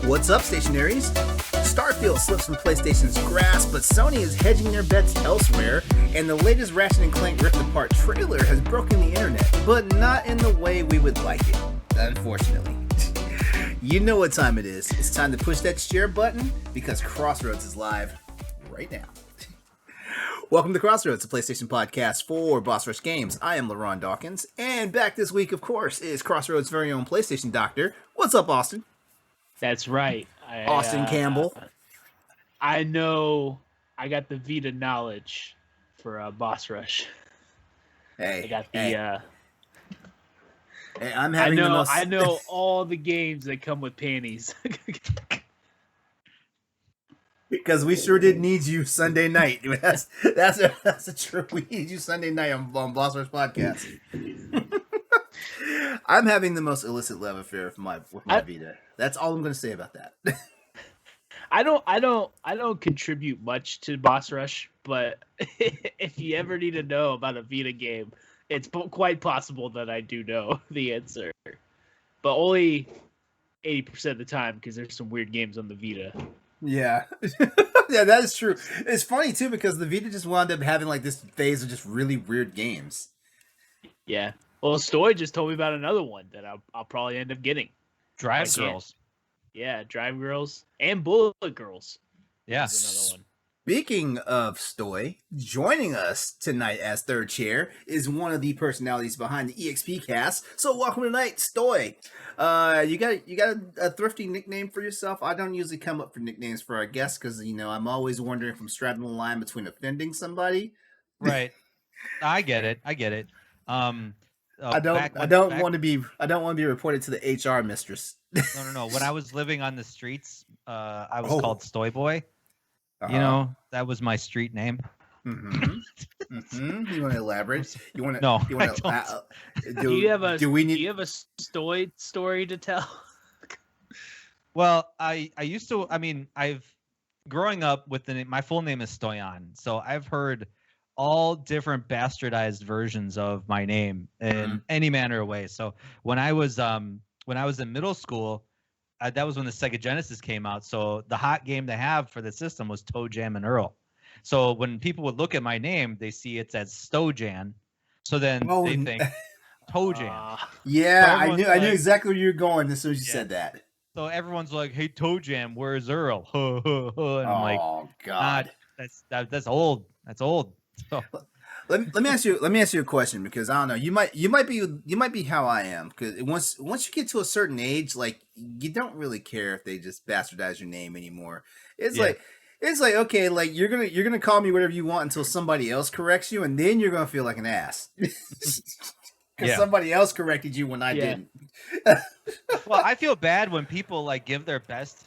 What's up, stationaries? Starfield slips from PlayStation's grasp, but Sony is hedging their bets elsewhere, and the latest Ratchet Clank Rift Apart trailer has broken the internet, but not in the way we would like it, unfortunately. You know what time it is. It's time to push that share button, because Crossroads is live right now. Welcome to Crossroads, the PlayStation podcast for Boss Rush Games. I am LeRon Dawkins, and back this week, of course, is Crossroads' very own PlayStation doctor. What's up, Austin? That's right. Austin Campbell. I know I got the Vita knowledge for Boss Rush. Hey, I got the. Hey, I'm having the most... I know all the games that come with panties. Because we sure did need you Sunday night. That's a true. We need you Sunday night on Boss Rush Podcast. I'm having the most illicit love affair with my Vita. That's all I'm going to say about that. I don't contribute much to Boss Rush, but if you ever need to know about a Vita game, it's quite possible that I do know the answer, but only 80% of the time because there's some weird games on the Vita. Yeah. Yeah, that is true. It's funny too because the Vita just wound up having like this phase of just really weird games. Yeah. Well, Stoy just told me about another one that I'll probably end up getting. Drive Girls. Yeah, Drive Girls and Bullet Girls. Yeah. Another one. Speaking of Stoy, joining us tonight as third chair is one of the personalities behind the EXPcast. So welcome tonight, Stoy. You got a thrifty nickname for yourself? I don't usually come up for nicknames for our guests because I'm always wondering if I'm straddling the line between offending somebody. Right. I get it. I don't want to be reported to the HR mistress. No. When I was living on the streets, I was called Stoy Boy. You know, that was my street name. Mm-hmm. Mm-hmm. You want to elaborate? You want to? No, you want to? Do you have a Stoy story to tell? Well, I used to. I mean, growing up with my full name is Stoyan, so I've heard all different bastardized versions of my name in any manner of ways. So when I was in middle school, that was when the Sega Genesis came out. So the hot game to have for the system was Toe Jam and Earl. So when people would look at my name, they see it as Stojan. So then they think Toe Jam. Yeah, so I knew exactly where you were going as soon as you said that. So everyone's like, "Hey, Toe Jam, where's Earl?" And I'm like, "Oh God, that's old. That's old." So. Let me ask you a question because I don't know, you might be how I am, because once you get to a certain age, like you don't really care if they just bastardize your name anymore. It's like okay, like you're gonna call me whatever you want until somebody else corrects you, and then you're gonna feel like an ass because somebody else corrected you when I didn't. Well, I feel bad when people like give their best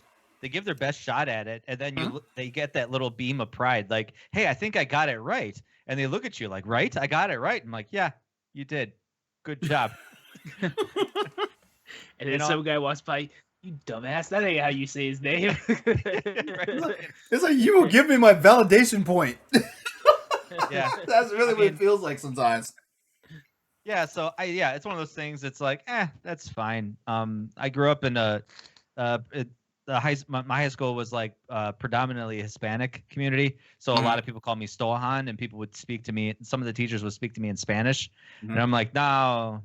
shot at it, and then they get that little beam of pride, like, "Hey, I think I got it right." And they look at you like, "Right? I got it right." I'm like, "Yeah, you did. Good job." And then some guy walks by, "You dumbass, that ain't how you say his name." It's like, you will give me my validation point. Yeah. That's really what it feels like sometimes. Yeah, so it's one of those things. It's like, that's fine. I grew up in my high school was like predominantly Hispanic community, so a lot of people call me Stojan, and people would speak to me. Some of the teachers would speak to me in Spanish, and I'm like, no.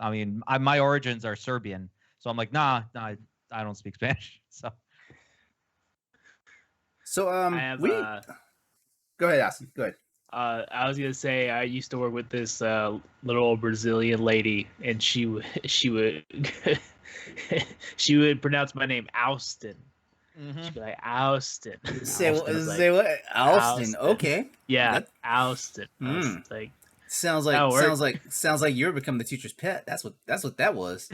I mean, my origins are Serbian, so I'm like, nah, I don't speak Spanish. So go ahead, Austin. Go ahead. I was gonna say I used to work with this little old Brazilian lady, and she would she would pronounce my name Austin. She'd be like, Austin. Say what? Austin. Okay. Yeah, Austin. Like, sounds like you're becoming the teacher's pet. That's what that was.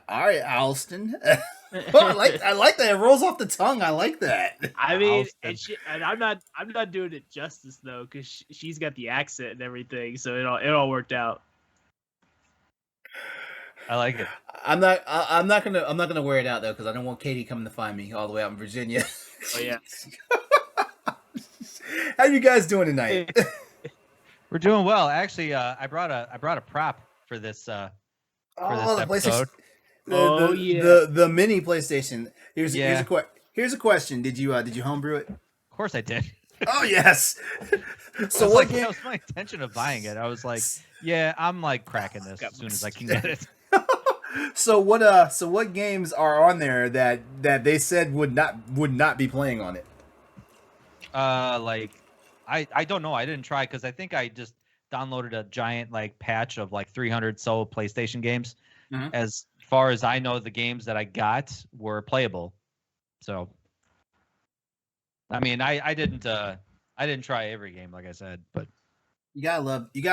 All right, Austin. I like that. It rolls off the tongue. I like that. I mean, and I'm not doing it justice though, because she's got the accent and everything, so it all worked out. I like it. I'm not gonna wear it out though, because I don't want Katie coming to find me all the way out in Virginia. Oh yeah. How you guys doing tonight? We're doing well. Actually, I brought a prop for this episode. Oh yeah. The mini PlayStation. Here's Yeah. here's a question. Did you homebrew it? Of course I did. Oh yes. So That was what like game? that was my intention of buying it. I was like, yeah, I'm like cracking this Got as soon as I can get it. So what games are on there that they said would not be playing on it? Like I don't know. I didn't try because I think I just downloaded a giant like patch of like 300 so PlayStation games. Mhm. As far as I know, the games that I got were playable. So I mean, I didn't try every game like I said, but You gotta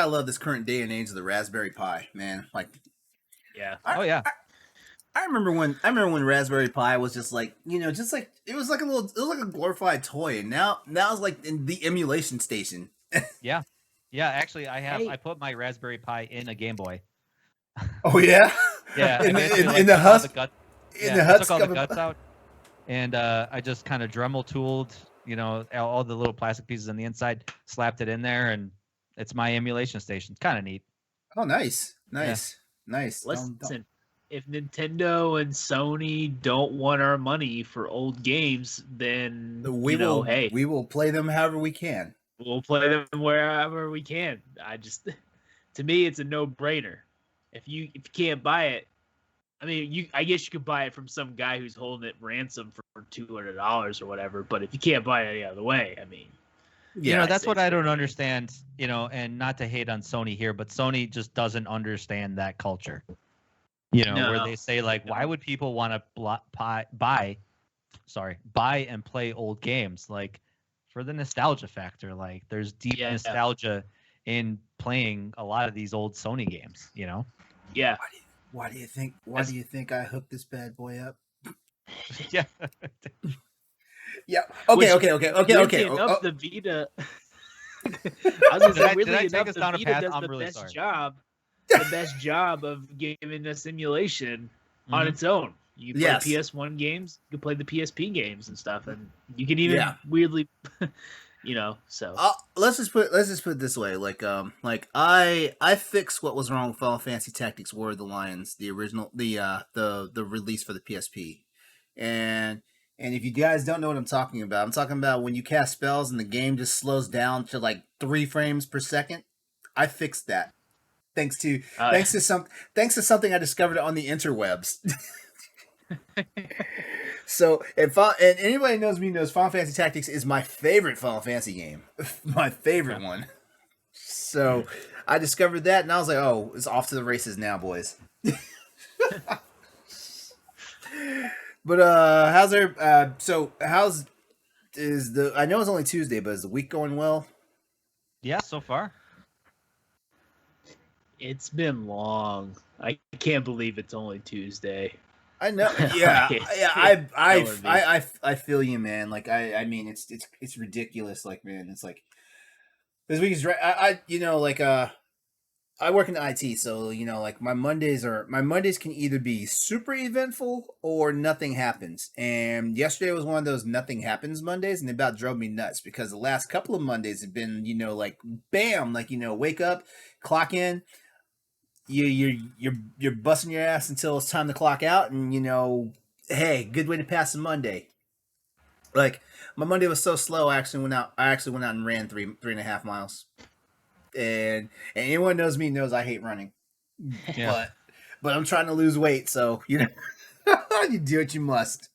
love this current day and age of the Raspberry Pi, man. Like Yeah. oh yeah. I remember when Raspberry Pi was just like, just like it was like a glorified toy, and now it's like in the emulation station. Yeah. Yeah, actually Hey. I put my Raspberry Pi in a Game Boy. Oh yeah, Yeah, in I basically, the like, in the took all husk the gut- in yeah, the I husk took all the of a- guts out and I just kind of Dremel tooled, all the little plastic pieces on the inside, slapped it in there, and it's my emulation station. It's kind of neat. Oh, nice. Nice. Listen, Don't- if Nintendo and Sony don't want our money for old games, then we will hey, we will play them however we can. we'll play them wherever we can. To me, it's a no-brainer. If you can't buy it, I mean, I guess you could buy it from some guy who's holding it ransom for $200 or whatever. But if you can't buy it any other way, I mean, That's what I don't understand, and not to hate on Sony here, but Sony just doesn't understand that culture. Where they say like, why would people want to buy and play old games? Like for the nostalgia factor, like there's deep nostalgia in playing a lot of these old Sony games, Yeah. Why do you think I hooked this bad boy up? Yeah. Yeah. Okay. Weirdly enough, the Vita. I was gonna say, weirdly enough, the Vita does the best job. The best job of giving us simulation on its own. You play PS1 games, you can play the PSP games and stuff, and you can even weirdly, So let's just put it this way, like I fixed what was wrong with Final Fantasy Tactics War of the Lions, the original, the release for the PSP, and if you guys don't know what I'm talking about when you cast spells and the game just slows down to like 3 frames per second. I fixed that. Thanks to something I discovered on the interwebs. So, and anybody knows me knows Final Fantasy Tactics is my favorite Final Fantasy game, my favorite one. So, I discovered that, and I was like, "Oh, it's off to the races now, boys." But I know it's only Tuesday, but is the week going well? Yeah, so far. It's been long. I can't believe it's only Tuesday. I know. Yeah, I feel you, man. Like I mean, it's ridiculous. Like, man, it's like this week is I work in IT, so like my Mondays can either be super eventful or nothing happens. And yesterday was one of those nothing happens Mondays, and it about drove me nuts because the last couple of Mondays have been like bam, like wake up, clock in. You're busting your ass until it's time to clock out, and hey, good way to pass the Monday. Like my Monday was so slow, I actually went out and ran 3.5 miles. And anyone knows me knows I hate running. Yeah. But I'm trying to lose weight, so you do what you must.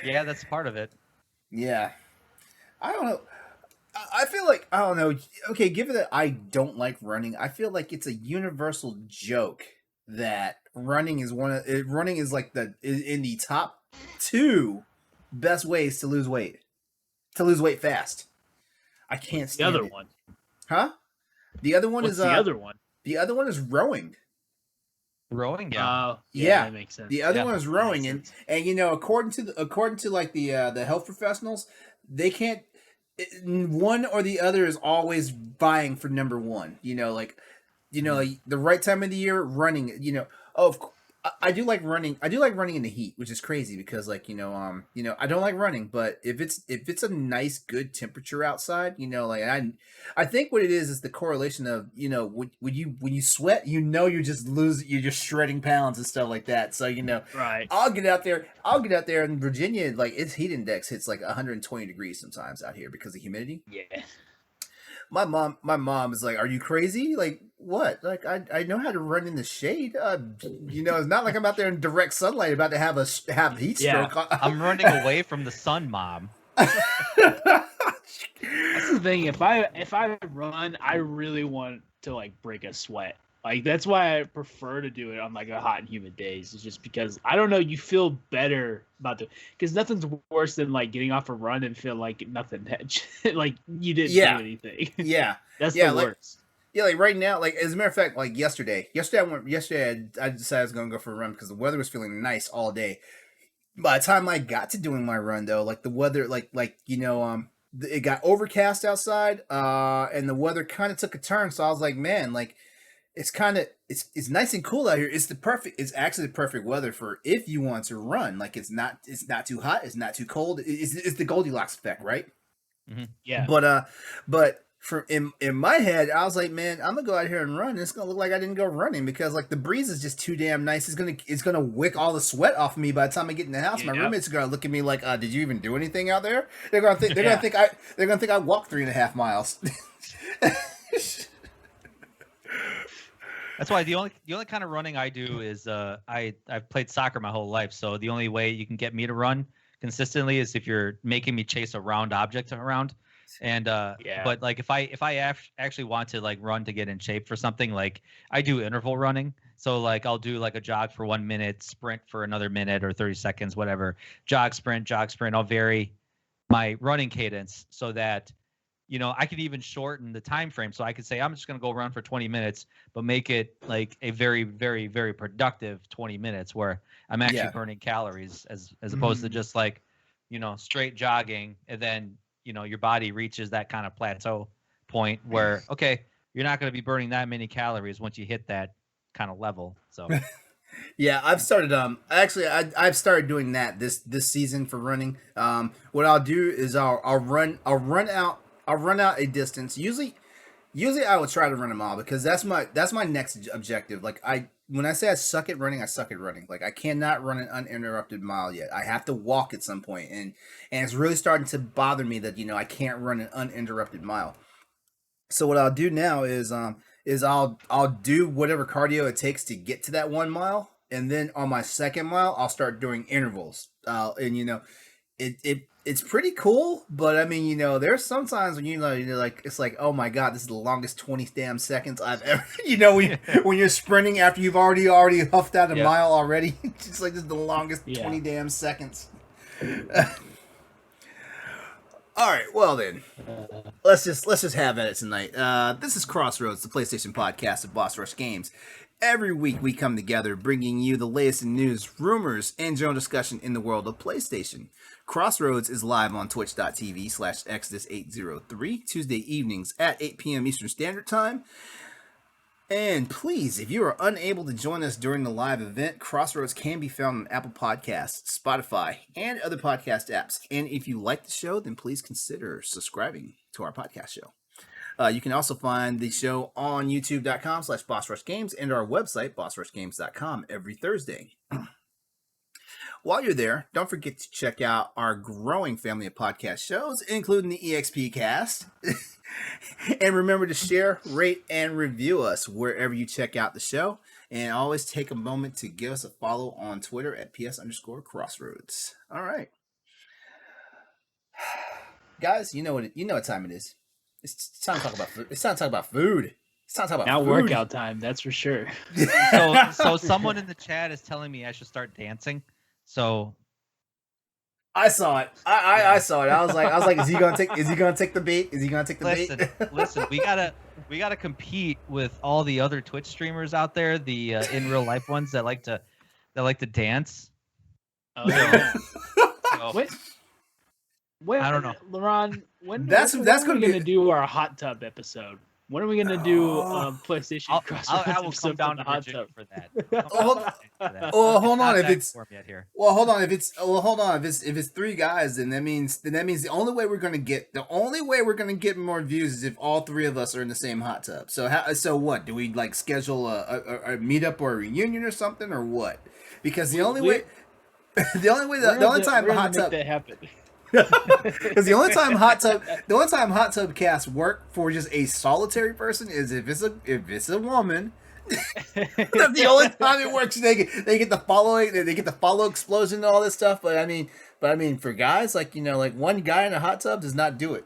Yeah, that's part of it. Yeah. I don't know. I feel like, I don't know. Okay, given that I don't like running, I feel like it's a universal joke that running is like in the top 2 best ways to lose weight. To lose weight fast. I can't stand the other it. one. Huh? The other one What's the other one? The other one is rowing. Rowing, yeah. Yeah, that makes sense. The other one is rowing, and according to like the health professionals, they can't. One or the other is always vying for number 1. The right time of the year, running. I do like running. I do like running in the heat, which is crazy because like I don't like running, but if it's a nice good temperature outside, like I think what it is the correlation of when you sweat, you're just shredding pounds and stuff like that. So Right. I'll get out there in Virginia, like its heat index hits like 120 degrees sometimes out here because of humidity. Yeah. My mom is like, "Are you crazy? Like what? Like I know how to run in the shade. It's not like I'm out there in direct sunlight about to have heat stroke." I'm running away from the sun, Mom. That's the thing. If I run, I really want to like break a sweat. Like that's why I prefer to do it on like a hot and humid days. It's just because I don't know, you feel better about it because nothing's worse than like getting off a run and feel like nothing like you didn't do anything. Yeah, that's the worst. Yeah, like right now, like as a matter of fact, like yesterday I decided I was gonna go for a run because the weather was feeling nice all day. By the time I got to doing my run though, like the weather, it got overcast outside, and the weather kind of took a turn. So I was like, man, like. It's nice and cool out here. It's actually the perfect weather for if you want to run. Like it's not too hot, it's not too cold. It's the Goldilocks effect, right? Mm-hmm. Yeah. But in my head, I was like, man, I'm gonna go out here and run. And it's gonna look like I didn't go running because like the breeze is just too damn nice. It's gonna wick all the sweat off of me by the time I get in the house. My roommates are gonna look at me like, did you even do anything out there? They're gonna think I walked 3.5 miles. That's why the only kind of running I do is I've played soccer my whole life, so the only way you can get me to run consistently is if you're making me chase a round object around. And but like if I actually want to like run to get in shape for something, like I do interval running. So like I'll do like a jog for 1 minute, sprint for another minute or 30 seconds, whatever. Jog, sprint. I'll vary my running cadence so that I could even shorten the time frame. So I could say I'm just going to go run for 20 minutes, but make it like a very, very, very productive 20 minutes where I'm actually burning calories as opposed to just like, straight jogging. And then, your body reaches that kind of plateau point where, okay, you're not going to be burning that many calories once you hit that kind of level. So yeah, I've started I've started doing that this season for running. What I'll do is I'll run out a distance. Usually I will try to run a mile because that's my next objective. Like when I say I suck at running, I suck at running. Like I cannot run an uninterrupted mile yet. I have to walk at some point, and it's really starting to bother me that I can't run an uninterrupted mile. So what I'll do now is I'll do whatever cardio it takes to get to that 1 mile, and then on my second mile I'll start doing intervals. And it's pretty cool, but I mean, there's sometimes when you're like, it's like, oh my god, this is the longest 20 damn seconds I've ever, when you're sprinting after you've already huffed out a mile already. It's just like this is the longest 20 damn seconds. All right, well then, let's just have at it tonight. This is Crossroads, the PlayStation podcast of Boss Rush Games. Every week we come together bringing you the latest in news, rumors, and general discussion in the world of PlayStation. Crossroads is live on twitch.tv/Exodus803, Tuesday evenings at 8 p.m. Eastern Standard Time. And please, if you are unable to join us during the live event, Crossroads can be found on Apple Podcasts, Spotify, and other podcast apps. And if you like the show, then please consider subscribing to our podcast show. You can also find the show on youtube.com/BossRushGames and our website, BossRushGames.com, every Thursday. While you're there, don't forget to check out our growing family of podcast shows, including the EXPcast. And remember to share, rate, and review us wherever you check out the show. And always take a moment to give us a follow on Twitter at @PS_Crossroads. All right. Guys, you know what time it is. It's time to talk about food. It's time to talk about food. It's time to talk about now food. Workout time, that's for sure. So someone in the chat is telling me I should start dancing. So I saw it. I saw it. I was like, is he gonna take the bait? Is he gonna take the bait? Listen, we gotta compete with all the other Twitch streamers out there, the in real life ones that like to dance. Oh, yeah. So, Wait, I don't know, LeRon. When that's when going are we gonna do our hot tub episode? When are we gonna do PlayStation I will come down to hot Virginia tub for that. Oh, hold on. If it's form yet here. well, hold on. If it's three guys, then that means the only way we're gonna get more views is if all three of us are in the same hot tub. So what? Do we like schedule a meetup or a reunion or something or what? Because the only time hot tub that happen. because the only time hot tub casts work for just a solitary person is if it's a woman. That's the only time it works. They get the follow explosion and all this stuff. But I mean, for guys, like one guy in a hot tub does not do it.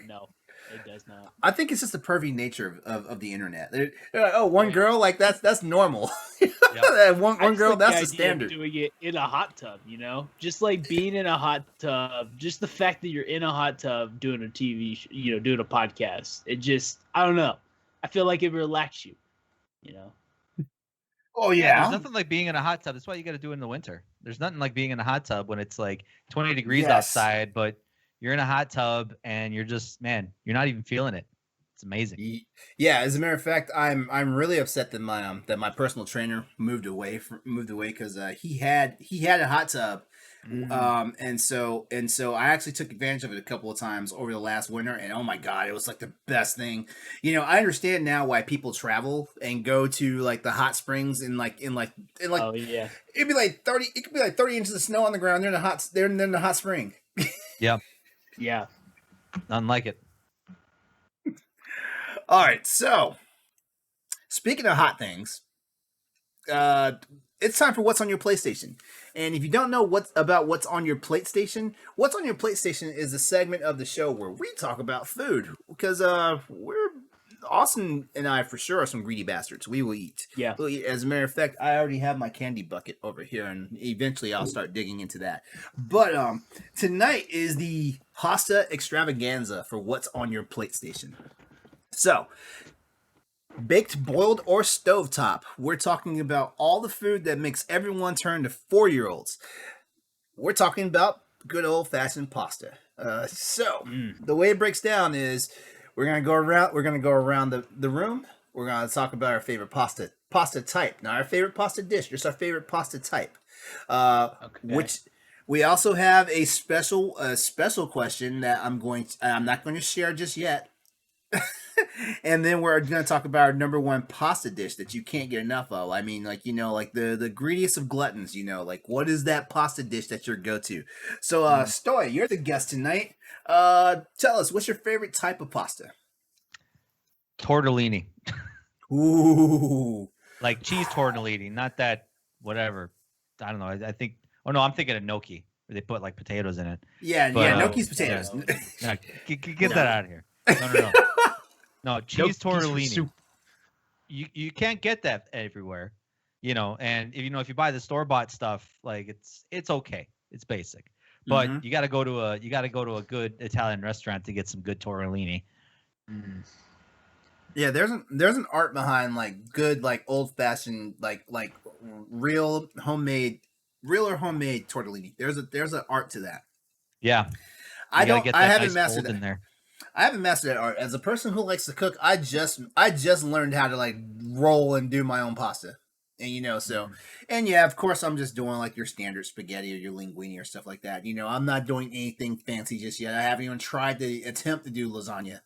No, it does not. I think it's just the pervy nature of the internet. They're like, oh, one girl, like that's normal. Yep. one girl, that's the standard. Doing it in a hot tub, just like being in a hot tub, just the fact that you're in a hot tub doing a TV, doing a podcast. It just, I don't know. I feel like it relaxes you. Oh yeah. There's nothing like being in a hot tub. That's why you got to do it in the winter. There's nothing like being in a hot tub when it's like 20 degrees outside, but you're in a hot tub and you're just, man, you're not even feeling it. It's amazing. Yeah, as a matter of fact, I'm really upset that my personal trainer moved away because he had a hot tub. And so I actually took advantage of it a couple of times over the last winter, and oh my god, it was like the best thing. I understand now why people travel and go to like the hot springs in oh yeah, it'd be like 30 inches of snow on the ground. They're in the hot spring. Yeah. Yeah. Nothing like it. All right, so speaking of hot things, it's time for What's on Your PlayStation. And if you don't know what's on your PlateStation, What's on Your PlateStation is a segment of the show where we talk about food. Because Austin and I for sure are some greedy bastards. We will eat. Yeah. We'll eat. As a matter of fact, I already have my candy bucket over here, and eventually I'll start digging into that. But tonight is the pasta extravaganza for What's on Your PlateStation. So, baked, boiled, or stovetop, we're talking about all the food that makes everyone turn to 4-year-olds. We're talking about good old-fashioned pasta. The way it breaks down is we're gonna go around the room. We're gonna talk about our favorite pasta type, not our favorite pasta dish, just our favorite pasta type. Which we also have a special question that I'm not going to share just yet. And then we're going to talk about our number one pasta dish that you can't get enough of. I mean, like the greediest of gluttons, like what is that pasta dish that's your go-to? So, Stoy, you're the guest tonight. Tell us, what's your favorite type of pasta? Tortellini. Ooh. Like cheese tortellini, not that whatever. I don't know. I think, I'm thinking of gnocchi, where they put like potatoes in it. Yeah, gnocchi's potatoes. Yeah, get that out of here. No. No, cheese tortellini. You can't get that everywhere, and if you buy the store-bought stuff, like it's okay. It's basic. But you got to go to a good Italian restaurant to get some good tortellini. Mm. Yeah, there's an art behind like good like old-fashioned like real or homemade tortellini. There's an art to that. Yeah. I haven't mastered that. In there. I haven't mastered that art. As a person who likes to cook, I just learned how to like roll and do my own pasta. And and yeah, of course I'm just doing like your standard spaghetti or your linguine or stuff like that. I'm not doing anything fancy just yet. I haven't even tried to attempt to do lasagna.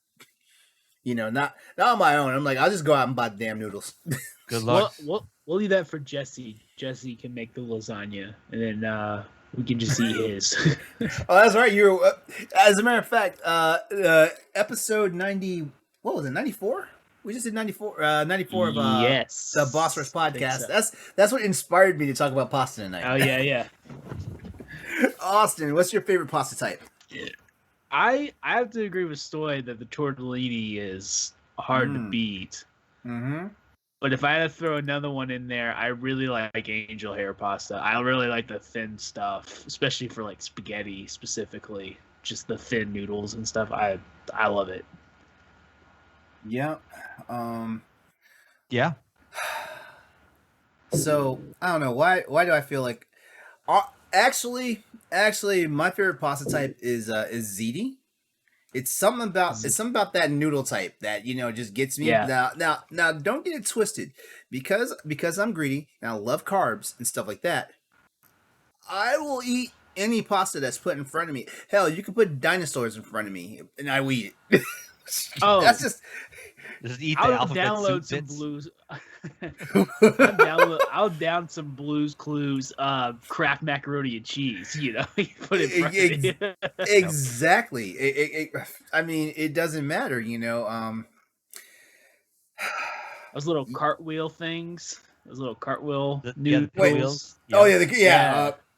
Not on my own. I'm like, I'll just go out and buy the damn noodles. Good luck. We'll leave that for Jesse. Jesse can make the lasagna, and then we can just eat his. Oh, that's right. As a matter of fact, episode 90. What was it? 94. We just did 94. 94 of yes, the Boss Rush podcast. So. That's what inspired me to talk about pasta tonight. Oh yeah. Austin, what's your favorite pasta type? Yeah. I have to agree with Stoy that the tortellini is hard to beat. Mm-hmm. But if I had to throw another one in there, I really like angel hair pasta. I really like the thin stuff, especially for like spaghetti specifically. Just the thin noodles and stuff. I love it. Yeah. Yeah. So I don't know why do I feel like actually my favorite pasta type is ziti. It's something about that noodle type that just gets me. Yeah. Now, don't get it twisted, because I'm greedy and I love carbs and stuff like that. I will eat any pasta that's put in front of me. Hell, you can put dinosaurs in front of me and I will eat it. Oh, That's just. Just eat the I'll alphabet download soup some bits. Blues. I'll down some Blues Clues, Kraft macaroni and cheese. You put it in front of me. Exactly. I mean, it doesn't matter. Those little cartwheel things. Those little cartwheel The noodles. wheels. Oh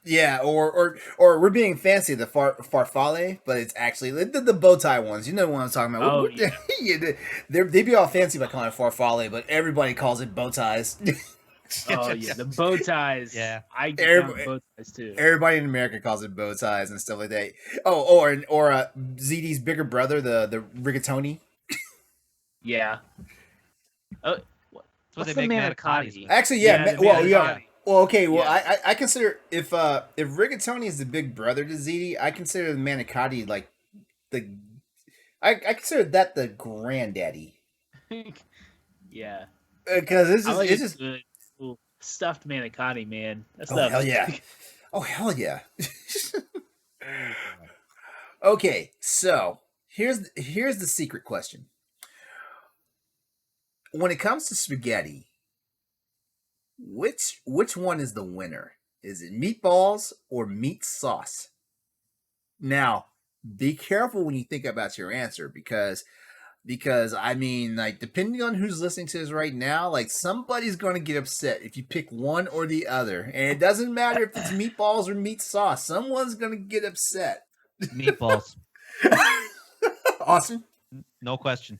yeah, or we're being fancy, the farfalle, but it's actually the bow tie ones. You know what I'm talking about? Oh, yeah. They be all fancy by calling it farfalle, but everybody calls it bow ties. Oh yeah, the bow ties. Yeah. I get bow ties too. Everybody in America calls it bow ties and stuff like that. Oh, or ZD's bigger brother, the rigatoni. Yeah. What's they the make manicotti? Actually, yeah. the Well, manicotti. Well, okay. Well, Yeah. I consider if rigatoni is the big brother to ziti, I consider the manicotti like I consider that the granddaddy. Yeah. Because it's just good. Ooh, stuffed manicotti, man. That's oh hell yeah, oh hell yeah. Okay, so here's the secret question. When it comes to spaghetti, which one is the winner? Is it meatballs or meat sauce? Now, be careful when you think about your answer, because I mean, like, depending on who's listening to this right now, like, somebody's going to get upset if you pick one or the other, and it doesn't matter if it's meatballs or meat sauce. Someone's going to get upset. Meatballs. Austin? No question.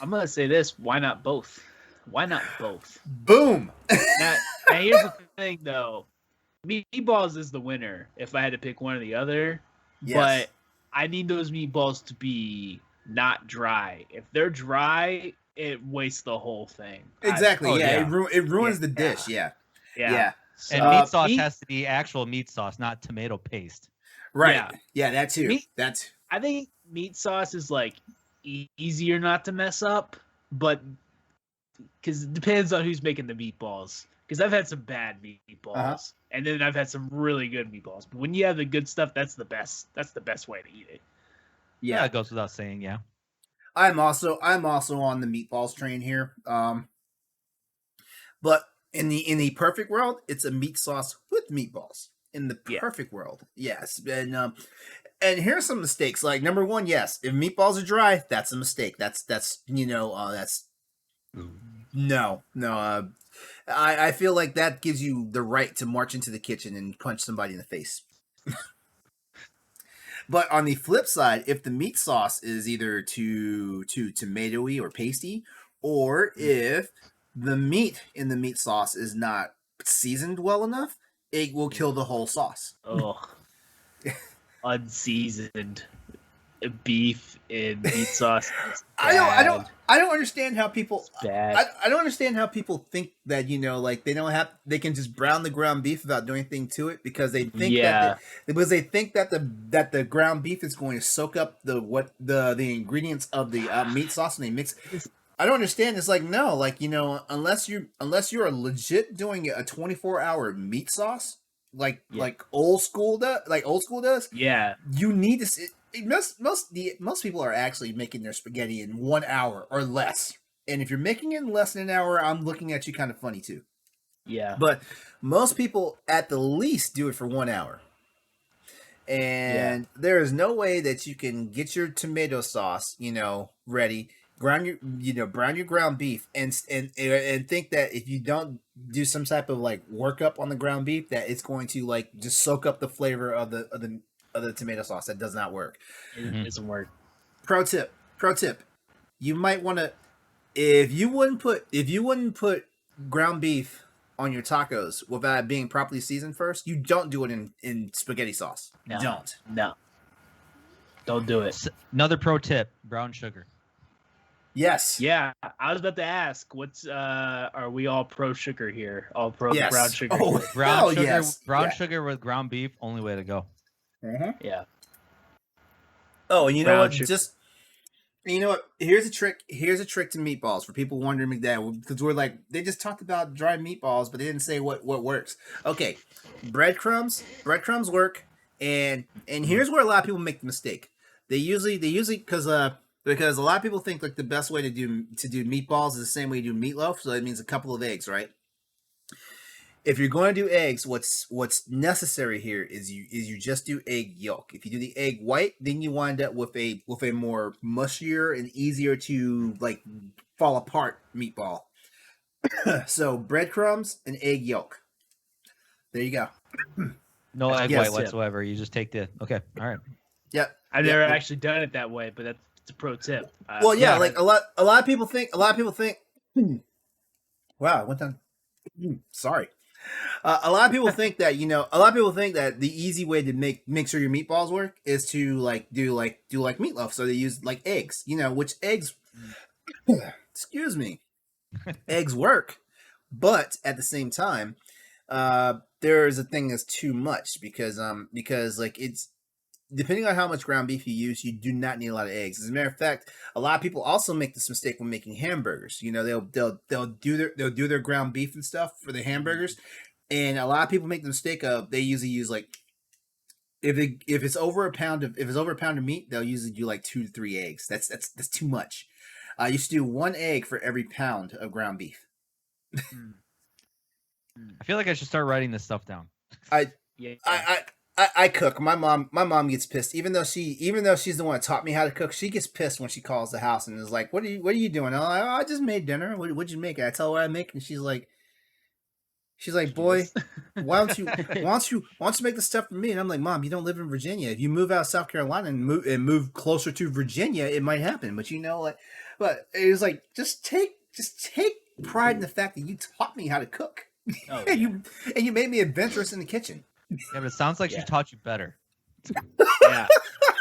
I'm gonna say this. Why not both? Why not both? Boom. Now here's the thing, though. Meatballs is the winner if I had to pick one or the other. Yes. But I need those meatballs to be not dry. If they're dry, it wastes the whole thing. Exactly. yeah. It ruins the dish. Yeah. So, And meat sauce has to be actual meat sauce, not tomato paste. Right. Yeah, that too. I think meat sauce is like easier not to mess up, but because it depends on who's making the meatballs. Because I've had some bad meatballs, and then I've had some really good meatballs. But when you have the good stuff, that's the best. That's the best way to eat it. Yeah, it goes without saying. Yeah. I'm also on the meatballs train here. But in the perfect world, it's a meat sauce with meatballs. In the perfect world, yes. And here's some mistakes. Like, number one, yes, if meatballs are dry, that's a mistake. That's no. I feel like that gives you the right to march into the kitchen and punch somebody in the face. But on the flip side, if the meat sauce is either too tomatoey or pasty, or if the meat in the meat sauce is not seasoned well enough, it will kill the whole sauce. Ugh. Unseasoned beef in meat sauce. I don't understand how people. I don't understand how people think that they can just brown the ground beef without doing anything to it, because they think that the ground beef is going to soak up the ingredients of the meat sauce, and they mix. I don't understand. It's like, no, unless you're legit doing a 24-hour meat sauce, like old school does. Yeah, you need to. Most people are actually making their spaghetti in 1 hour or less, and if you're making it in less than an hour, I'm looking at you kind of funny too. Yeah, but most people at the least do it for 1 hour, and there is no way that you can get your tomato sauce, ready. Brown your ground beef, and think that if you don't do some type of workup on the ground beef, that it's going to just soak up the flavor of the tomato sauce. That does not work. It doesn't work. Pro tip: you might want to, if you wouldn't put ground beef on your tacos without it being properly seasoned first, you don't do it in spaghetti sauce. No. Don't do it. Another pro tip: brown sugar. Yes. Yeah, I was about to ask, what's are we all pro sugar here? All pro brown sugar. Oh, brown sugar. Yes. Brown sugar with ground beef, only way to go. Mm-hmm. Yeah. Oh, and you know Brown what? sugar. Just you know what? Here's a trick. Here's a trick to meatballs for people wondering that because we're like they just talked about dry meatballs, but they didn't say what works. Okay, breadcrumbs. Breadcrumbs work, and here's where a lot of people make the mistake. They usually because a lot of people think like the best way to do meatballs is the same way you do meatloaf. So that means a couple of eggs, right? If you're going to do eggs, what's necessary here is you just do egg yolk. If you do the egg white, then you wind up with a more mushier and easier to like fall apart meatball. So breadcrumbs and egg yolk. There you go. No egg Yes, white whatsoever. You just take the. Okay. All right. Yep. I've Yep. never actually done it that way, but that's a pro tip. Well, yeah, Yeah. like a lot of people think. Wow, I went down. Sorry. A lot of people think that the easy way to make sure your meatballs work is to do meatloaf. So they use like eggs, which eggs, excuse me, eggs work, but at the same time, there is a thing that's too much because like it's depending on how much ground beef you use, you do not need a lot of eggs. As a matter of fact, a lot of people also make this mistake when making hamburgers. They'll do their ground beef and stuff for the hamburgers. And a lot of people make the mistake of they usually use like if it's over a pound of meat, they'll usually do like 2 to 3 eggs. That's too much. You should do 1 egg for every pound of ground beef. I feel like I should start writing this stuff down. Yeah. I cook. My mom gets pissed, even though she's the one that taught me how to cook. She gets pissed when she calls the house and is like, "What are you doing?" I'm like, "Oh, I just made dinner. What'd you make?" I tell her what I make, and she's like, "Boy, why don't you make the stuff for me?" And I'm like, "Mom, you don't live in Virginia. If you move out of South Carolina and move closer to Virginia, it might happen." But but it was like, just take pride in the fact that you taught me how to cook. Oh, and you made me adventurous in the kitchen. Yeah, but it sounds like she taught you better. yeah.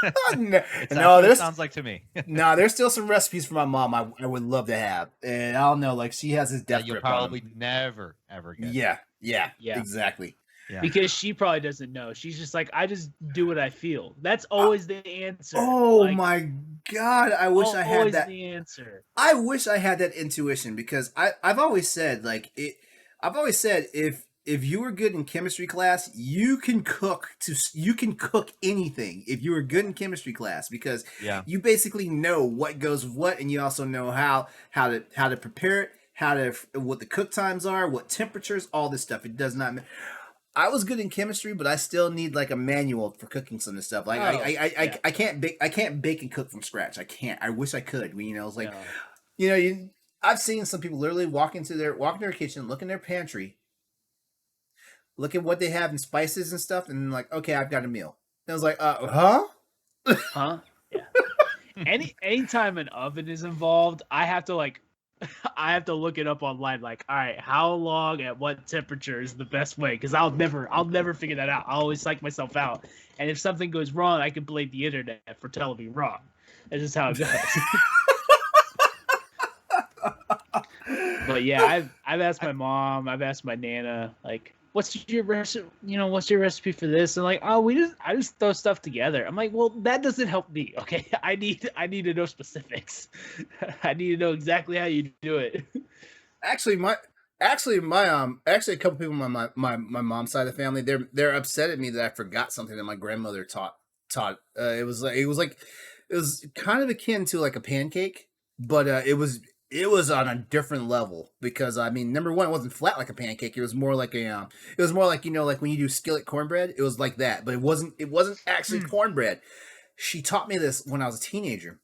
It sounds like to me. No, there's still some recipes for my mom I would love to have, and I don't know, like she has this death You'll grip probably on them. never ever get. Yeah, Yeah. exactly. Yeah. Because she probably doesn't know. She's just like, I just do what I feel. That's always the answer. Oh Like, my god, I wish I had always that. the answer. I wish I had that intuition because I've always said if you were good in chemistry class, you can cook anything if you were good in chemistry class because you basically know what goes with what, and you also know how to prepare it, what the cook times are, what temperatures, all this stuff. It does not. I was good in chemistry, but I still need like a manual for cooking some of this stuff. Like I can't bake and cook from scratch. I can't. I wish I could. It's like I've seen some people literally walk into their kitchen, look in their pantry, look at what they have in spices and stuff, and like, okay, I've got a meal. And I was like, huh? Huh? Yeah. Anytime an oven is involved, I have to look it up online. Like, all right, how long at what temperature is the best way? Because I'll never figure that out. I always psych myself out. And if something goes wrong, I can blame the internet for telling me wrong. That's just how it goes. But yeah, I've asked my mom, I've asked my nana, like, what's your recipe for this? And like, I just throw stuff together. I'm like, well, that doesn't help me. Okay, I need to know specifics. I need to know exactly how you do it. Actually, a couple people on my mom's side of the family, they're upset at me that I forgot something that my grandmother taught. It was kind of akin to like a pancake, but it was on a different level because number one, it wasn't flat like a pancake. It was more like like when you do skillet cornbread, it was like that, but it wasn't actually cornbread. She taught me this when I was a teenager,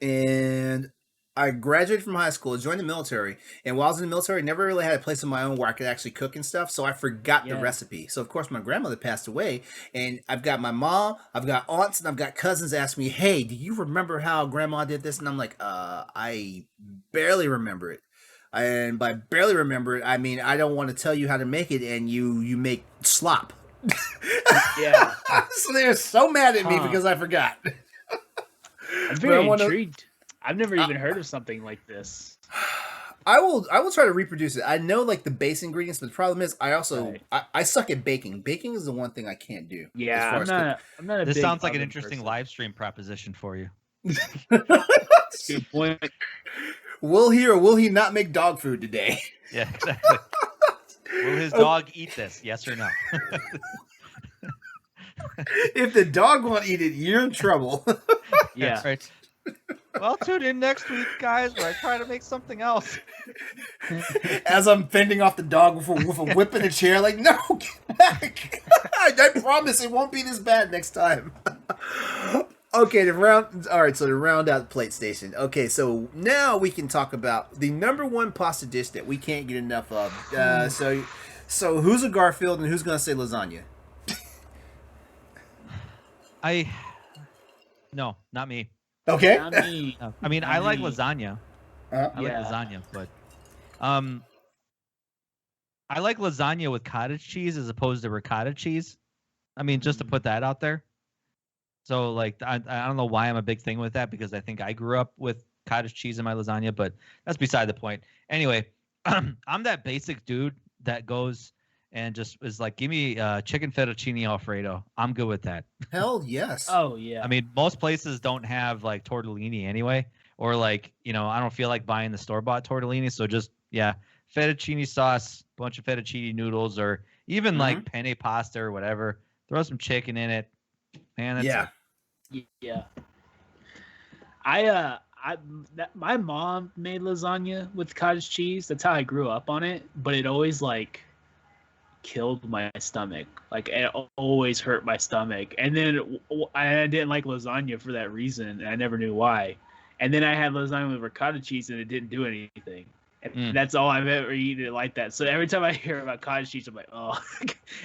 and I graduated from high school, joined the military, and while I was in the military, I never really had a place of my own where I could actually cook and stuff, so I forgot the recipe. So, of course, my grandmother passed away, and I've got my mom, I've got aunts, and I've got cousins ask me, hey, do you remember how grandma did this? And I'm like, I barely remember it. And by barely remember it, I mean, I don't want to tell you how to make it, and you make slop. Yeah. So they're so mad at me because I forgot. I'm very intrigued. I've never even heard of something like this. I will try to reproduce it. I know like the base ingredients, but the problem is I also Right. I suck at baking. Baking is the one thing I can't do. Yeah, as far as cook. I'm not a This big sounds like an oven interesting person. live stream proposition for you. Good point. Will he or will he not make dog food today? Yeah, exactly. Will his dog eat this? Yes or no? If the dog won't eat it, you're in trouble. Yeah. Right. Well, tune in next week, guys, where I try to make something else. As I'm fending off the dog with a whip in a chair, like, no, get back. I promise it won't be this bad next time. Okay, to round out PlateStation. Okay, so now we can talk about the number one pasta dish that we can't get enough of. So who's a Garfield and who's gonna say lasagna? No, not me. Okay. Not me. I mean, Not I like me. lasagna. Uh-huh. I like lasagna, but I like lasagna with cottage cheese as opposed to ricotta cheese. I mean, just to put that out there. So, like, I don't know why I'm a big thing with that, because I think I grew up with cottage cheese in my lasagna, but that's beside the point. Anyway, I'm that basic dude that goes and just is like, give me chicken fettuccine Alfredo. I'm good with that. Hell yes. Oh yeah. I mean, most places don't have like tortellini anyway, or like, I don't feel like buying the store-bought tortellini, so just, fettuccine sauce, bunch of fettuccine noodles, or even like penne pasta or whatever. Throw some chicken in it. Man, that's it. Yeah. My mom made lasagna with cottage cheese. That's how I grew up on it, but it always like killed my stomach. Like it always hurt my stomach. And then I didn't like lasagna for that reason, and I never knew why. And then I had lasagna with ricotta cheese, and it didn't do anything. And that's all I've ever eaten like that. So every time I hear about cottage cheese, I'm like, oh.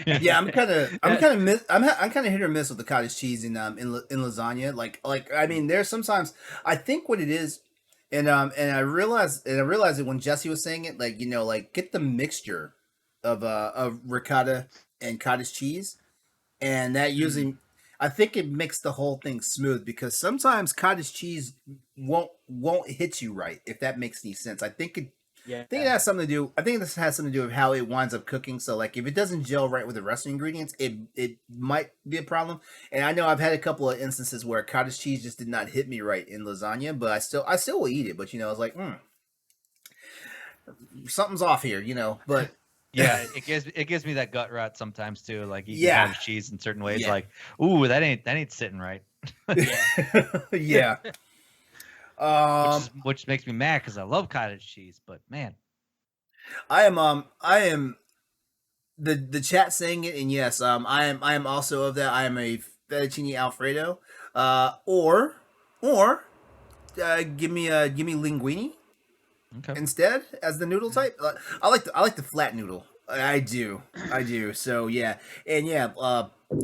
Yeah, I'm kind of hit or miss with the cottage cheese in lasagna. Like I mean, there's sometimes I think what it is, and I realized it when Jesse was saying it. Like, like get the mixture of ricotta and cottage cheese, and that usually I think it makes the whole thing smooth, because sometimes cottage cheese won't hit you right, if that makes any sense. I think it has something to do. I think this has something to do with how it winds up cooking. So like if it doesn't gel right with the rest of the ingredients, it might be a problem. And I know I've had a couple of instances where cottage cheese just did not hit me right in lasagna, but I still will eat it. But I was like, something's off here, But yeah, it gives me that gut rot sometimes too. Like eating cottage cheese in certain ways. Like, ooh, that ain't sitting right. Yeah. Which makes me mad because I love cottage cheese, but man, I am the chat saying it, and yes, I am also of that. I am a fettuccine Alfredo, or give me linguine instead as the noodle type. I like the flat noodle. I do. So yeah, and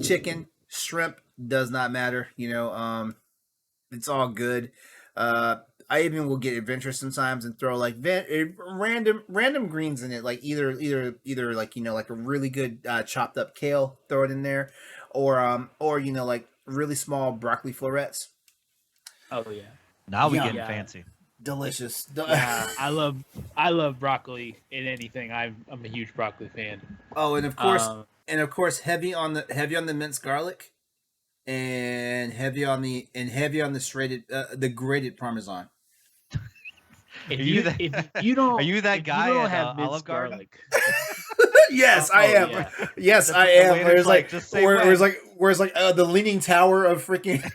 chicken, shrimp does not matter. It's all good. I even will get adventurous sometimes and throw like random greens in it, like either like like a really good chopped up kale, throw it in there, or like really small broccoli florets. Oh yeah. Now we're getting fancy. Delicious. Yeah, I love broccoli in anything. I'm a huge broccoli fan. Oh, and of course, heavy on the minced garlic, and heavy on the shredded the grated Parmesan. If you don't, are you that guy? You don't at have Olive Garden? garlic. Yes, I am. Yeah. Yes, I am. Where's like, the leaning tower of freaking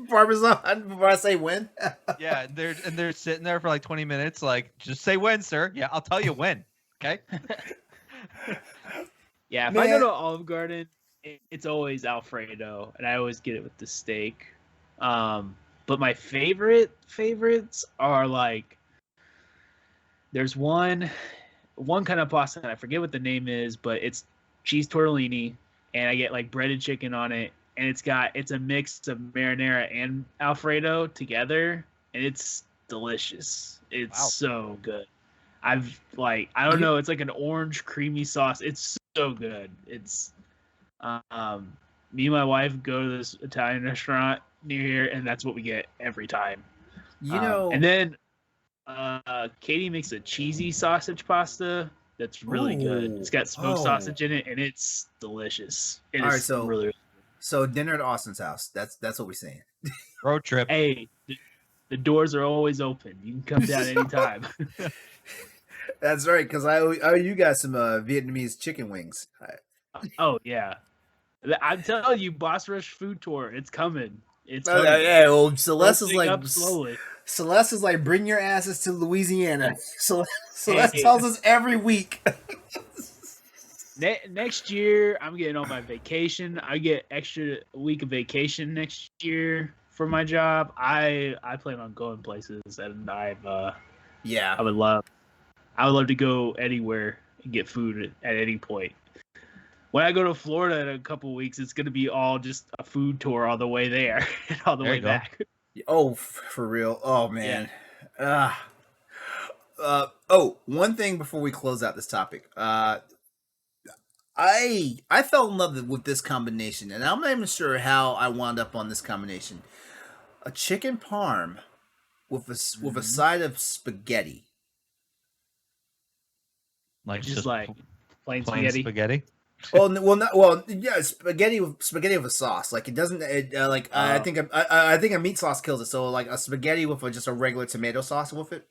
Parmesan before I say when. Yeah, they're sitting there for like 20 minutes. Like, just say when, sir. Yeah, I'll tell you when. Okay. Yeah, if I go to Olive Garden, it's always Alfredo, and I always get it with the steak. But my favorites are like, there's one kind of pasta, and I forget what the name is, but it's cheese tortellini, and I get like breaded chicken on it, and it's a mix of marinara and Alfredo together, and it's delicious. It's so good. I don't know, it's like an orange creamy sauce. It's so good. It's me and my wife go to this Italian restaurant near here, and that's what we get every time. And then Katie makes a cheesy sausage pasta that's really good. It's got smoked sausage in it, and it's delicious. It All is right, so really. so dinner at Austin's house. That's what we're saying. Road trip. Hey, the doors are always open. You can come down anytime. That's right, because I owe you guys some Vietnamese chicken wings. Oh yeah, I'm telling you, Boss Rush food tour. It's coming. It's Oh, coming. yeah, well, Celeste is Opening like up slowly. Celeste is like, bring your asses to Louisiana. Celeste Hey. tells us every week. Next year, I'm getting on my vacation. I get extra week of vacation next year for my job. I plan on going places, and I would love to go anywhere and get food at any point. When I go to Florida in a couple weeks, it's gonna be all just a food tour all the way there and all the way back. Oh, for real. Oh man. Yeah. One thing before we close out this topic. I fell in love with this combination, and I'm not even sure how I wound up on this combination. A chicken parm with a side of spaghetti. Like just like plain spaghetti. Spaghetti with a sauce. Like it doesn't. I think a meat sauce kills it. So like a spaghetti with just a regular tomato sauce with it.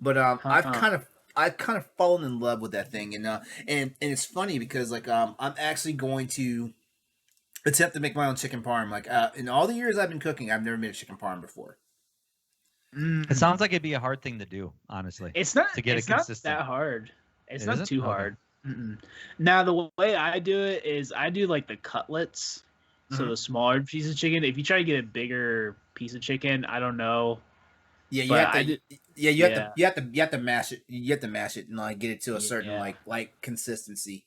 But I've kind of fallen in love with that thing, and it's funny because like I'm actually going to attempt to make my own chicken parm. Like in all the years I've been cooking, I've never made a chicken parm before. It sounds like it'd be a hard thing to do, honestly. It's not to get it consistent. Not that hard. It's not too hard. Mm-mm. Now the way I do it is I do like the cutlets, so the smaller piece of chicken. If you try to get a bigger piece of chicken, I don't know. Yeah, you have to mash it. You have to mash it and like get it to a certain like consistency.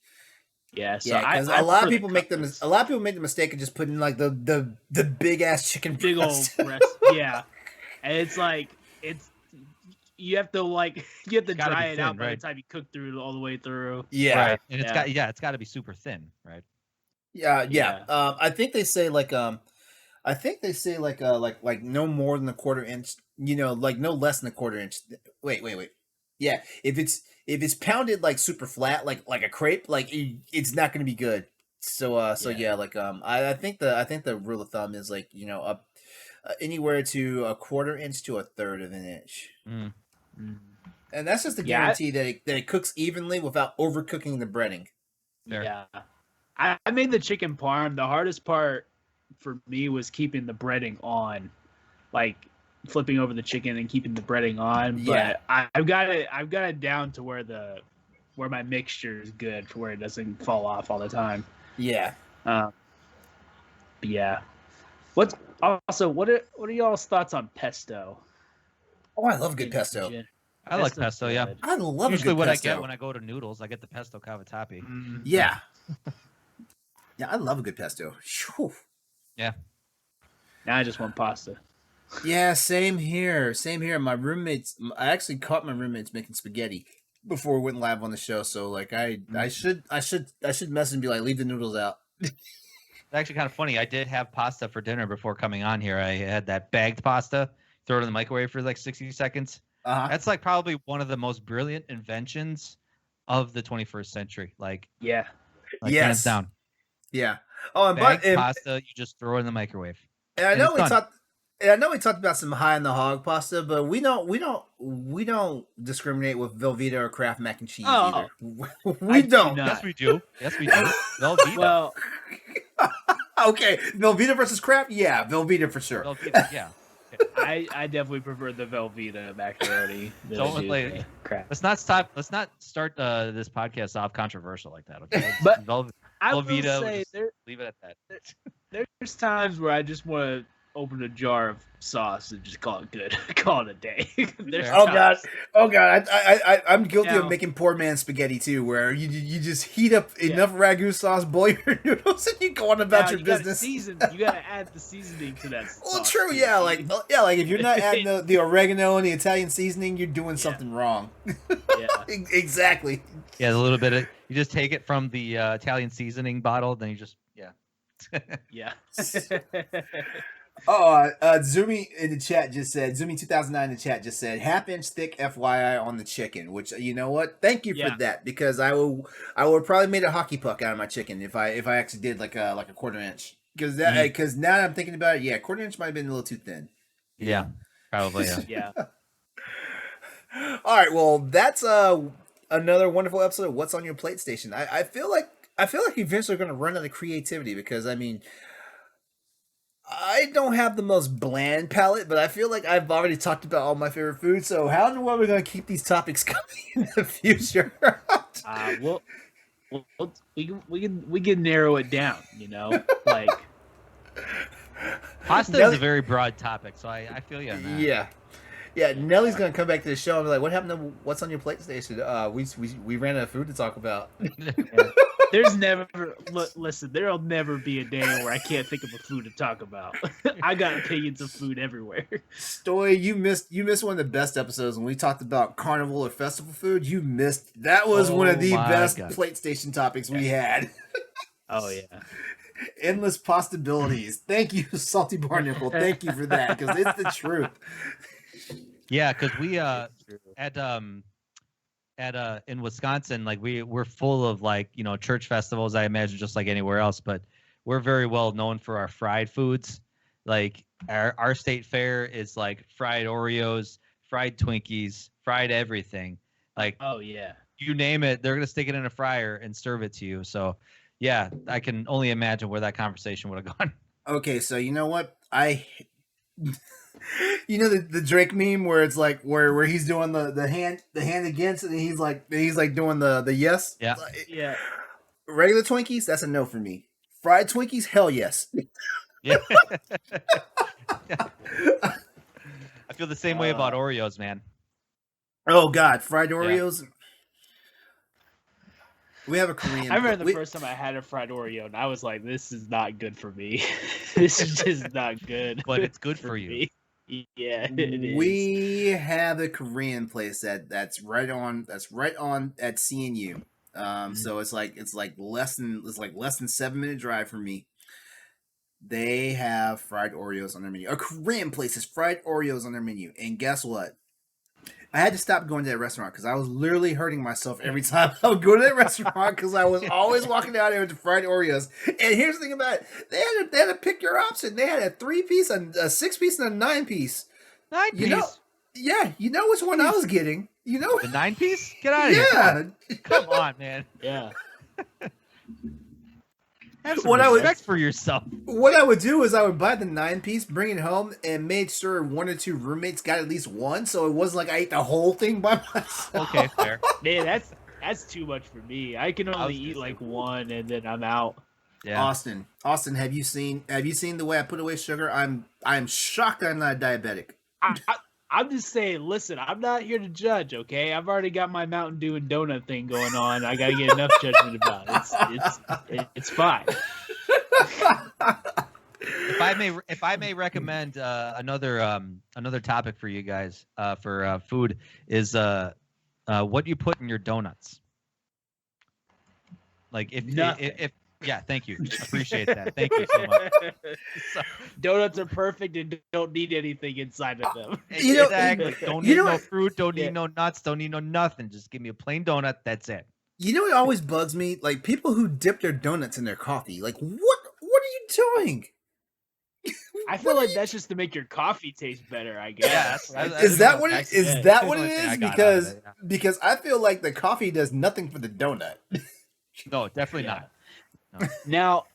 Yeah, so because a lot of people make the mistake of just putting like the big ass chicken big breast. old breast. Yeah, and it's like you have to dry it out by the time you cook through it all the way through. Yeah, right. And it's got to be super thin, right? Yeah. I think they say like no more than a quarter inch. Like no less than a quarter inch. Wait. Yeah, if it's pounded like super flat, like a crepe, like it's not going to be good. I think the rule of thumb is like up anywhere to a quarter inch to a third of an inch. And that's just a guarantee that it cooks evenly without overcooking the breading. There. Yeah, I made the chicken parm. The hardest part for me was keeping the breading on, like flipping over the chicken and keeping the breading on. But I've got it down to where my mixture is good, for where it doesn't fall off all the time. Yeah. But yeah. What are y'all's thoughts on pesto? Oh, I love a good pesto. I like pesto, yeah. I love usually a good what pesto. I get when I go to noodles, I get the pesto cavatappi. Yeah. Yeah, I love a good pesto. Whew. Yeah. Now I just want pasta. Yeah, same here. I actually caught my roommates making spaghetti before we went live on the show. So like I should message and be like, leave the noodles out. It's actually kind of funny. I did have pasta for dinner before coming on here. I had that bagged pasta, throw it in the microwave for like 60 seconds. That's like probably one of the most brilliant inventions of the 21st century. Like, hands down. Yeah. Oh, and bagged pasta, you just throw it in the microwave. And I know we talked about some high in the hog pasta, but we don't discriminate with Velveeta or Kraft mac and cheese either. We don't. Yes, we do. Velveeta. Well, okay, Velveeta versus Kraft. Yeah, Velveeta for sure. Velveeta, yeah. I definitely prefer the Velveeta macaroni. Let's not start this podcast off controversial like that. Okay, but I Velveeta, will say leave it at that. There's times where I just want to open a jar of sauce and just call it good, call it a day. Oh god, I'm guilty of making poor man spaghetti too, where you just heat up enough ragu sauce, boil your noodles, and you go on about your business. You gotta add the seasoning to that. Well, true, yeah, like if you're not adding the oregano and the Italian seasoning, you're doing something wrong. Yeah, exactly. Yeah, a little bit of you just take it from the Italian seasoning bottle, then you just yeah. Zoomy in the chat just said, Zoomy 2009 in the chat just said, half-inch thick FYI on the chicken, which, you know what? Thank you for that, because I would probably made a hockey puck out of my chicken if I actually did like a quarter inch. Because now that I'm thinking about it, quarter inch might have been a little too thin. Yeah, probably. Yeah. All right, well, that's another wonderful episode of What's on Your PlateStation. I feel like eventually we're going to run out of creativity, because I mean, I don't have the most bland palate, but I feel like I've already talked about all my favorite foods. So how in the world are we going to keep these topics coming in the future? We can narrow it down. Like pasta is a very broad topic, so I feel you on that. Yeah, Nelly's gonna come back to the show and be like, "What happened to What's on Your PlateStation? We ran out of food to talk about." There's never listen. There'll never be a day where I can't think of a food to talk about. I got opinions of food everywhere. Stoy, you missed one of the best episodes when we talked about carnival or festival food. You missed that was one of the best PlateStation topics we had. Oh yeah. Endless possibilities. Thank you, Salty Barnacle. Thank you for that, because it's the truth. Yeah, because we in Wisconsin, like we're full of church festivals, I imagine, just like anywhere else, but we're very well known for our fried foods. Like our state fair is like fried Oreos, fried Twinkies, fried everything. Like, oh yeah, you name it, they're gonna stick it in a fryer and serve it to you. So yeah, I can only imagine where that conversation would have gone. Okay, so you know what? You know the Drake meme where it's like where he's doing the hand against, and he's like doing the yes. Yeah. Regular Twinkies, that's a no for me. Fried Twinkies, hell yes. Yeah. I feel the same way about Oreos, man. Oh God, fried Oreos. Yeah. We have a Korean. I remember the first time I had a fried Oreo, and I was like, "This is not good for me. This is just not good." But it's good for you. Me. Yeah, it is. We have a Korean place that's right on at CNU. So it's like less than 7-minute drive from me. They have fried Oreos on their menu. A Korean place has fried Oreos on their menu, and guess what? I had to stop going to that restaurant because I was literally hurting myself every time I would go to that restaurant, because I was always walking down there with the fried Oreos. And here's the thing about it. They had to pick your option. They had a 3-piece, a 6-piece, and a 9-piece. 9-piece? You know which one I was getting. You know the 9-piece? Get out of here. Come on, man. Yeah. Have some respect for yourself. What I would do is I would buy the 9-piece, bring it home, and made sure 1 or 2 roommates got at least one, so it wasn't like I ate the whole thing by myself. Okay, fair. Man, that's too much for me. I can only eat like one, and then I'm out. Yeah. Austin, have you seen the way I put away sugar? I'm shocked I'm not a diabetic. I'm just saying, listen, I'm not here to judge, okay? I've already got my Mountain Dew and donut thing going on. I got to get enough judgment about it. It's fine. If I may recommend another topic for you guys for food is what you put in your donuts. Like if yeah, thank you. Appreciate that. Thank you so much. Donuts are perfect and don't need anything inside of them. Exactly. Don't need no fruit, don't need no nuts, don't need no nothing. Just give me a plain donut. That's it. You know, it always bugs me, like people who dip their donuts in their coffee. Like, what are you doing? I feel like that's just to make your coffee taste better, I guess. Yeah, is that what it is? Because I feel like the coffee does nothing for the donut. No, definitely not. No. Now,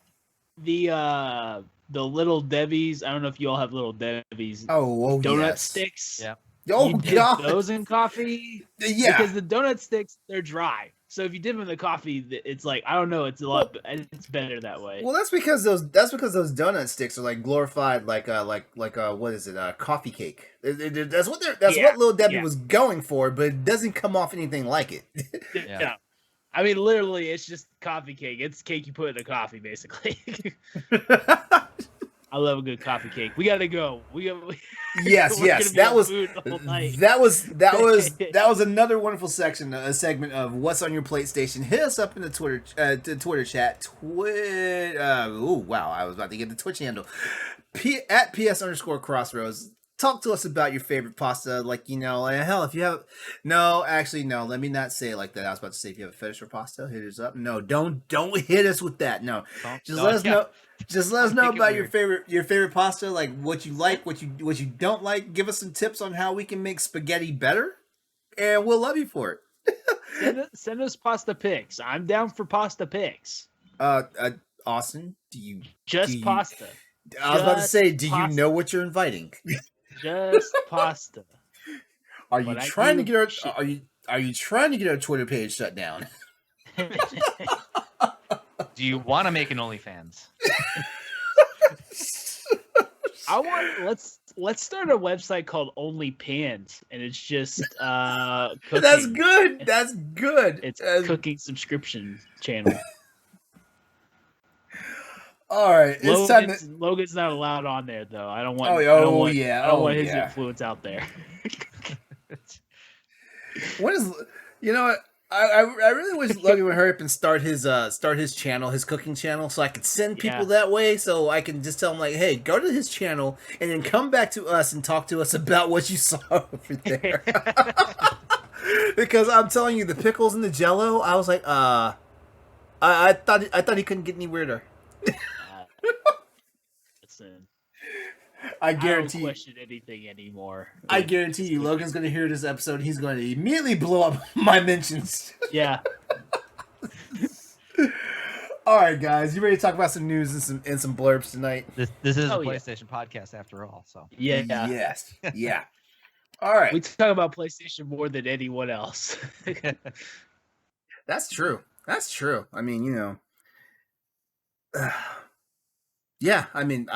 the Little Debbie's, I don't know if you all have Little Debbie's donut sticks. Yeah. Oh, you dip those in coffee? Yeah. Because the donut sticks, they're dry. So if you dip them in the coffee, it's like, I don't know, it's it's better that way. Well, that's because those donut sticks are like glorified, like what is it? Coffee cake. That's what Little Debbie was going for, but it doesn't come off anything like it. Yeah. I mean, literally, it's just coffee cake. It's cake you put in a coffee, basically. I love a good coffee cake. We gotta go. Yes, we're yes, gonna be that on was food the whole night. that was another wonderful section, a segment of what's on your PlateStation. Hit us up in the Twitter chat. Oh wow, I was about to get the Twitch handle at @PS_crossroads. Talk to us about your favorite pasta. Like, hell, if you have no, actually no, let me not say it like that. I was about to say if you have a fetish for pasta, hit us up. No, don't hit us with that. No, just let us know. Just let us know about your favorite pasta, like what you like, what you don't like. Give us some tips on how we can make spaghetti better, and we'll love you for it. Send us pasta pics. I'm down for pasta pics. Austin, pasta? I was about to say, do you know what you're inviting? Just pasta. Are you trying to get our Twitter page shut down? Do you want to make an OnlyFans? Let's start a website called OnlyPans, and it's just cooking. That's good. That's good. It's cooking subscription channel. All right, it's time. Logan's not allowed on there though. I don't want. I don't want his influence out there. What is? You know what? I really wish Logan would hurry up and start his channel, his cooking channel, so I could send people that way. So I can just tell him like, hey, go to his channel and then come back to us and talk to us about what you saw over there. Because I'm telling you, the pickles and the Jello, I was like, I thought he couldn't get any weirder. Listen, I guarantee I don't question anything anymore. I guarantee you, Logan's going to hear this episode. He's going to immediately blow up my mentions. Yeah. All right, guys, you ready to talk about some news and some blurbs tonight? This is a PlayStation podcast after all. So yeah. Yes. Yeah. All right. We talk about PlayStation more than anyone else. That's true. I mean, yeah, I mean,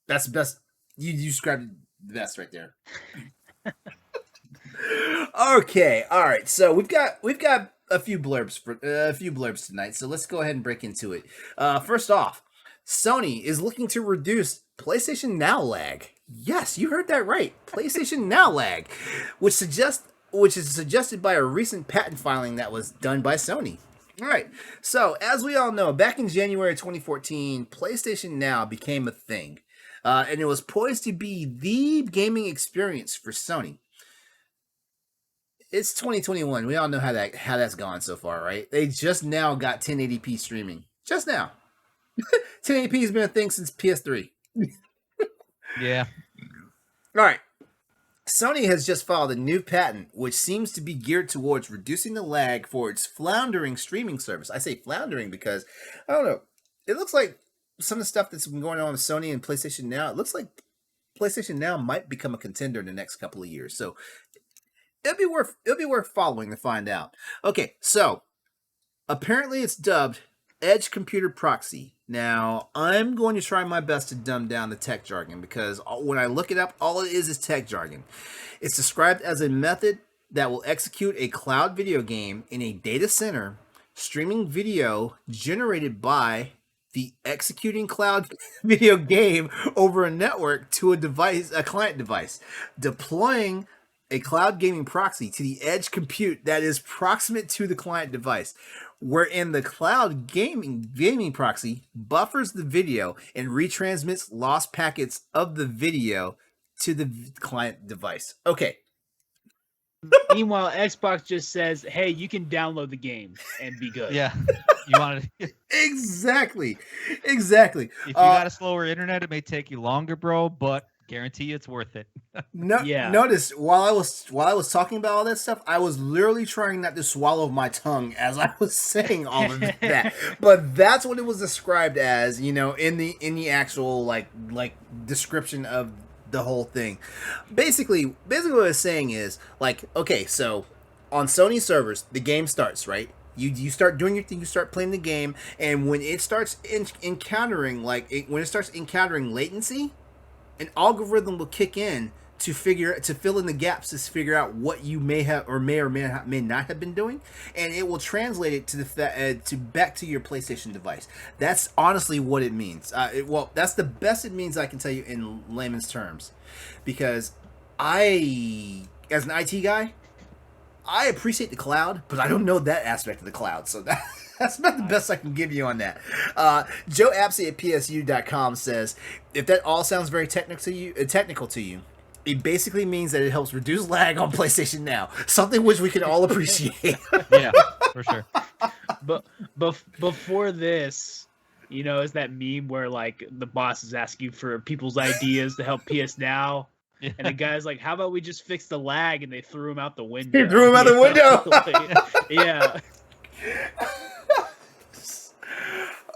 that's the best. You described it the best right there. Okay, all right. So we've got a few blurbs tonight. So let's go ahead and break into it. First off, Sony is looking to reduce PlayStation Now lag. Yes, you heard that right. PlayStation Now lag, which is suggested by a recent patent filing that was done by Sony. All right, so as we all know, back in January 2014, PlayStation Now became a thing, and it was poised to be the gaming experience for Sony. It's 2021. We all know how that's gone so far, right? They just now got 1080p streaming. Just now. 1080p has been a thing since PS3. Yeah. All right. Sony has just filed a new patent, which seems to be geared towards reducing the lag for its floundering streaming service. I say floundering because, I don't know, it looks like some of the stuff that's been going on with Sony and PlayStation Now, it looks like PlayStation Now might become a contender in the next couple of years. So it'll be worth following to find out. Okay, so apparently it's dubbed Edge Computer Proxy. Now, I'm going to try my best to dumb down the tech jargon because when I look it up, all it is tech jargon. It's described as a method that will execute a cloud video game in a data center, streaming video generated by the executing cloud video game over a network to a client device, deploying a cloud gaming proxy to the edge compute that is proximate to the client device, wherein the cloud gaming proxy buffers the video and retransmits lost packets of the video to the client device. Okay. Meanwhile, Xbox just says, hey, you can download the game and be good. Yeah. You want to Exactly. If you got a slower internet, it may take you longer, bro, but guarantee it's worth it. Notice while I was talking about all that stuff, I was literally trying not to swallow my tongue as I was saying all of that. But that's what it was described as, in the actual like description of the whole thing. Basically what it's saying is like, okay, so on Sony servers, the game starts, right? You start doing your thing, you start playing the game, and when it starts encountering latency, an algorithm will kick in to fill in the gaps, to figure out what you may have or may not have been doing, and it will translate it to to back to your PlayStation device. That's honestly what it means. That's the best it means I can tell you in layman's terms, because I, as an IT guy, I appreciate the cloud, but I don't know that aspect of the cloud, so that's about the best I can give you on that. Joe Apsey at PSU.com says, if that all sounds very technical to you, it basically means that it helps reduce lag on PlayStation Now, something which we can all appreciate. Yeah, for sure. But before this, is that meme where like the boss is asking for people's ideas to help PS Now, and the guy's like, "How about we just fix the lag?" And they threw him out the window. He threw him out the window. Yeah.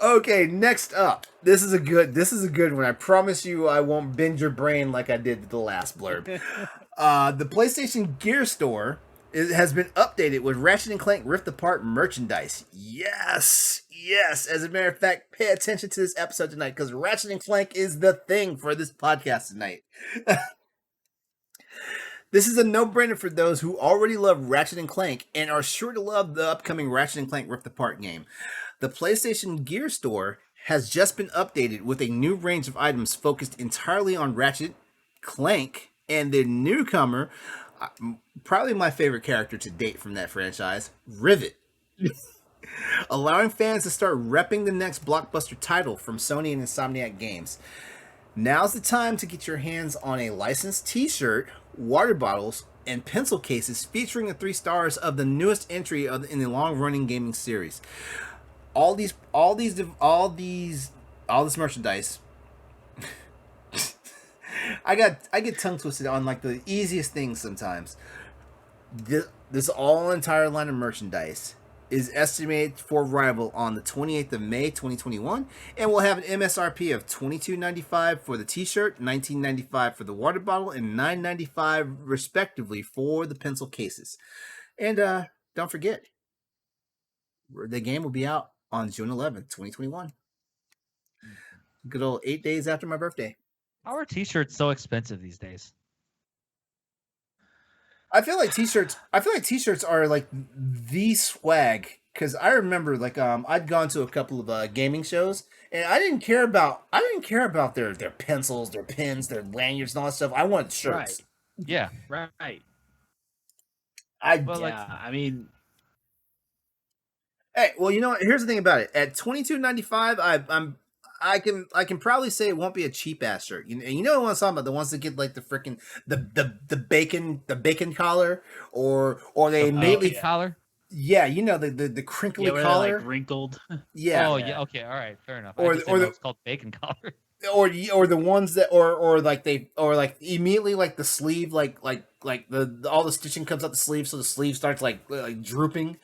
Okay, next up. This is a good one. I promise you I won't bend your brain like I did with the last blurb. The PlayStation Gear Store has been updated with Ratchet and Clank Rift Apart merchandise. Yes. As a matter of fact, pay attention to this episode tonight, because Ratchet and Clank is the thing for this podcast tonight. This is a no-brainer for those who already love Ratchet and Clank and are sure to love the upcoming Ratchet and Clank Rift Apart game. The PlayStation Gear Store has just been updated with a new range of items focused entirely on Ratchet, Clank, and the newcomer, probably my favorite character to date from that franchise, Rivet. Allowing fans to start repping the next blockbuster title from Sony and Insomniac Games. Now's the time to get your hands on a licensed t-shirt, water bottles, and pencil cases featuring the 3 stars of the newest entry in the long-running gaming series. All this merchandise. I get tongue twisted on like the easiest things sometimes. This entire line of merchandise is estimated for arrival on the 28th of May 2021, and will have an MSRP of $22.95 for the t-shirt, $19.95 for the water bottle, and $9.95 respectively for the pencil cases. And don't forget, the game will be out on June 11th, 2021. Good old 8 days after my birthday. How are t-shirts so expensive these days? I feel like t-shirts are like the swag, because I remember like I'd gone to a couple of gaming shows, and I didn't care about their pencils, their pens, their lanyards, and all that stuff. I wanted shirts. Right. Yeah, right. Hey, well, here's the thing about it. At $22.95, I can probably say it won't be a cheap ass shirt. And you know what I'm talking about? The ones that get like the freaking the bacon collar, or they immediately collar. Yeah, the crinkly collar, like wrinkled. Yeah. Oh yeah. Okay. All right. Fair enough. Or it's called bacon collar. Or the ones that or immediately like the sleeve like all the stitching comes up the sleeve, so the sleeve starts like drooping.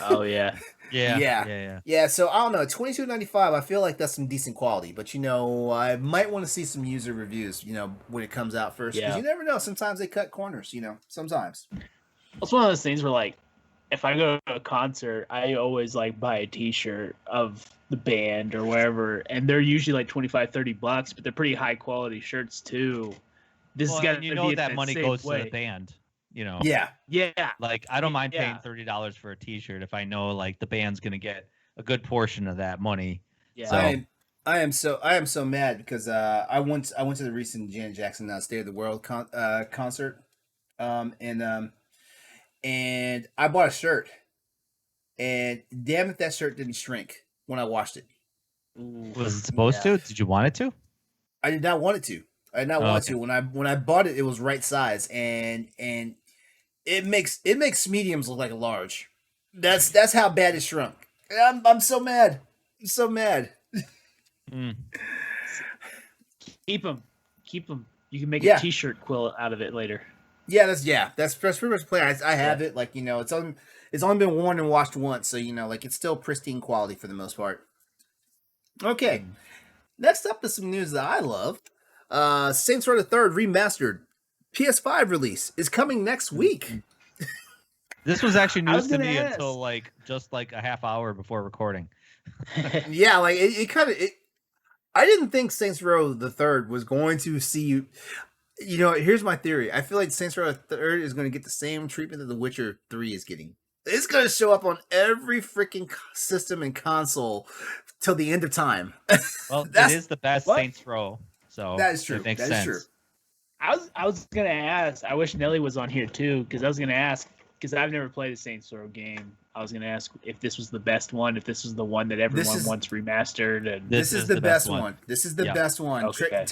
Oh yeah. Yeah. So I don't know, $22.95. I feel like that's some decent quality, but I might want to see some user reviews, when it comes out first, because you never know. Sometimes they cut corners, sometimes. It's one of those things where like, if I go to a concert, I always like buy a t-shirt of the band or wherever, and they're usually like $25-$30, but they're pretty high quality shirts too. This is got that money goes to the band. Yeah. Like I don't mind paying $30 for a t-shirt if I know like the band's gonna get a good portion of that money. Yeah. So. I am so mad because I went to the recent Janet Jackson State of the World concert, and I bought a shirt, and damn if that shirt didn't shrink when I washed it. Was it supposed to? Did you want it to? I did not want it to. I did not want it to. When I bought it, it was right size, and it makes mediums look like a large. That's how bad it shrunk. I'm so mad. I'm so mad. Keep them. You can make a t-shirt quilt out of it later. That's pretty much the plan. I have it, like, it's only been worn and washed once, so like it's still pristine quality for the most part. Okay, next up is some news that I love. Saints Row the Third Remastered PS5 release is coming next week. This was actually news to me until just a half hour before recording. Yeah, like it kind of. I didn't think Saints Row the Third was going to see You know, here's my theory. I feel like Saints Row Third is going to get the same treatment that The Witcher 3 is getting. It's going to show up on every freaking system and console till the end of time. Well, it is the best Saints Row, so that is true. It makes that sense. Is true. I was gonna ask. I wish Nelly was on here too, because I was gonna ask, because I've never played a Saints Row game. I was gonna ask if this was the best one, if this was the one that everyone wants remastered, and this is the best one. This is the best one. Okay.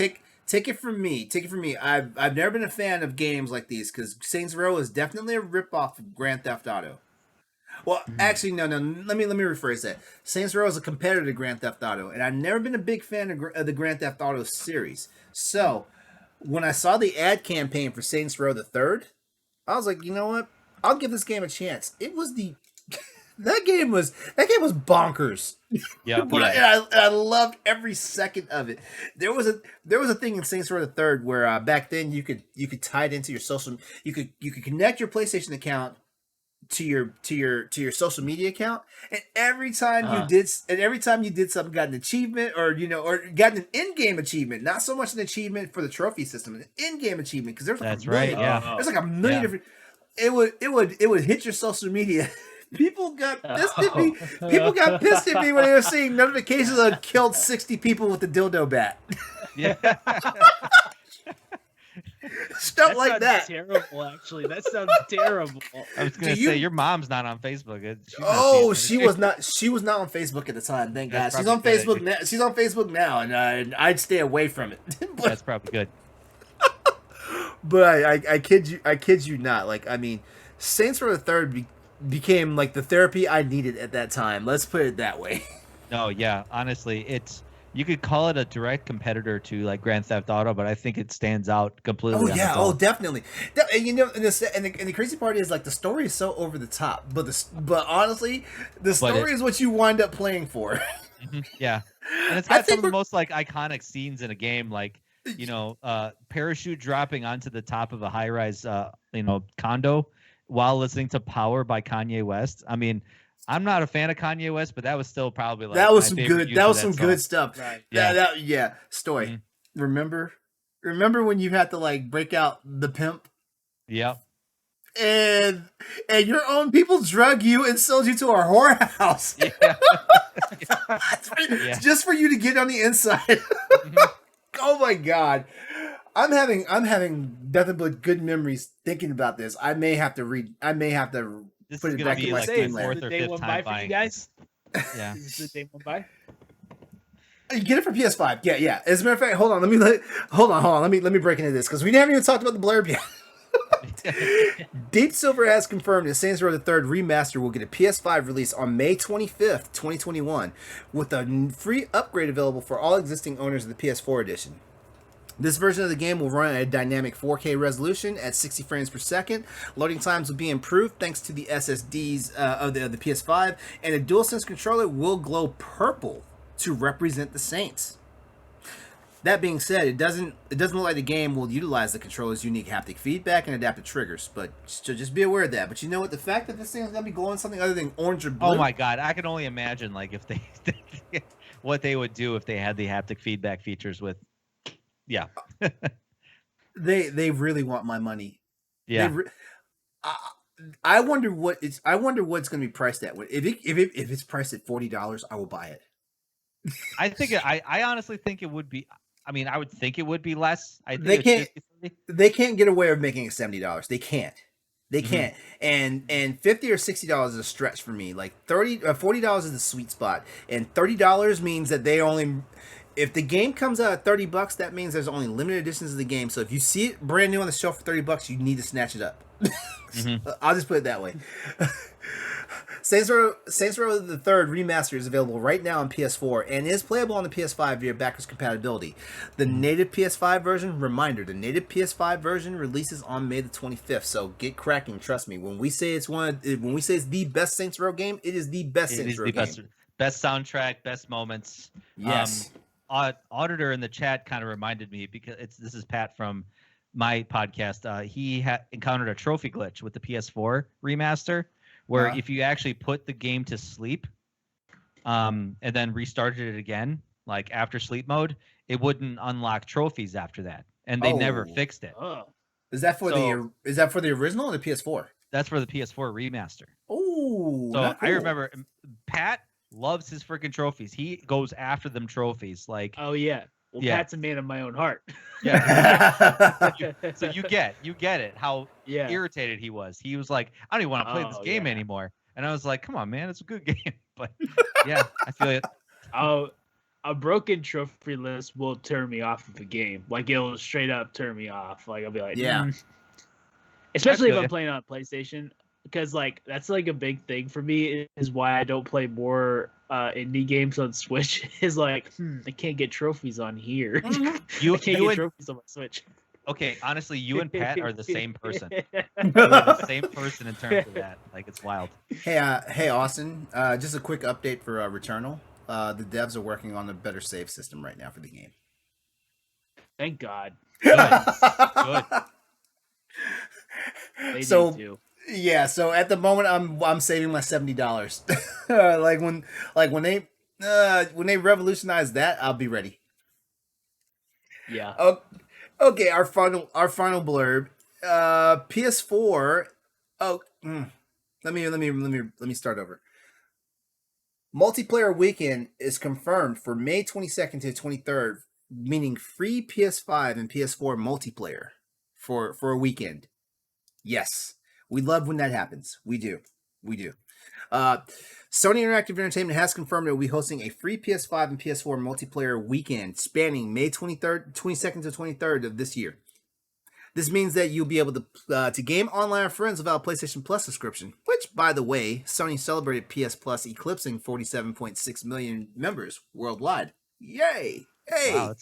Take it from me. Take it from me. I've never been a fan of games like these because Saints Row is definitely a ripoff of Grand Theft Auto. Well, actually, no. Let me rephrase that. Saints Row is a competitor to Grand Theft Auto, and I've never been a big fan of the Grand Theft Auto series. So, when I saw the ad campaign for Saints Row the Third, I was like, you know what? I'll give this game a chance. It was that game was bonkers. Yeah, I loved every second of it. There was a thing in Saints Row the Third where back then you could tie it into your social. You could connect your PlayStation account to your social media account, and every time you did something, got an achievement, or got an in-game achievement, not so much an achievement for the trophy system, an in-game achievement, because there's like there's like a million different. It would hit your social media. People got pissed at me. People got pissed at me when they were seeing notifications of killed 60 people with the dildo bat. Yeah. Stuff like that. Terrible, actually. That sounds terrible. I was going to say your mom's not on Facebook. She was not. She was not on Facebook at the time. Thank God. She's on Facebook now. She's on Facebook now, and I'd stay away from it. That's probably good. But I kid you not. Like, I mean, Saints Row the Third became like the therapy I needed at that time. Let's put it that way. No, yeah. Honestly, you could call it a direct competitor to like Grand Theft Auto, but I think it stands out completely. Oh yeah, definitely. And the crazy part is like the story is so over the top, but honestly, the story is what you wind up playing for. Yeah, and it's got some of the most like iconic scenes in a game, like parachute dropping onto the top of a high-rise condo while listening to Power by Kanye West. I mean, I'm not a fan of Kanye West, but that was still probably like that was some good. That was some good stuff. Right. Yeah. Stoy. Mm-hmm. Remember when you had to like break out the pimp? Yep. And your own people drug you and sold you to a whorehouse. Yeah. Just for you to get on the inside. Mm-hmm. Oh my God. I'm having nothing but good memories thinking about this. I may have to This put is it back in my Steam fourth or fifth time buying. You guys? Yeah. Is the day one buy? You get it for PS5. Yeah. As a matter of fact, hold on. Let me break into this because we haven't even talked about the blurb yet. Deep Silver has confirmed that Saints Row the Third Remaster will get a PS5 release on May 25th, 2021, with a free upgrade available for all existing owners of the PS4 edition. This version of the game will run at a dynamic 4K resolution at 60 frames per second. Loading times will be improved thanks to the SSDs of the PS5, and the DualSense controller will glow purple to represent the Saints. That being said, it doesn't look like the game will utilize the controller's unique haptic feedback and adaptive triggers, but so just be aware of that. But you know what? The fact that this thing is going to be glowing something other than orange or blue. Oh my God, I can only imagine like if they what they would do if they had the haptic feedback features with. Yeah. They really want my money. Yeah. I wonder what it's going to be priced at. If it's priced at $40, I will buy it. I honestly think it would be. I mean, I would think it would be less. They can't get away with making it $70. They can't. They can't. And $50 or $60 is a stretch for me. Like $40 is the sweet spot, and $30 means that they only. If the game comes out at $30, that means there's only limited editions of the game. So if you see it brand new on the shelf for $30, you need to snatch it up. I'll just put it that way. Saints Row the Third Remaster is available right now on PS4 and is playable on the PS5 via backwards compatibility. The native PS5 version, the native PS5 version releases on May the 25th. So get cracking, trust me. When we say it's the best Saints Row game, it is the best Saints Row game. Best soundtrack, best moments. Yes. Auditor in the chat kind of reminded me because this is Pat from my podcast. He encountered a trophy glitch with the PS4 remaster where if you actually put the game to sleep and then restarted it again, like after sleep mode, it wouldn't unlock trophies after that. and they never fixed it. Oh, Is that for the original or the PS4? That's for the PS4 remaster. Oh, So cool. I remember Pat loves his freaking trophies. He goes after them trophies. Like, oh yeah. Well, Yeah. Pat's a man of my own heart. Yeah. So you get it. How Yeah. irritated he was. He was like, I don't even want to play this game yeah. anymore. And I was like, come on, man, it's a good game. But yeah, I feel it. A broken trophy list will turn me off of the game. Like, it'll straight up turn me off. Like, I'll be like, Yeah. Especially if feel I'm ya. playing on PlayStation, because like that's like a big thing for me. Is why I don't play more indie games on Switch. Is like, I can't get trophies on here. I can't get trophies on my Switch. Okay, honestly, you and Pat are the same person. You're the same person in terms of that. Like, it's wild. Hey, Austin. Just a quick update for Returnal. The devs are working on a better save system right now for the game. Thank God. Good. They So do too. yeah, so at the moment I'm saving my $70. when they revolutionize that, I'll be ready. Yeah. Okay, our final blurb. PS4. Let me start over. Multiplayer weekend is confirmed for May 22nd to 23rd, meaning free PS5 and PS4 multiplayer for a weekend. Yes, we love when that happens. We do. Sony Interactive Entertainment has confirmed it will be hosting a free PS5 and PS4 multiplayer weekend spanning May 22nd to 23rd of this year. This means that you'll be able to game online with friends without a PlayStation Plus subscription, which, by the way, Sony celebrated PS Plus eclipsing 47.6 million members worldwide. Yay! Hey! Wow,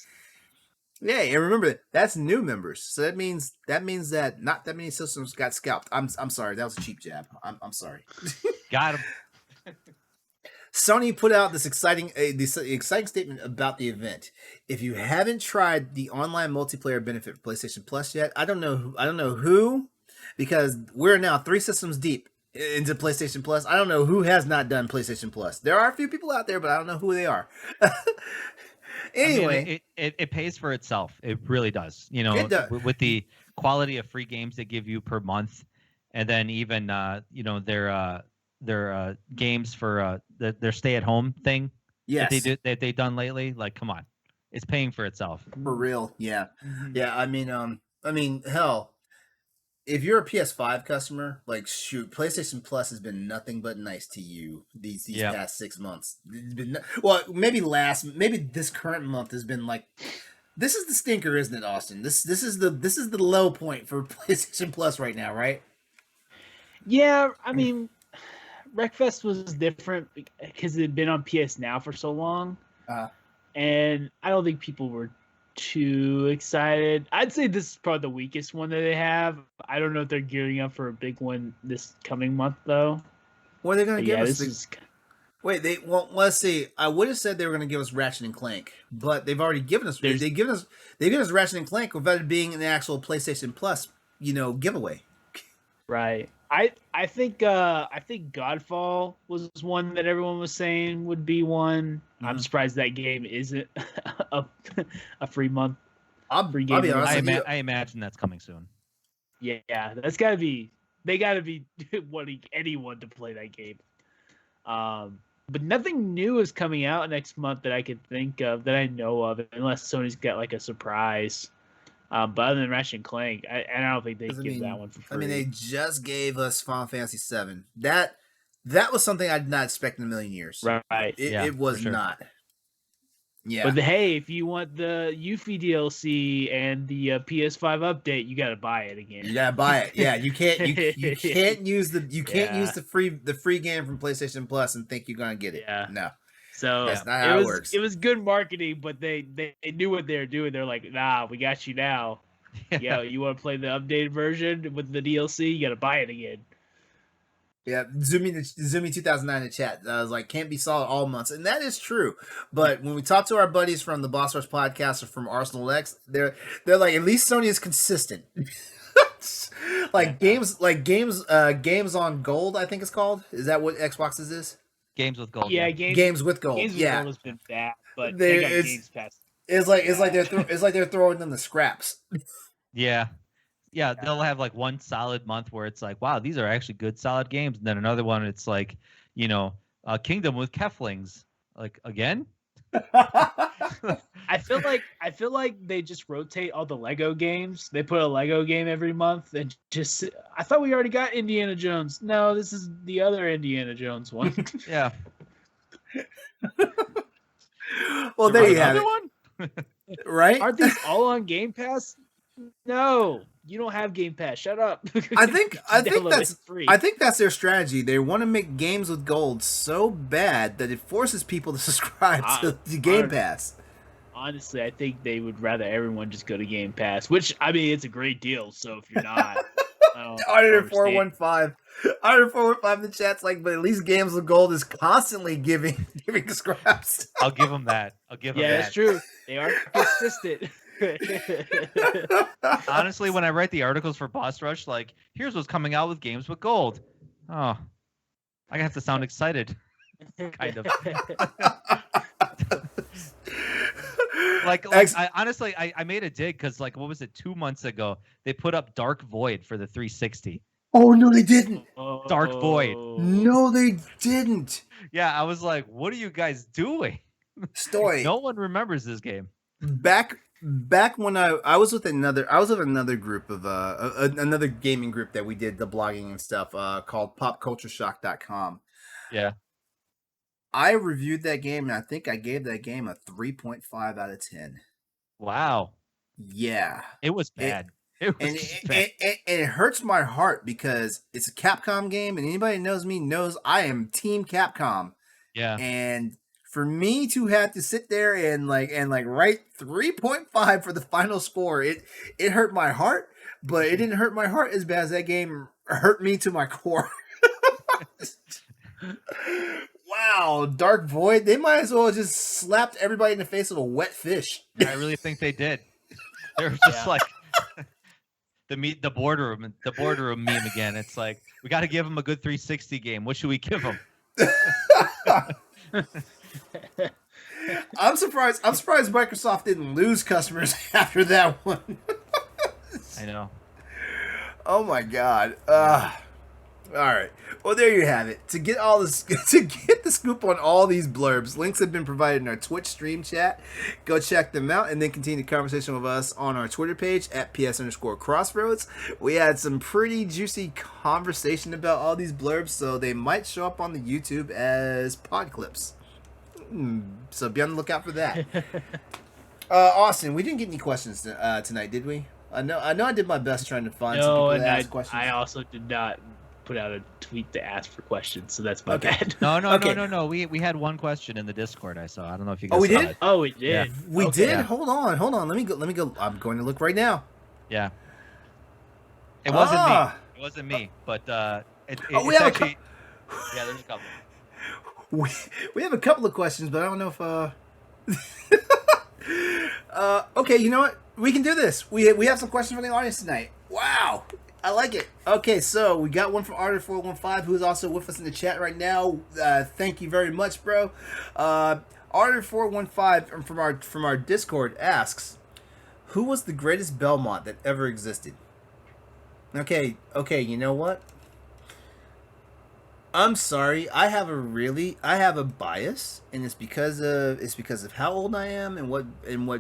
Yay! And remember, that's new members, so that means that not that many systems got scalped. I'm sorry, that was a cheap jab. I'm sorry. got him. Sony put out this exciting statement about the event. If you haven't tried the online multiplayer benefit for PlayStation Plus yet, I don't know who, because we're now 3 systems deep into PlayStation Plus. I don't know who has not done PlayStation Plus. There are a few people out there, but I don't know who they are. Anyway, I mean, it pays for itself. It really does. You know, It does. with the quality of free games they give you per month, and then even their games for their stay-at-home thing yes, that they done lately. Like, come on, it's paying for itself. for real. Yeah. Mhm. Yeah, I mean, hell, if you're a PS5 customer, like, shoot, PlayStation Plus has been nothing but nice to you these past 6 months. It's been maybe this current month has been like, this is the stinker, isn't it, Austin? This is the low point for PlayStation Plus right now, right? Yeah, I mean, Wreckfest was different because it had been on PS Now for so long, and I don't think people were too excited. I'd say this is probably the weakest one that they have. I don't know if they're gearing up for a big one this coming month, though. What are they going to give us? This is... Wait, let's see. I would have said they were going to give us Ratchet and Clank, but they've already given us. They've given us Ratchet and Clank without it being an actual PlayStation Plus, giveaway. Right. I think Godfall was one that everyone was saying would be one. Mm-hmm. I'm surprised that game isn't a free month. I'll be honest. I imagine that's coming soon. Yeah, that's gotta be. They gotta be wanting anyone to play that game. But nothing new is coming out next month that I could think of, that I know of, unless Sony's got like a surprise. But other than Ratchet and Clank, I don't think they give that one for free. I mean, they just gave us Final Fantasy VII. That was something I did not expect in a million years. Right. It was not. Yeah. But hey, if you want the Yuffie DLC and the PS5 update, you gotta buy it again. You gotta buy it. Yeah, you can't use the free game from PlayStation Plus and think you're gonna get it. Yeah. No. So that's not how it works. It was good marketing, but they knew what they were doing. They're like, nah, we got you now. Yeah, you want to play the updated version with the DLC? You gotta buy it again. Yeah, Zoomy 2009 in the chat. I was like, can't be solid all months, and that is true. But when we talk to our buddies from the Boss Rush podcast or from Arsenal X, they're like, at least Sony is consistent. Games on Gold, I think it's called. Is that what Xbox's is? Games with Gold. Yeah, Games with Gold. Games with yeah, Gold has been bad, but they got Games Pass. It's like they're throwing them the scraps. Yeah. Yeah, they'll have like one solid month where it's like, wow, these are actually good solid games, and then another one it's like, Kingdom with Keflings. Like again? I feel like they just rotate all the Lego games. They put a Lego game every month and just. I thought we already got Indiana Jones. No, this is the other Indiana Jones one. Yeah. Well, there you have Another it. one? Right? Aren't these all on Game Pass? No, you don't have Game Pass. Shut up. I think that's free. I think that's their strategy. They want to make games with gold so bad that it forces people to subscribe to the Game Pass. Honestly, I think they would rather everyone just go to Game Pass, which I mean, it's a great deal. So if you're not, Auditor 415 in the chat's like, but at least Games with Gold is constantly giving scraps. I'll give them that. Yeah, that's true. They are consistent. Honestly, when I write the articles for Boss Rush, like, here's what's coming out with Games with Gold. Oh, I have to sound excited. Kind of. I made a dig because, like, what was it, 2 months ago? They put up Dark Void for the 360. Oh, no, they didn't. Dark Void. No, they didn't. Yeah, I was like, what are you guys doing? Stoy. No one remembers this game. Back when I was with another group of another gaming group that we did the blogging and stuff called popcultureshock.com. Yeah. I reviewed that game and I think I gave that game a 3.5 out of 10. Wow. Yeah. It was bad. It hurts my heart because it's a Capcom game and anybody who knows me knows I am Team Capcom. Yeah. And for me to have to sit there and write 3.5 for the final score, it hurt my heart, but it didn't hurt my heart as bad as that game hurt me to my core. Wow, Dark Void. They might as well have just slapped everybody in the face with a wet fish. I really think they did. They were just like the boardroom meme again. It's like, we got to give them a good 360 game. What should we give them? I'm surprised Microsoft didn't lose customers after that one. I know. Oh my god. All right. Well, there you have it. To get the scoop on all these blurbs, links have been provided in our Twitch stream chat. Go check them out and then continue the conversation with us on our Twitter page at @PS_Crossroads. We had some pretty juicy conversation about all these blurbs, so they might show up on the YouTube as pod clips. So be on the lookout for that. Austin, we didn't get any questions tonight, did we? I know I did my best trying to find some people to ask questions. I also did not put out a tweet to ask for questions, so that's my bad. No. We had one question in the Discord I saw. I don't know if you guys saw it. Oh, we did. Yeah. We did. Yeah. Hold on. Let me go. I'm going to look right now. Yeah. It wasn't me. It wasn't me. But we have actually. Yeah, there's a couple. We have a couple of questions, but I don't know if okay, you know what? We can do this. We have some questions from the audience tonight. Wow. I like it. Okay, so we got one from Arter415, who's also with us in the chat right now. Thank you very much, bro. Arter415 from our Discord asks, who was the greatest Belmont that ever existed? Okay, you know what? I'm sorry. I have a bias, and it's because of how old I am and what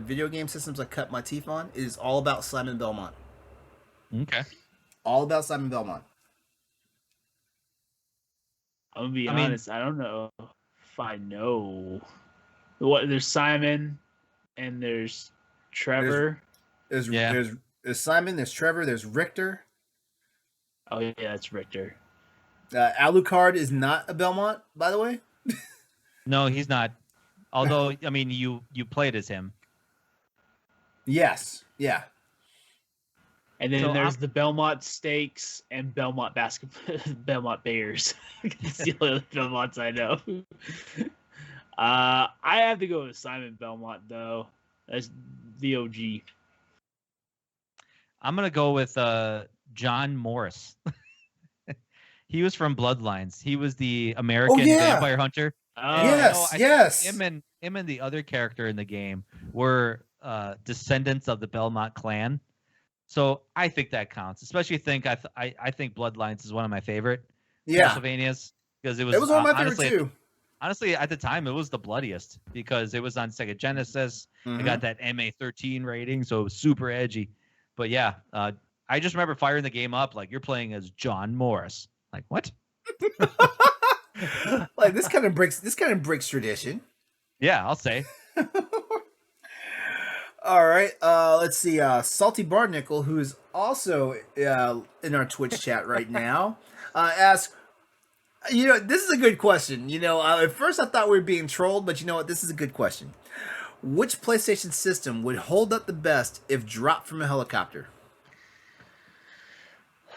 video game systems I cut my teeth on. It is all about Simon Belmont. Okay. All about Simon Belmont. I'm gonna be honest. I don't know if I know. There's Simon, and there's Trevor. There's Simon. There's Trevor. There's Richter. Oh yeah, that's Richter. Alucard is not a Belmont, by the way. No, he's not. Although, I mean, you played as him. Yes. Yeah. And then there's the Belmont Stakes and Belmont Belmont Bears. That's the only Belmonts I know. I have to go with Simon Belmont, though. That's the OG. I'm going to go with John Morris. He was from Bloodlines. He was the American vampire hunter. Yes. Him and the other character in the game were descendants of the Belmont clan. So I think that counts. Especially I think Bloodlines is one of my favorite Castlevanias because it was one of my favorite honestly too. honestly at the time it was the bloodiest because it was on Sega Genesis. It got that MA13 rating, so it was super edgy. But yeah, I just remember firing the game up like you're playing as John Morris. Like what? Like this kind of breaks tradition. Yeah, I'll say. All right, let's see. Salty Barnacle, who is also in our Twitch chat right now, asks, this is a good question. At first I thought we were being trolled, but you know what? This is a good question. Which PlayStation system would hold up the best if dropped from a helicopter?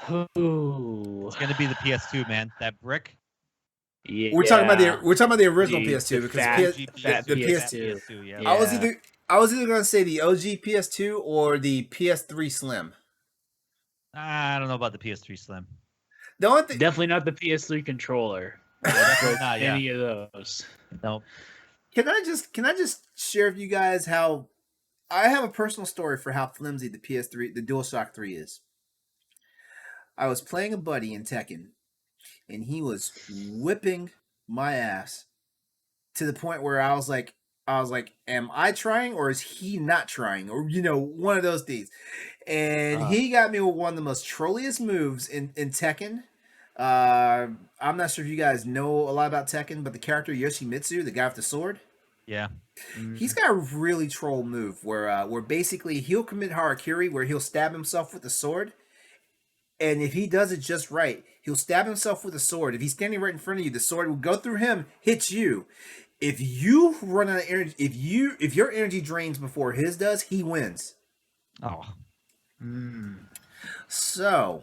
Ooh. It's gonna be the PS2, man. That brick. Yeah. We're talking about the original PS2 because the PS2. Yeah. I was either gonna say the OG PS2 or the PS3 Slim. I don't know about the PS3 Slim. The only thing, definitely not the PS3 controller. Any of those. Nope. Can I just share with you guys how I have a personal story for how flimsy the DualShock 3 is. I was playing a buddy in Tekken, and he was whipping my ass to the point where I was like, am I trying or is he not trying? Or, one of those things. And he got me with one of the most trolliest moves in Tekken. I'm not sure if you guys know a lot about Tekken, but the character Yoshimitsu, the guy with the sword. Yeah. He's got a really troll move where basically he'll commit harakiri, where he'll stab himself with the sword. And if he does it just right, he'll stab himself with a sword. If he's standing right in front of you, the sword will go through him, hit you. If you run out of energy, if your energy drains before his does, he wins. Oh. So,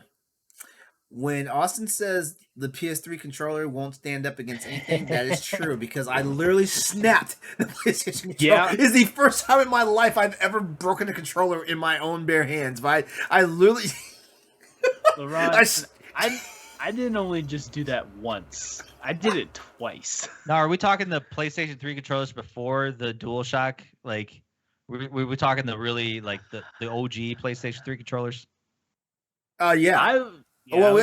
when Austin says the PS3 controller won't stand up against anything, that is true because I literally snapped the PlayStation controller. Yeah. It's the first time in my life I've ever broken a controller in my own bare hands. But I literally... LeRon, I didn't only just do that once. I did it twice. Now, are we talking the PlayStation 3 controllers before the DualShock? Like, we were talking the really, like, the OG PlayStation 3 controllers? Yeah. No.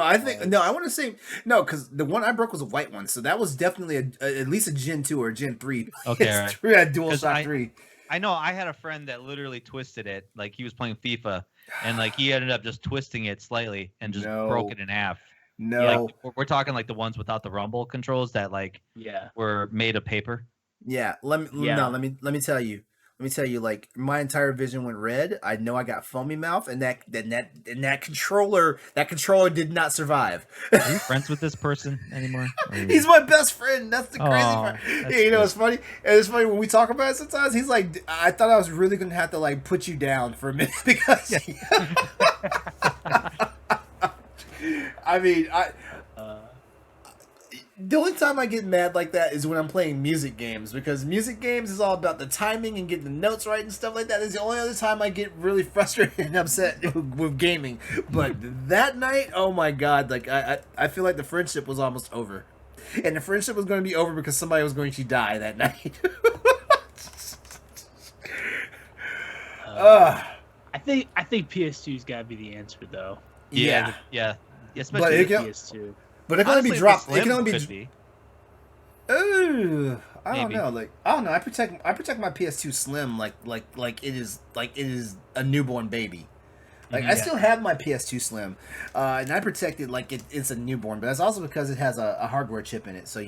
I think I want to say no because the one I broke was a white one, so that was definitely at least a Gen 2 or a Gen 3. Okay, right. Had DualShock 3. I know I had a friend that literally twisted it, like he was playing FIFA, and like he ended up just twisting it slightly and just broke it in half. No, like, we're talking like the ones without the rumble controls that were made of paper. Yeah, let me tell you. Like my entire vision went red. I know I got foamy mouth, and that controller did not survive. Are you friends with this person anymore? He's my best friend. That's the crazy part. It's funny. And it's funny when we talk about it sometimes. He's like, I thought I was really gonna have to like put you down for a minute because. I mean, the only time I get mad like that is when I'm playing music games, because music games is all about the timing and getting the notes right and stuff like that. It's the only other time I get really frustrated and upset with gaming. But that night, oh my god, like I feel like the friendship was almost over. And the friendship was going to be over because somebody was going to die that night. I think PS2's got to be the answer though. Yeah. Especially PS2. But it can only be dropped. It can only be. Ooh, I don't know. Like I don't know. I protect my PS2 Slim like it is a newborn baby. Like I still have my PS2 Slim, and I protect it like it's a newborn. But that's also because it has a hardware chip in it. So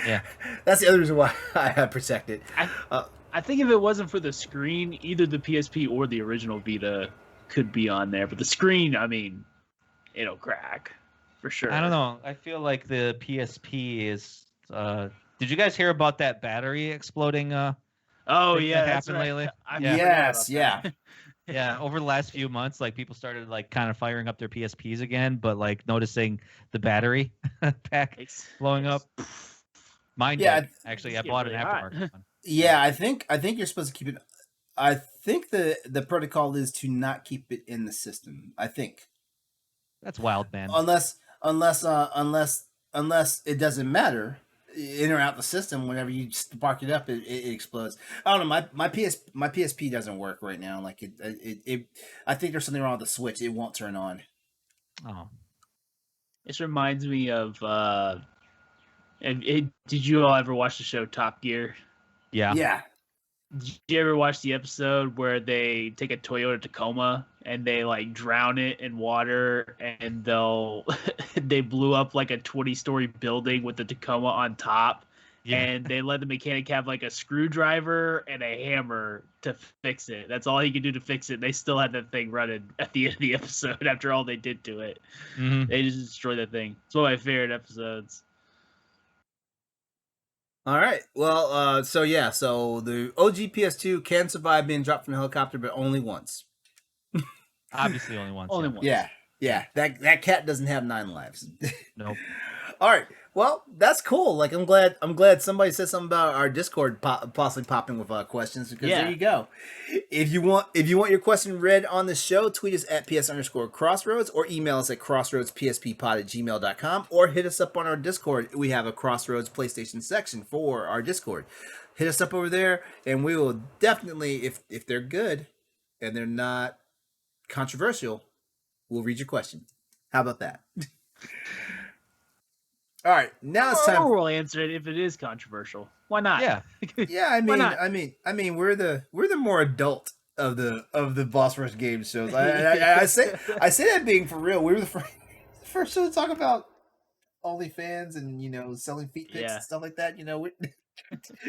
Yeah, that's the other reason why I protect it. I think if it wasn't for the screen, either the PSP or the original Vita could be on there. But the screen, I mean, it'll crack. For sure. I don't know. I feel like the PSP is. Did you guys hear about that battery exploding? Oh yeah, that happened lately. Yes, yeah. Yeah, over the last few months, like people started like kind of firing up their PSPs again, but like noticing the battery pack blowing up. Mine did. Actually, I bought an aftermarket one. Yeah, I think you're supposed to keep it. I think the protocol is to not keep it in the system. I think. That's wild, man. Unless it doesn't matter, in or out the system. Whenever you spark it up, it explodes. I don't know. My PSP doesn't work right now. Like it I think there's something wrong with the Switch. It won't turn on. Oh, This reminds me of. Did you all ever watch the show Top Gear? yeah. Yeah. Did you ever watch the episode where they take a Toyota Tacoma and they like drown it in water and they blew up like a 20-story building with the Tacoma on top, and they let the mechanic have like a screwdriver and a hammer to fix it. That's all he could do to fix it. They still had that thing running at the end of the episode after all they did to it. Mm-hmm. They just destroyed that thing. It's one of my favorite episodes. All right. Well, so the OG PS2 can survive being dropped from a helicopter, but only once. Obviously, only once. Only once. Yeah. That cat doesn't have 9 lives. Nope. All right. Well, that's cool. Like, I'm glad somebody said something about our Discord possibly popping with questions, because there you go. If you want your question read on the show, tweet us at ps_crossroads or email us at crossroadspspod@gmail.com or hit us up on our Discord. We have a Crossroads PlayStation section for our Discord. Hit us up over there, and we will definitely, if they're good and they're not controversial, we'll read your question. How about that? All right, now it's time. We'll answer it if it is controversial. Why not? Yeah. Yeah, I mean, we're the more adult of the Boss Rush game shows. I say that being for real. We were the first show to talk about OnlyFans and selling feet pics and stuff like that.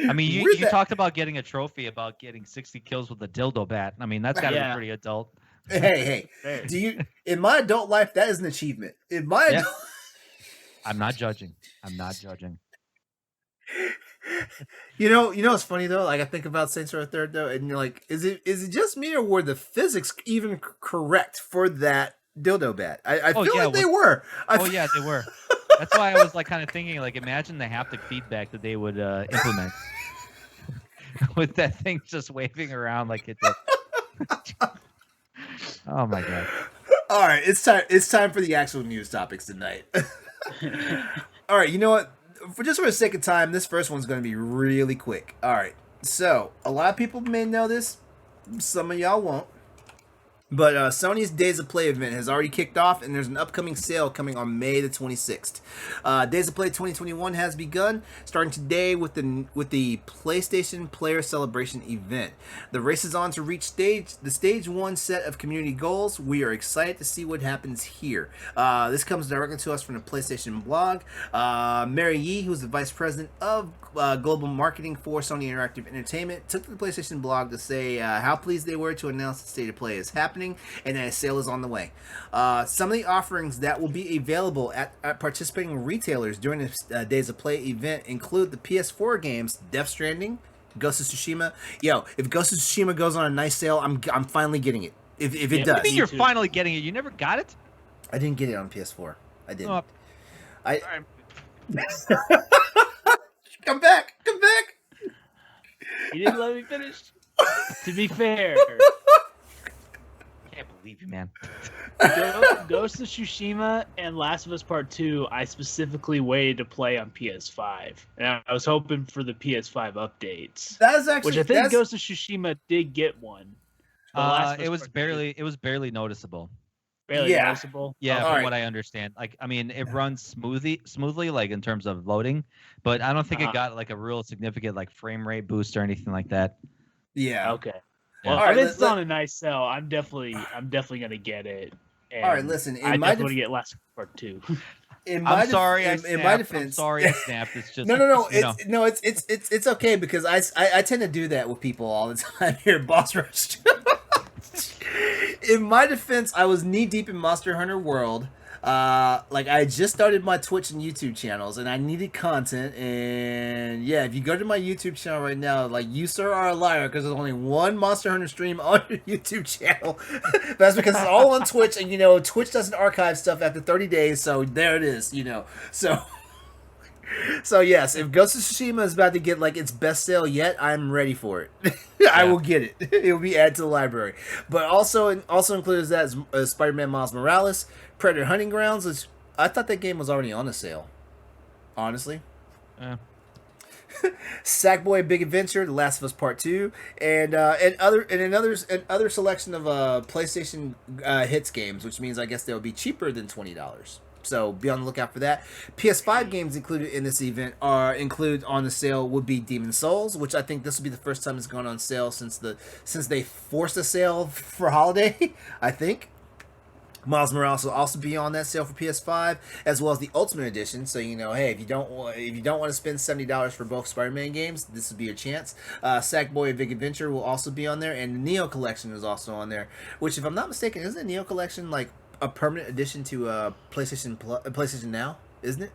I mean, you talked about getting a trophy about getting 60 kills with a dildo bat. I mean, that's got to be pretty adult. Hey, in my adult life, that is an achievement. In my adult. I'm not judging. It's funny though. Like, I think about Saints Row Third though, and you're like, is it just me, or were the physics even correct for that dildo bat? I feel like they were. Yeah, they were. That's why I was like kind of thinking, like, imagine the haptic feedback that they would implement with that thing just waving around like it did. Oh my god! All right, it's time for the actual news topics tonight. All right, you know what? For the sake of time, this first one's going to be really quick. All right, so a lot of people may know this, some of y'all won't. But Sony's Days of Play event has already kicked off, and there's an upcoming sale coming on May the 26th. Days of Play 2021 has begun, starting today with the PlayStation Player Celebration event. The race is on to reach the stage 1 set of community goals. We are excited to see what happens here. This comes directly to us from the PlayStation blog. Mary Yee, who's the vice president of global marketing for Sony Interactive Entertainment, took to the PlayStation blog to say how pleased they were to announce the State of Play is happening and that a sale is on the way. Some of the offerings that will be available at participating retailers during the Days of Play event include the PS4 games Death Stranding, Ghost of Tsushima. Yo, if Ghost of Tsushima goes on a nice sale, I'm finally getting it. If it does. I mean, you're finally getting it. You never got it? I didn't get it on PS4. I didn't. Come back. You didn't let me finish. To be fair. I can't believe you, man. Ghost of Tsushima and Last of Us Part 2, I specifically waited to play on PS5. And I was hoping for the PS5 updates. That's actually, which I think Ghost of Tsushima did get one. It was barely noticeable. Barely noticeable? Yeah, from what I understand. Like, I mean, it runs smoothly, like in terms of loading, but I don't think it got like a real significant like frame rate boost or anything like that. Yeah. Okay. Well, if it's on a nice sale, I'm definitely gonna get it. And all right, listen. I definitely want to get Last Part 2. I'm sorry, I snapped. It's just no. It's okay, because I tend to do that with people all the time here at Boss Rush. In my defense, I was knee deep in Monster Hunter World. Like, I just started my Twitch and YouTube channels, and I needed content. And yeah, if you go to my YouTube channel right now, like, you sir are a liar, because there's only one Monster Hunter stream on your YouTube channel. That's because it's all on Twitch, and Twitch doesn't archive stuff after 30 days, so there it is. So yes, if Ghost of Tsushima is about to get like its best sale yet, I'm ready for it. I will get it. It will be added to the library. But also included that is Spider-Man Miles Morales, Predator Hunting Grounds, which I thought that game was already on a sale. Honestly. Sackboy Big Adventure, The Last of Us Part 2, and another selection of PlayStation hits games, which means I guess they'll be cheaper than $20. So be on the lookout for that. PS5 games included in this event are included on the sale would be Demon Souls, which I think this will be the first time it's gone on sale since they forced a sale for holiday. I think. Miles Morales will also be on that sale for PS5, as well as the Ultimate Edition. So hey, if you don't want to spend $70 for both Spider-Man games, this would be your chance. Sackboy Big Adventure will also be on there, and the Neo Collection is also on there. Which, if I'm not mistaken, isn't the Neo Collection like a permanent addition to PlayStation Now? Isn't it?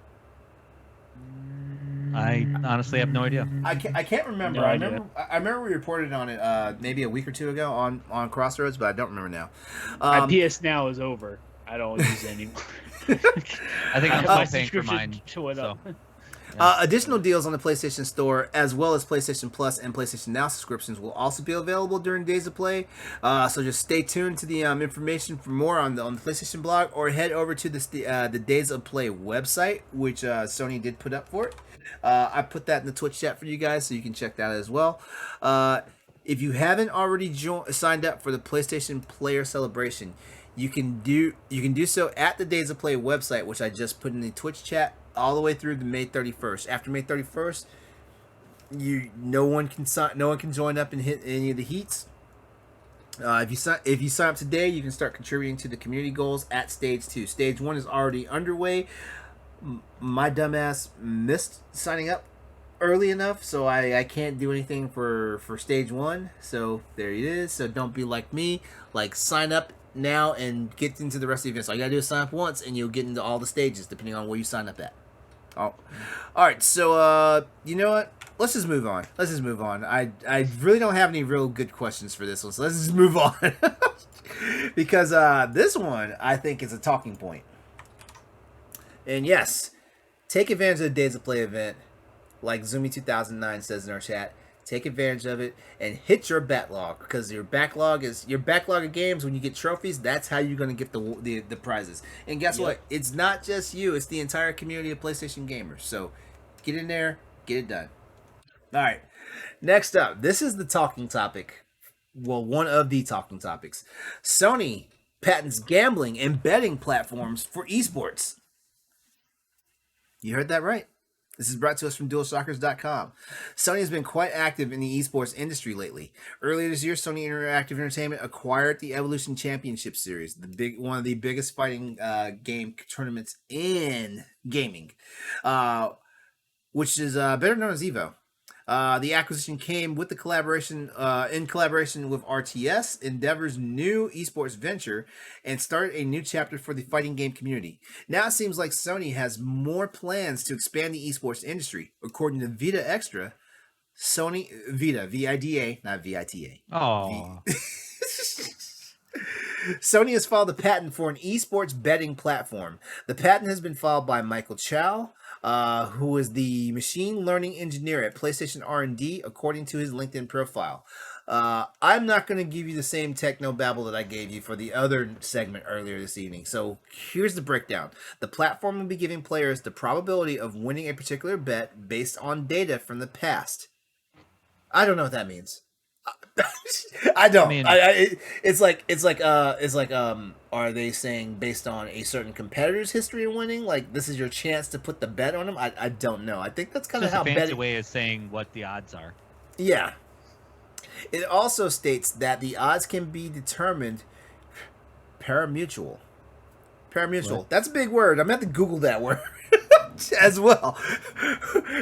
I honestly have no idea. I can't remember. No I idea. remember we reported on it maybe a week or two ago on Crossroads, but I don't remember now. My PS Now is over. I don't use it anymore. I think I'm still paying for mine. Went So. up. Additional deals on the PlayStation Store, as well as PlayStation Plus and PlayStation Now subscriptions, will also be available during Days of Play. So just stay tuned to the information for more on the PlayStation blog, or head over to the Days of Play website, which Sony did put up for it. I put that in the Twitch chat for you guys, so you can check that as well. If you haven't already signed up for the PlayStation Player Celebration, you can do so at the Days of Play website, which I just put in the Twitch chat, all the way through to May 31st. After May 31st, no one can join up and hit any of the heats. If you sign up today, you can start contributing to the community goals at Stage 2. Stage 1 is already underway. My dumbass missed signing up early enough, so I can't do anything for Stage 1. So there it is. So don't be like me. Sign up now and get into the rest of the events. All you gotta do is sign up once, and you'll get into all the stages depending on where you sign up at. Oh, all right. So you know what? Let's just move on. I really don't have any real good questions for this one, so let's just move on. Because this one I think is a talking point. And yes, take advantage of the Days of Play event, like Zoomy2009 says in our chat. Take advantage of it and hit your backlog, because your backlog of games. When you get trophies, that's how you're going to get the prizes. And guess what? It's not just you; it's the entire community of PlayStation gamers. So get in there, get it done. All right. Next up, this is the talking topic. Well, one of the talking topics. Sony patents gambling and betting platforms for eSports. You heard that right. This is brought to us from DualShockers.com. Sony has been quite active in the esports industry lately. Earlier this year, Sony Interactive Entertainment acquired the Evolution Championship Series, one of the biggest fighting game tournaments in gaming, which is better known as EVO. The acquisition came with the collaboration with RTS, Endeavor's new esports venture, and started a new chapter for the fighting game community. Now it seems like Sony has more plans to expand the esports industry. According to Vita Extra, Sony Vita, VIDA, not VITA. Oh. Sony has filed a patent for an esports betting platform. The patent has been filed by Michael Chow, who is the machine learning engineer at PlayStation R&D, according to his LinkedIn profile. I'm not going to give you the same techno babble that I gave you for the other segment earlier this evening. So here's the breakdown. The platform will be giving players the probability of winning a particular bet based on data from the past. I don't know what that means. I don't. It's like are they saying based on a certain competitor's history of winning? Like, this is your chance to put the bet on them? I don't know. I think that's kind of how a fancy way of saying what the odds are. Yeah. It also states that the odds can be determined parimutuel. What? That's a big word. I'm going to have to Google that word as well.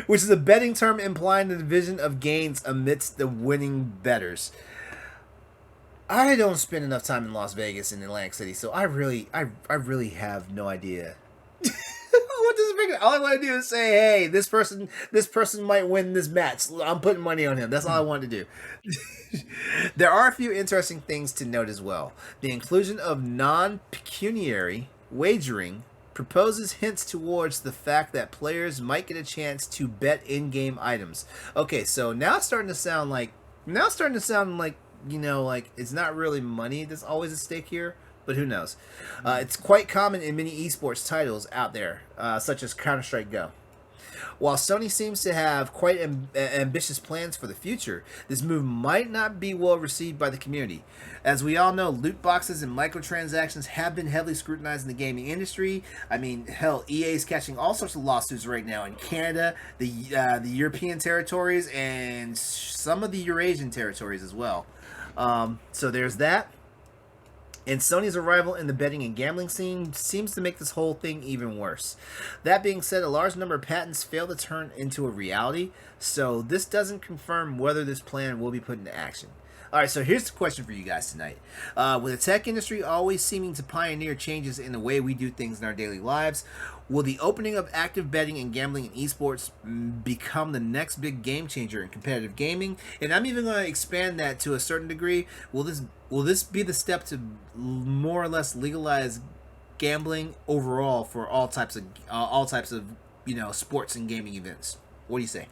Which is a betting term implying the division of gains amidst the winning bettors. I don't spend enough time in Las Vegas and Atlantic City, so I really have no idea. What does it mean? All I want to do is say, hey, this person might win this match. I'm putting money on him. That's all I want to do. There are a few interesting things to note as well. The inclusion of non-pecuniary wagering proposes hints towards the fact that players might get a chance to bet in-game items. Okay, so now it's starting to sound like like it's not really money that's always at stake here, but who knows? It's quite common in many esports titles out there, such as Counter-Strike Go. While Sony seems to have quite ambitious plans for the future, this move might not be well received by the community. As we all know, loot boxes and microtransactions have been heavily scrutinized in the gaming industry. I mean, hell, EA is catching all sorts of lawsuits right now in Canada, the European territories, and some of the Eurasian territories as well. So there's that. And Sony's arrival in the betting and gambling scene seems to make this whole thing even worse. That being said, a large number of patents fail to turn into a reality, so this doesn't confirm whether this plan will be put into action. Alright, so here's the question for you guys tonight. With the tech industry always seeming to pioneer changes in the way we do things in our daily lives, will the opening of active betting and gambling in esports become the next big game changer in competitive gaming? And I'm even going to expand that to a certain degree. Will this be the step to more or less legalize gambling overall for all types of sports and gaming events? What do you say?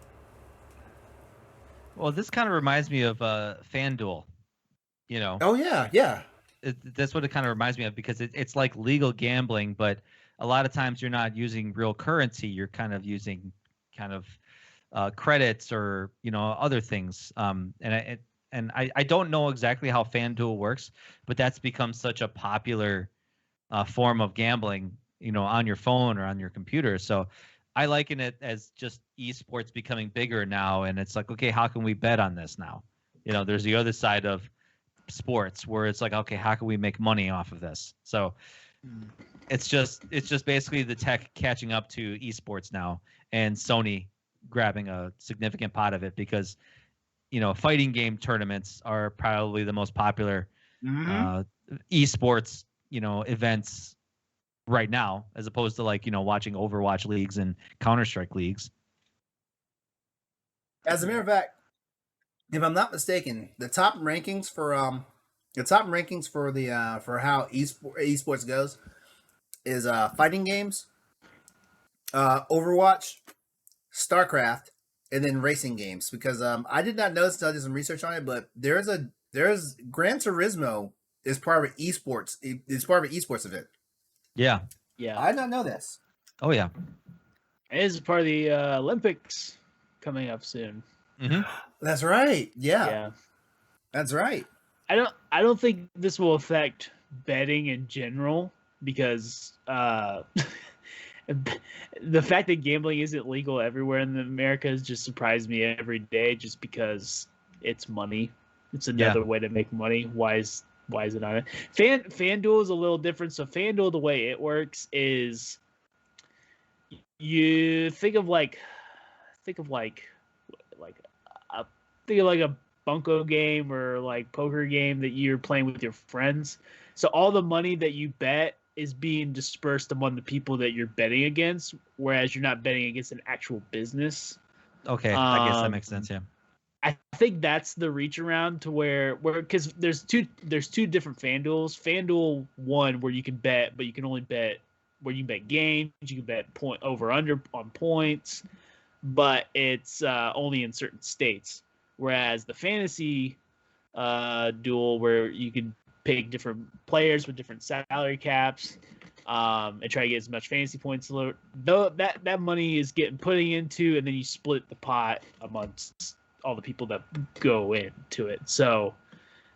Well, this kind of reminds me of FanDuel. Oh yeah. That's what it kind of reminds me of, because it's like legal gambling, but a lot of times you're not using real currency. You're kind of using credits or other things. And I don't know exactly how FanDuel works, but that's become such a popular form of gambling, on your phone or on your computer. So I liken it as just esports becoming bigger now, and it's like, okay, how can we bet on this now? There's the other side of sports where it's like, okay, how can we make money off of this? So it's just basically the tech catching up to esports now, and Sony grabbing a significant pot of it, because fighting game tournaments are probably the most popular esports events right now, as opposed to watching Overwatch leagues and Counter-Strike leagues. As a matter of fact, if I'm not mistaken, the top rankings for how esports goes is fighting games, Overwatch, StarCraft, and then racing games. Because I did not notice until I did some research on it, but there's Gran Turismo is part of an esports. It's part of an esports event. Yeah. I did not know this. Oh yeah. It is part of the Olympics coming up soon. Mm-hmm. That's right. Yeah. That's right. I don't think this will affect betting in general, because the fact that gambling isn't legal everywhere in America has just surprised me every day, just because it's money. It's another way to make money. Why is it not? FanDuel is a little different. So FanDuel, the way it works is you think of like a bunko game or like poker game that you're playing with your friends. So all the money that you bet is being dispersed among the people that you're betting against, whereas you're not betting against an actual business. Okay, I guess that makes sense. Yeah. I think that's the reach around to where because there's two different FanDuels. FanDuel 1 where you can bet, but you can only bet where you bet games, you can bet point over under on points, but it's only in certain states. Whereas the fantasy duel, where you can pick different players with different salary caps, and try to get as much fantasy points. Though that money is putting into, and then you split the pot amongst all the people that go into it. So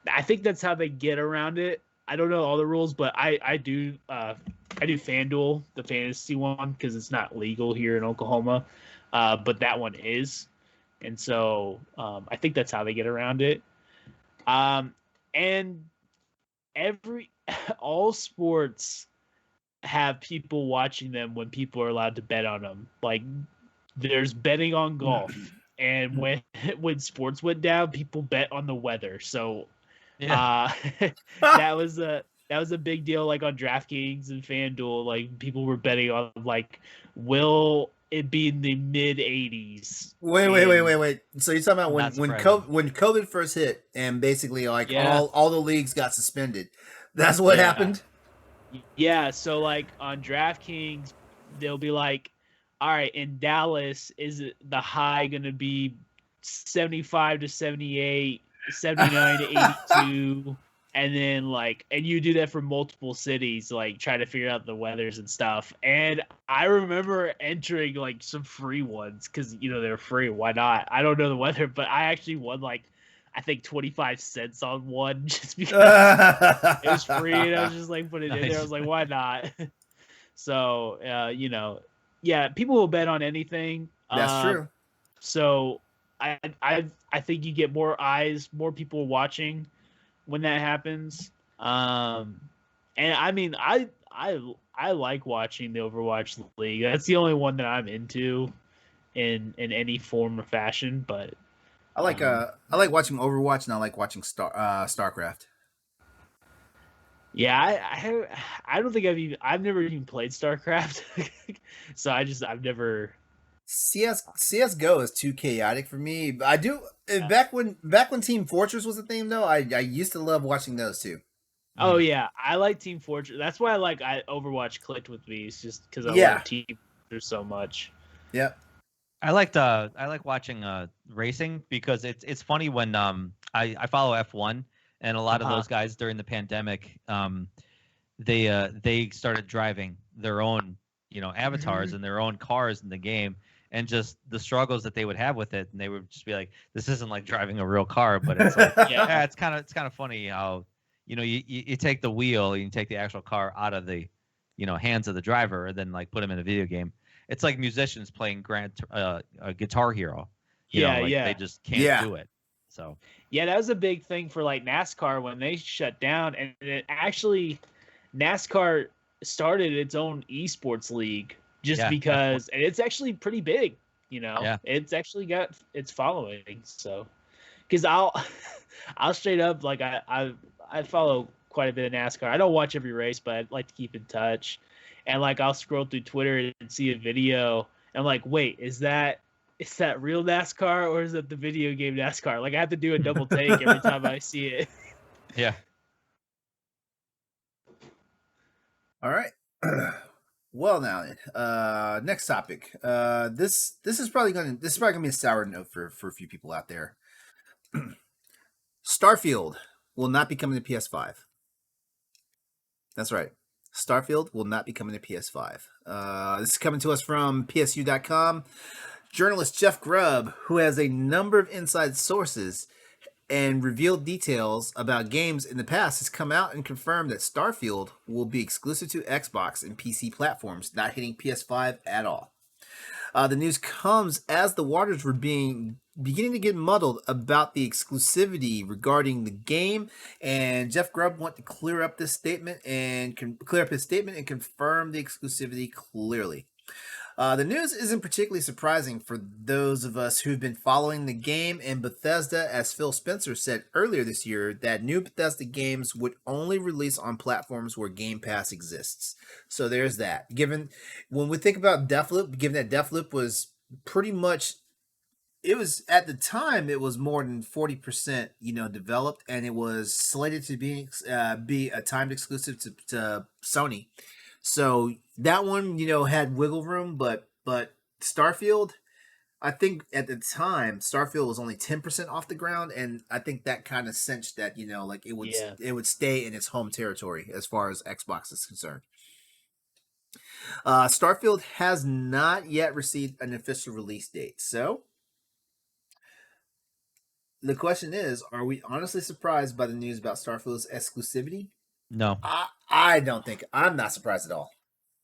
I think that's how they get around it. I don't know all the rules, but I do FanDuel, the fantasy one, because it's not legal here in Oklahoma, but that one is. And so I think that's how they get around it. And all sports have people watching them when people are allowed to bet on them. Like there's betting on golf, and when sports went down, people bet on the weather. So that was a big deal. Like on DraftKings and FanDuel, like people were betting on like, will it be in the mid 80s? Wait. So you're talking about when COVID first hit, and basically like all the leagues got suspended. That's what happened. Yeah. So like on DraftKings, they'll be like, all right, in Dallas, is it the high going to be 75 to 78, 79 to 82? and then and you do that for multiple cities, like try to figure out the weathers and stuff. And I remember entering like some free ones because they're free. Why not? I don't know the weather, but I actually won I think 25 cents on one just because it was free, and I was just like put it in there. I was like, why not? So yeah, people will bet on anything. That's true. So I think you get more eyes, more people watching when that happens. And I mean, I like watching the Overwatch League. That's the only one that I'm into in any form or fashion. But I like watching Overwatch, and I like watching StarCraft. Yeah, I don't think I've never even played StarCraft, so I've never. CS:GO is too chaotic for me. I do back when Team Fortress was a thing though. I used to love watching those too. Oh yeah, I like Team Fortress. That's why Overwatch clicked with me. It's just because I love Team Fortress so much. Yep. I like watching racing because it's funny when I follow F1, and a lot of those guys during the pandemic they started driving their own avatars and their own cars in the game, and just the struggles that they would have with it, and they would just be like, this isn't like driving a real car, but it's like it's kind of funny how you take the wheel and you take the actual car out of the hands of the driver and then like put them in a video game. It's like musicians playing Guitar Hero. They just can't do it. So that was a big thing for like NASCAR when they shut down, and it actually NASCAR started its own eSports league just because, and it's actually pretty big. It's actually got its following. So, because I'll straight up like I follow quite a bit of NASCAR. I don't watch every race, but I like to keep in touch. And like I'll scroll through Twitter and see a video, and I'm like, wait, is that real NASCAR or is it the video game NASCAR? Like I have to do a double take every time I see it. Yeah. All right. Well now, next topic. This is probably gonna be a sour note for a few people out there. Starfield will not be coming to PS5. That's right. Starfield will not be coming to PS5. This is coming to us from PSU.com. Journalist Jeff Grubb, who has a number of inside sources and revealed details about games in the past, has come out and confirmed that Starfield will be exclusive to Xbox and PC platforms, not hitting PS5 at all. The news comes as the waters were beginning to get muddled about the exclusivity regarding the game, and Jeff Grubb wanted to clear up his statement and confirm the exclusivity clearly. The news isn't particularly surprising for those of us who've been following the game, and Bethesda, as Phil Spencer said earlier this year, that new Bethesda games would only release on platforms where Game Pass exists. So there's that. When we think about Deathloop, given that Deathloop was pretty much, it was at the time it was more than 40% developed, and it was slated to be a timed exclusive to Sony. So that one, had wiggle room, but Starfield, I think at the time Starfield was only 10% off the ground, and I think that kind of cinched that it would stay in its home territory as far as Xbox is concerned. Starfield has not yet received an official release date, so the question is: are we honestly surprised by the news about Starfield's exclusivity? No, I don't think. I'm not surprised at all.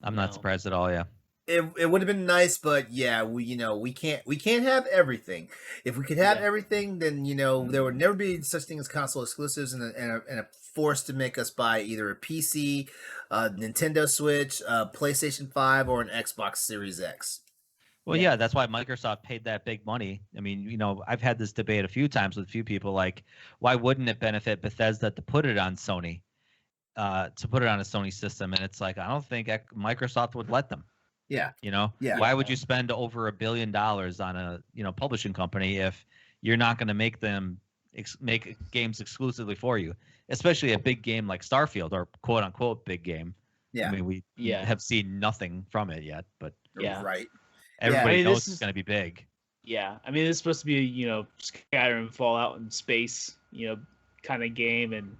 I'm not surprised at all. Yeah, it would have been nice, but yeah, we can't have everything. If we could have everything, then there would never be such thing as console exclusives and a force to make us buy either a PC, Nintendo Switch, PlayStation 5, or an Xbox Series X. Well, yeah, that's why Microsoft paid that big money. I mean, I've had this debate a few times with a few people, like, why wouldn't it benefit Bethesda to put it on Sony? To put it on a Sony system, and it's like, I don't think Microsoft would let them. Yeah. Why would you spend over $1 billion on a publishing company if you're not going to make them make games exclusively for you, especially a big game like Starfield, or quote unquote big game. Yeah. I mean, we have seen nothing from it yet, but right. Everybody knows it's going to be big. Yeah, I mean, it's supposed to be Skyrim, Fallout in space, kind of game, and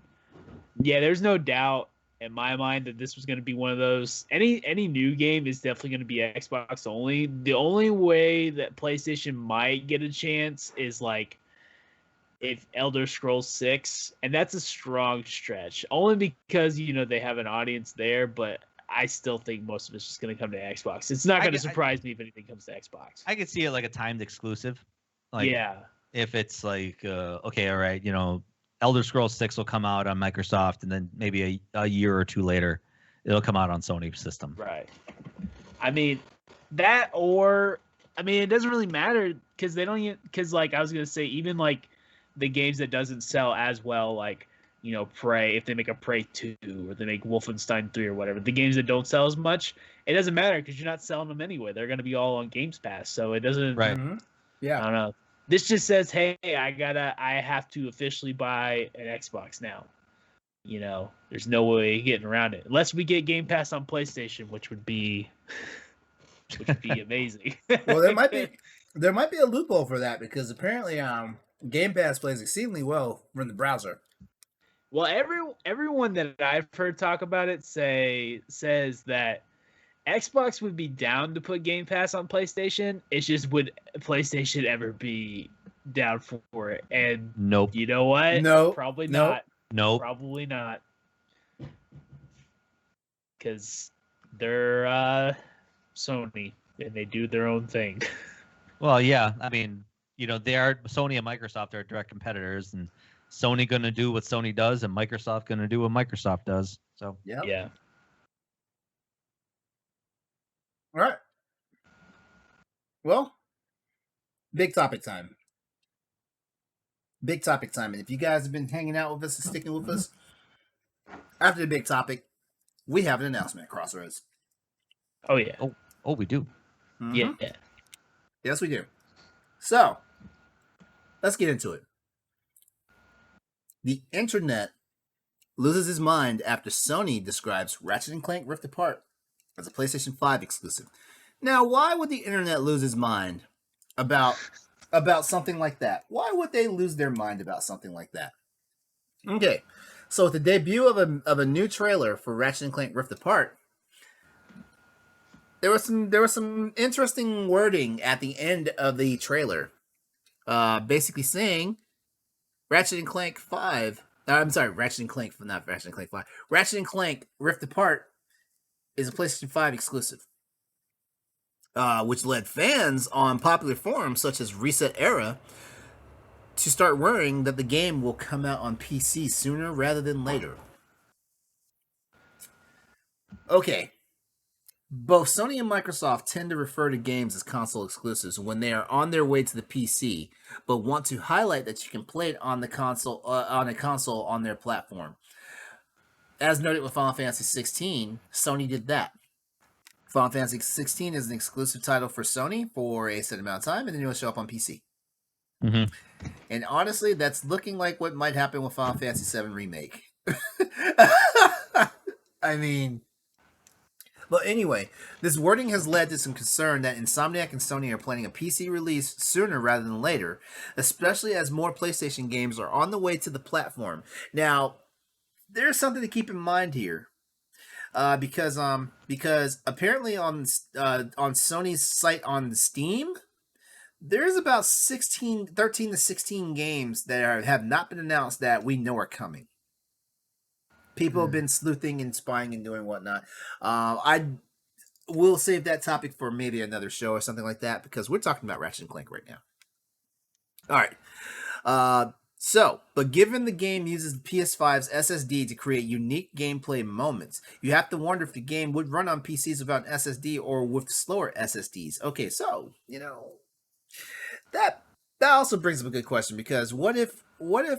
Yeah, there's no doubt in my mind that this was going to be one of those. Any new game is definitely going to be Xbox only. The only way that PlayStation might get a chance is like if Elder Scrolls 6, and that's a strong stretch. Only because they have an audience there, but I still think most of it's just going to come to Xbox. It's not going to surprise me if anything comes to Xbox. I could see it like a timed exclusive. Like, yeah. If it's like, okay, all right, Elder Scrolls 6 will come out on Microsoft, and then maybe a year or two later, it'll come out on Sony system. Right. I mean, that or it doesn't really matter because they don't. Because like I was gonna say, even like the games that doesn't sell as well, like Prey, if they make a Prey 2 or they make Wolfenstein 3 or whatever, the games that don't sell as much, it doesn't matter because you're not selling them anyway. They're gonna be all on Games Pass, so it doesn't. Right. Mm-hmm. Yeah. I don't know. This just says, hey, I have to officially buy an Xbox now. There's no way getting around it unless we get Game Pass on PlayStation, which would be amazing. Well, there might be a loophole for that because apparently Game Pass plays exceedingly well from the browser. Well, everyone that I've heard talk about it says that Xbox would be down to put Game Pass on PlayStation. It's just would PlayStation ever be down for it? And nope. You know what? No, probably nope. not. Nope. Probably not. Because they're Sony and they do their own thing. Well, yeah. I mean, they are Sony and Microsoft are direct competitors, and Sony going to do what Sony does, and Microsoft going to do what Microsoft does. So yeah. All right. Well, big topic time. Big topic time. And if you guys have been hanging out with us and sticking with us, after the big topic, we have an announcement at Crossroads. Oh, yeah. Oh, we do. Mm-hmm. Yeah. Yes, we do. So, let's get into it. The internet loses his mind after Sony describes Ratchet & Clank Rift Apart as a PlayStation 5 exclusive. Now, why would the internet lose its mind about something like that? Why would they lose their mind about something like that? Okay, so with the debut of a new trailer for Ratchet & Clank Rift Apart, there was some interesting wording at the end of the trailer, basically saying Ratchet & Clank 5. I'm sorry, Ratchet & Clank, not Ratchet & Clank 5. Ratchet & Clank Rift Apart is a PlayStation 5 exclusive, which led fans on popular forums such as Reset Era to start worrying that the game will come out on PC sooner rather than later. Okay. Both Sony and Microsoft tend to refer to games as console exclusives when they are on their way to the PC, but want to highlight that you can play it on a console on their platform. As noted with Final Fantasy 16, Sony did that. Final Fantasy 16 is an exclusive title for Sony for a set amount of time, and then it will show up on PC. Mm-hmm. And honestly, that's looking like what might happen with Final Fantasy 7 Remake. I mean, but anyway, this wording has led to some concern that Insomniac and Sony are planning a PC release sooner rather than later, especially as more PlayStation games are on the way to the platform. Now, there's something to keep in mind here, because apparently on Sony's site on Steam, there's about 13 to 16 games that have not been announced that we know are coming. People have been sleuthing and spying and doing whatnot. I will save that topic for maybe another show or something like that because we're talking about Ratchet & Clank right now. All right. But given the game uses the PS5's SSD to create unique gameplay moments, you have to wonder if the game would run on PCs without an SSD or with slower SSDs. Okay, so, that also brings up a good question because what if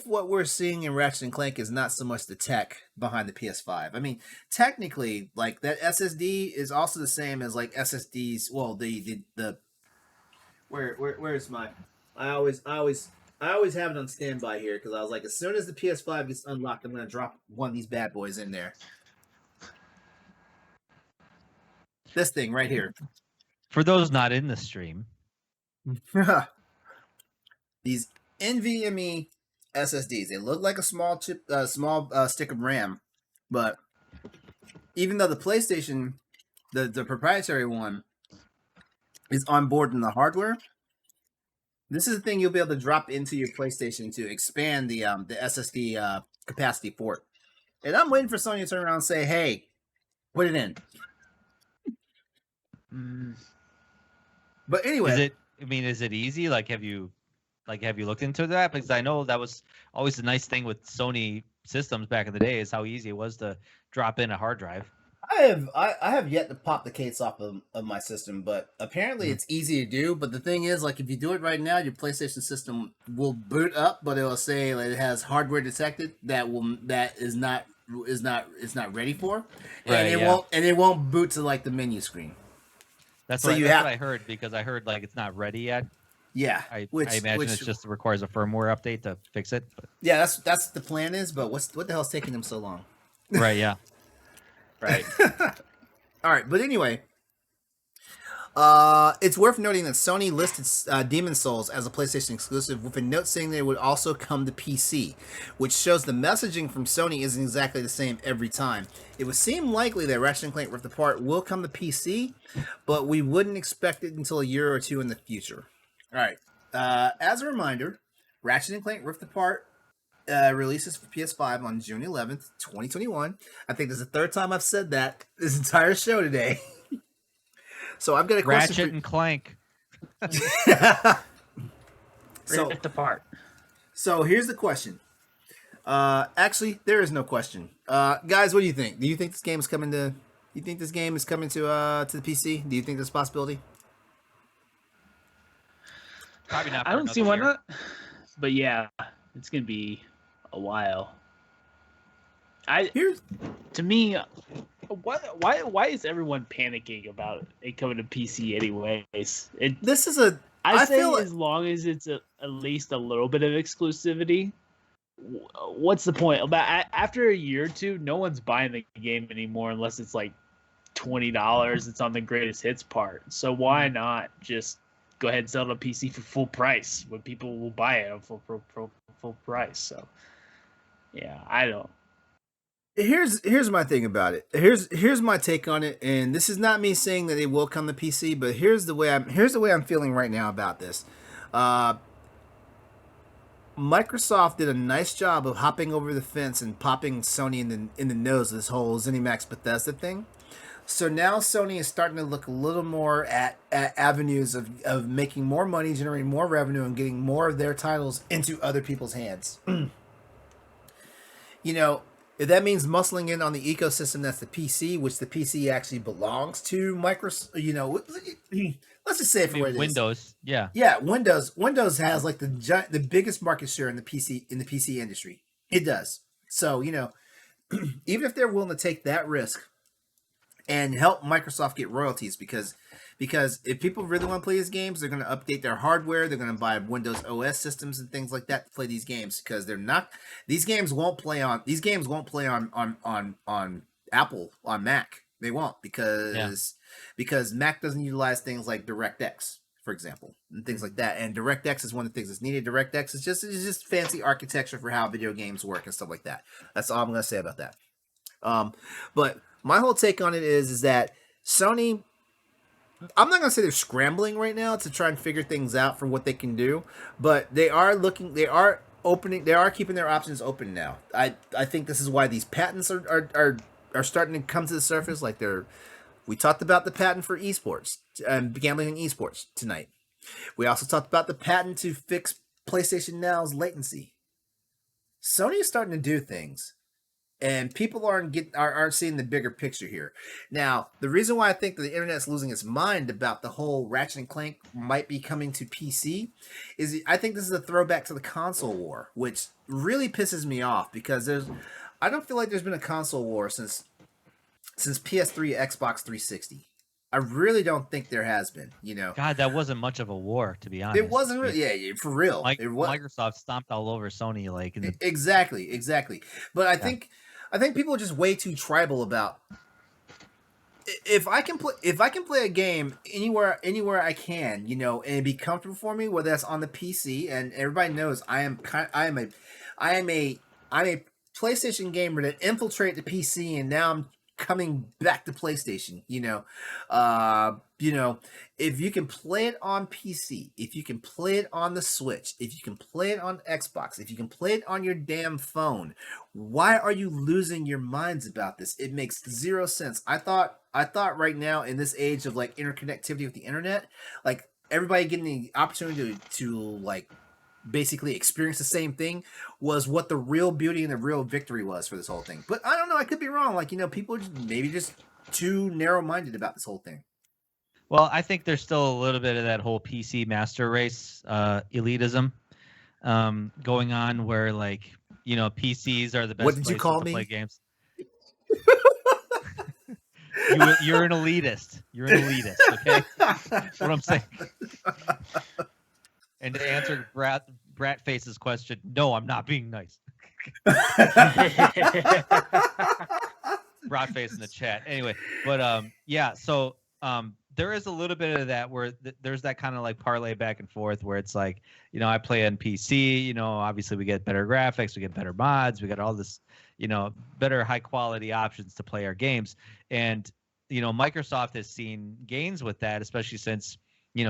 what we're seeing in Ratchet and Clank is not so much the tech behind the PS5? I mean, technically, like that SSD is also the same as like SSDs. Well, the where's my? I always have it on standby here because I was like, as soon as the PS5 gets unlocked, I'm gonna drop one of these bad boys in there. This thing right here. For those not in the stream, These NVMe SSDs. They look like a small chip, small stick of RAM, but even though the PlayStation, the proprietary one, is on board in the hardware, this is the thing you'll be able to drop into your PlayStation to expand the SSD capacity for it. And I'm waiting for Sony to turn around and say, "Hey, put it in." But anyway, is it easy? Like, have you looked into that? Because I know that was always the nice thing with Sony systems back in the day, is how easy it was to drop in a hard drive. I have yet to pop the case off of my system, but apparently it's easy to do. But the thing is, like, if you do it right now, your PlayStation system will boot up, but it will say like, it has hardware detected that is not ready for, and it won't boot to like the menu screen. That's what I heard, because I heard like it's not ready yet. Yeah, I imagine it just requires a firmware update to fix it. But. Yeah, that's the plan is, but what the hell's taking them so long? Right. Yeah. Right. All right, but anyway, it's worth noting that Sony listed Demon's Souls as a PlayStation exclusive, with a note saying that it would also come to PC, which shows the messaging from Sony isn't exactly the same every time. It would seem likely that Ratchet & Clank Rift Apart will come to PC, but we wouldn't expect it until a year or two in the future. All right, as a reminder, Ratchet & Clank Rift Apart releases for PS5 on June 11th, 2021. I think this is the third time I've said that this entire show today. So I've got a question. Ratchet and Clank. Ripped apart. So here's the question. Actually, there is no question. Guys, what do you think? Do you think this game is coming to? You think this game is coming to the PC? Do you think there's a possibility? Probably not. I don't see why not. But yeah, it's gonna be a while. To me, why is everyone panicking about it coming to PC anyways? I feel as long as it's at least a little bit of exclusivity, what's the point? After a year or two, no one's buying the game anymore unless it's like $20. It's on the greatest hits part. So why not just go ahead and sell it on PC for full price when people will buy it for full price? So yeah, I don't. Here's my thing about it. Here's my take on it, and this is not me saying that it will come to PC, but here's the way I'm feeling right now about this. Microsoft did a nice job of hopping over the fence and popping Sony in the nose of this whole ZeniMax Bethesda thing. So now Sony is starting to look a little more at avenues of making more money, generating more revenue, and getting more of their titles into other people's hands. You know, if that means muscling in on the ecosystem that's the PC, which the PC actually belongs to Microsoft, you know, let's just say it for what it is. Windows, yeah. Yeah, Windows has like the biggest market share in the PC industry. It does. So, you know, even if they're willing to take that risk and help Microsoft get royalties, because if people really want to play these games, they're going to update their hardware. They're going to buy Windows OS systems and things like that to play these games, because these games won't play on Apple, on Mac. They won't, because Mac doesn't utilize things like DirectX, for example, and things like that. And DirectX is one of the things that's needed. DirectX is just fancy architecture for how video games work and stuff like that. That's all I'm going to say about that. But my whole take on it is that Sony, I'm not going to say they're scrambling right now to try and figure things out for what they can do, but they are keeping their options open now. I think this is why these patents are starting to come to the surface. Like we talked about the patent for eSports and gambling in eSports tonight. We also talked about the patent to fix PlayStation Now's latency. Sony is starting to do things, and people aren't seeing the bigger picture here. Now, the reason why I think that the internet's losing its mind about the whole Ratchet & Clank might be coming to PC is I think this is a throwback to the console war, which really pisses me off, because I don't feel like there's been a console war since PS3, Xbox 360. I really don't think there has been, you know. God, that wasn't much of a war, to be honest. It wasn't really, yeah, for real. Microsoft stomped all over Sony, like exactly. But I think people are just way too tribal about. If I can play a game anywhere I can, you know, and be comfortable for me, whether that's on the PC, and everybody knows I am I'm a PlayStation gamer that infiltrated the PC, and now I'm coming back to PlayStation. If you can play it on PC, if you can play it on the Switch, if you can play it on Xbox, if you can play it on your damn phone, why are you losing your minds about this? It makes zero sense. I thought right now in this age of like interconnectivity with the internet, like everybody getting the opportunity to like basically experience the same thing was what the real beauty and the real victory was for this whole thing. But I don't know, I could be wrong. Like, people are just too narrow-minded about this whole thing. Well, I think there's still a little bit of that whole PC master race elitism going on, where like PCs are the best What did you places call to me? play games. You're an elitist. You're an elitist. Okay, that's what I'm saying. And to answer Bratface's question, no, I'm not being nice. Bratface in the chat. Anyway, but yeah, so there is a little bit of that where there's that kind of like parlay back and forth where it's like, I play on PC, obviously we get better graphics, we get better mods, we got all this, better high quality options to play our games. And, Microsoft has seen gains with that, especially since,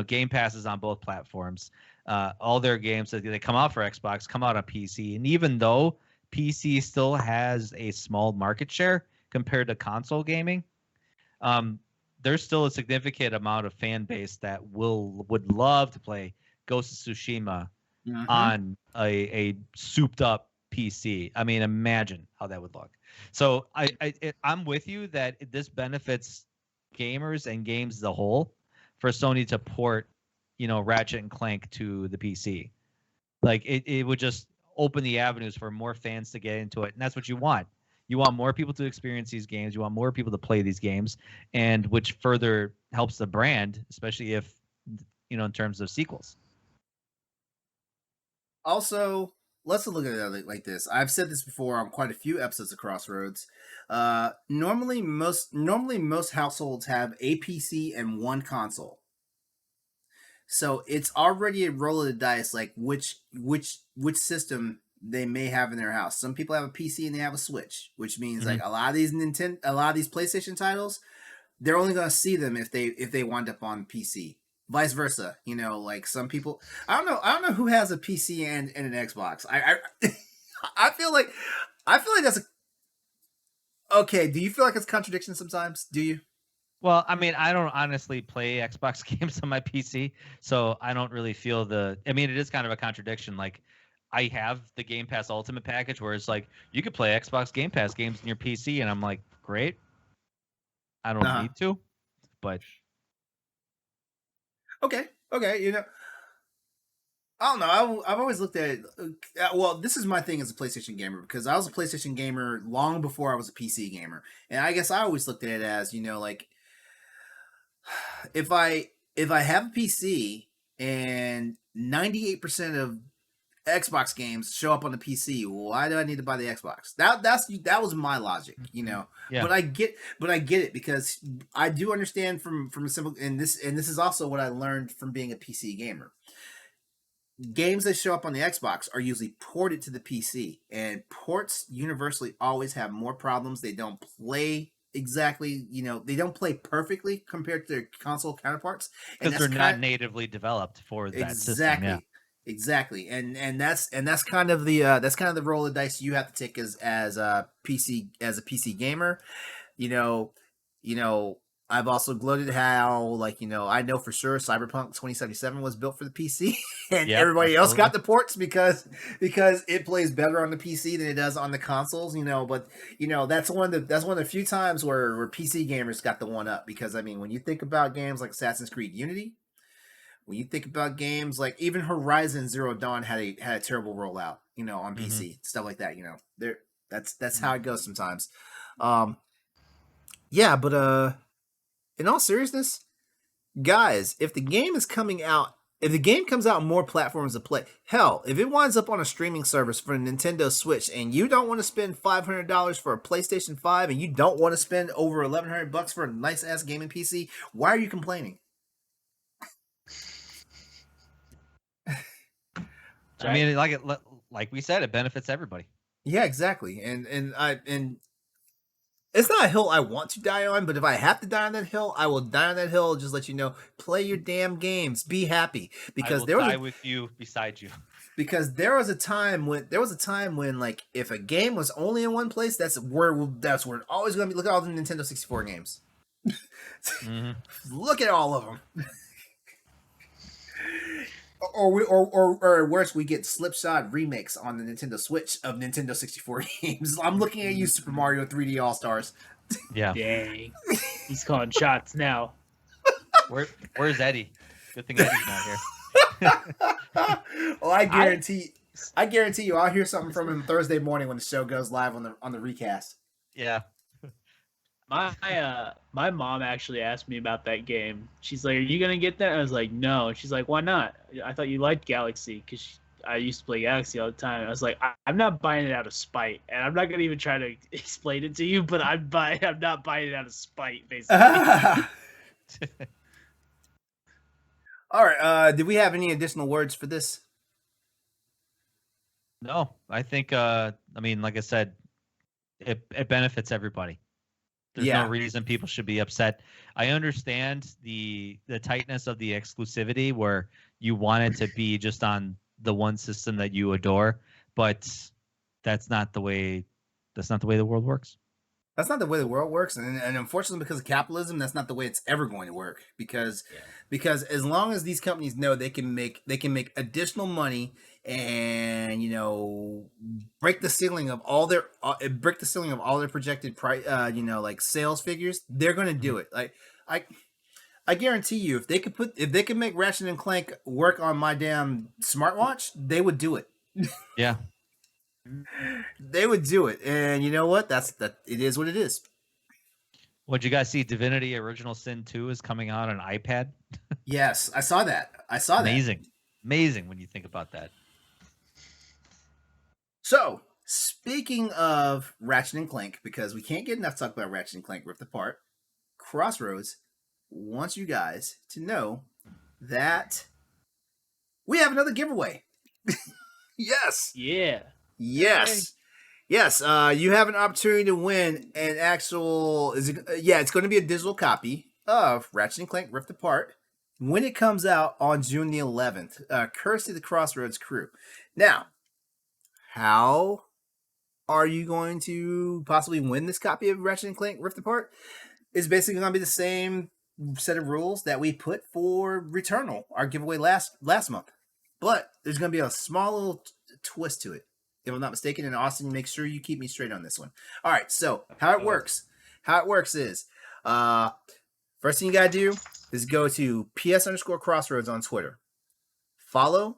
Game Pass is on both platforms. All their games that they come out for Xbox come out on PC. And even though PC still has a small market share compared to console gaming, there's still a significant amount of fan base that would love to play Ghost of Tsushima on a souped up PC. I mean, imagine how that would look. So I'm with you that this benefits gamers and games as a whole for Sony to port, Ratchet and Clank to the PC. Like it would just open the avenues for more fans to get into it, and that's what you want. You want more people to experience these games. You want more people to play these games, and which further helps the brand, especially if, in terms of sequels. Also, let's look at it like this. I've said this before on quite a few episodes of Crossroads. Normally most households have a PC and one console. So it's already a roll of the dice, like which system they may have in their house. Some people have a PC and they have a Switch, which means like a lot of these PlayStation titles, they're only going to see them if they wind up on PC. Vice versa, like some people. I don't know who has a PC and an Xbox. I feel like that's okay. Do you feel like it's a contradiction sometimes? Do you? Well, I mean, I don't honestly play Xbox games on my PC, so I don't really feel I mean, it is kind of a contradiction. Like, I have the Game Pass Ultimate package where it's like, you could play Xbox Game Pass games in your PC, and I'm like, great. I don't need to, but... Okay. I don't know. I've always looked at it. Well, this is my thing as a PlayStation gamer, because I was a PlayStation gamer long before I was a PC gamer, and I guess I always looked at it as, like, if I have a PC and 98% of Xbox games show up on the PC, why do I need to buy the Xbox? That was my logic, Yeah. But I get it, because I do understand from a simple, and this is also what I learned from being a PC gamer. Games that show up on the Xbox are usually ported to the PC, and ports universally always have more problems. They don't play exactly, they don't play perfectly compared to their console counterparts, because they're not natively developed for that system. Yeah. Exactly, and that's kind of the roll of dice you have to take as a PC gamer. I've also gloated how, like, I know for sure Cyberpunk 2077 was built for the PC, and everybody else got the ports because it plays better on the PC than it does on the consoles. But that's one of the few times where PC gamers got the one up, because I mean, when you think about games like Assassin's Creed Unity, when you think about games like even Horizon Zero Dawn had a terrible rollout, on PC, stuff like that. That's how it goes sometimes. Yeah, but in all seriousness, guys, if the game comes out on more platforms to play, hell, if it winds up on a streaming service for a Nintendo Switch, and you don't want to spend $500 for a PlayStation 5, and you don't want to spend over $1,100 for a nice ass gaming PC, why are you complaining? I mean, like we said, it benefits everybody. Yeah, exactly. And it's not a hill I want to die on, but if I have to die on that hill, I will die on that hill. Just let you know, play your damn games, be happy, because I will die with you beside you. Because there was a time when like if a game was only in one place, that's where it's always going to be. Look at all the Nintendo 64 games. Mm-hmm. Look at all of them. Or worse, we get slipshod remakes on the Nintendo Switch of Nintendo 64 games. I'm looking at you, Super Mario 3D All Stars. Yeah. Dang. He's calling shots now. Where's Eddie? Good thing Eddie's not here. Oh, I guarantee you, I'll hear something from him Thursday morning when the show goes live on the recast. Yeah. My mom actually asked me about that game. She's like, "Are you gonna get that?" I was like, "No." And she's like, "Why not?" I thought you liked Galaxy because I used to play Galaxy all the time. I was like, I'm not buying it out of spite, and I'm not gonna even try to explain it to you. But I'm not buying it out of spite, basically. All right. Did we have any additional words for this? No, I think. I mean, like I said, it benefits everybody. There's no reason people should be upset. I understand the tightness of the exclusivity where you want it to be just on the one system that you adore, but that's not the way the world works. That's not the way the world works, and unfortunately, because of capitalism, that's not the way it's ever going to work. Because as long as these companies know they can make additional money and break the ceiling of all their projected price, like sales figures, they're going to do it. Like I guarantee you, if they could make Ratchet and Clank work on my damn smartwatch, they would do it. Yeah. They would do it, and you know what? It is what it is. What you guys see? Divinity: Original Sin 2 is coming out on iPad. Yes, I saw that. Amazing when you think about that. So, speaking of Ratchet and Clank, because we can't get enough talk about Ratchet and Clank Rift Apart, Crossroads wants you guys to know that we have another giveaway. Yes. Yeah. Yes. Yes. You have an opportunity to win an actual. It's going to be a digital copy of Ratchet and Clank Rift Apart when it comes out on June the 11th. Courtesy of the Crossroads crew. Now, how are you going to possibly win this copy of Ratchet and Clank Rift Apart? It's basically going to be the same set of rules that we put for Returnal, our giveaway last month. But there's going to be a small little twist to it, if I'm not mistaken. And Austin, make sure you keep me straight on this one. All right, so how it works is, first thing you got to do is go to PS_Crossroads on Twitter. Follow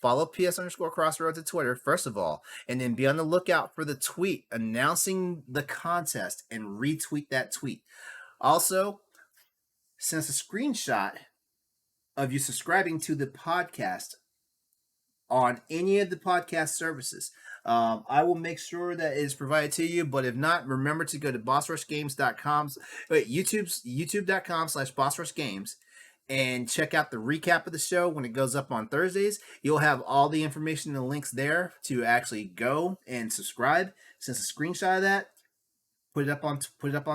PS_Crossroads at Twitter, first of all, and then be on the lookout for the tweet announcing the contest and retweet that tweet. Also, send us a screenshot of you subscribing to the podcast on any of the podcast services. I will make sure that it is provided to you, but if not, remember to go to bossrushgames.com, youtube.com/bossrushgames, and check out the recap of the show when it goes up on Thursdays. You'll have all the information and links there to actually go and subscribe. Since a screenshot of that, put it up on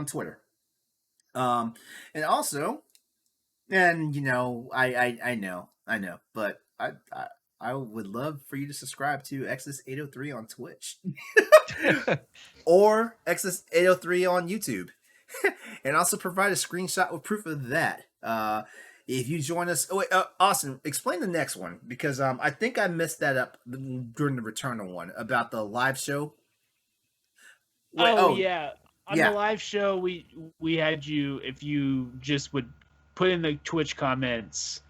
Twitter. And also, and I know, but I would love for you to subscribe to Exodus803 on Twitch or Exodus803 on YouTube, and also provide a screenshot with proof of that. If you join us, Austin, explain the next one, because I think I messed that up during the Returnal one about the live show. Yeah. On the live show, we had you, if you just would put in the Twitch comments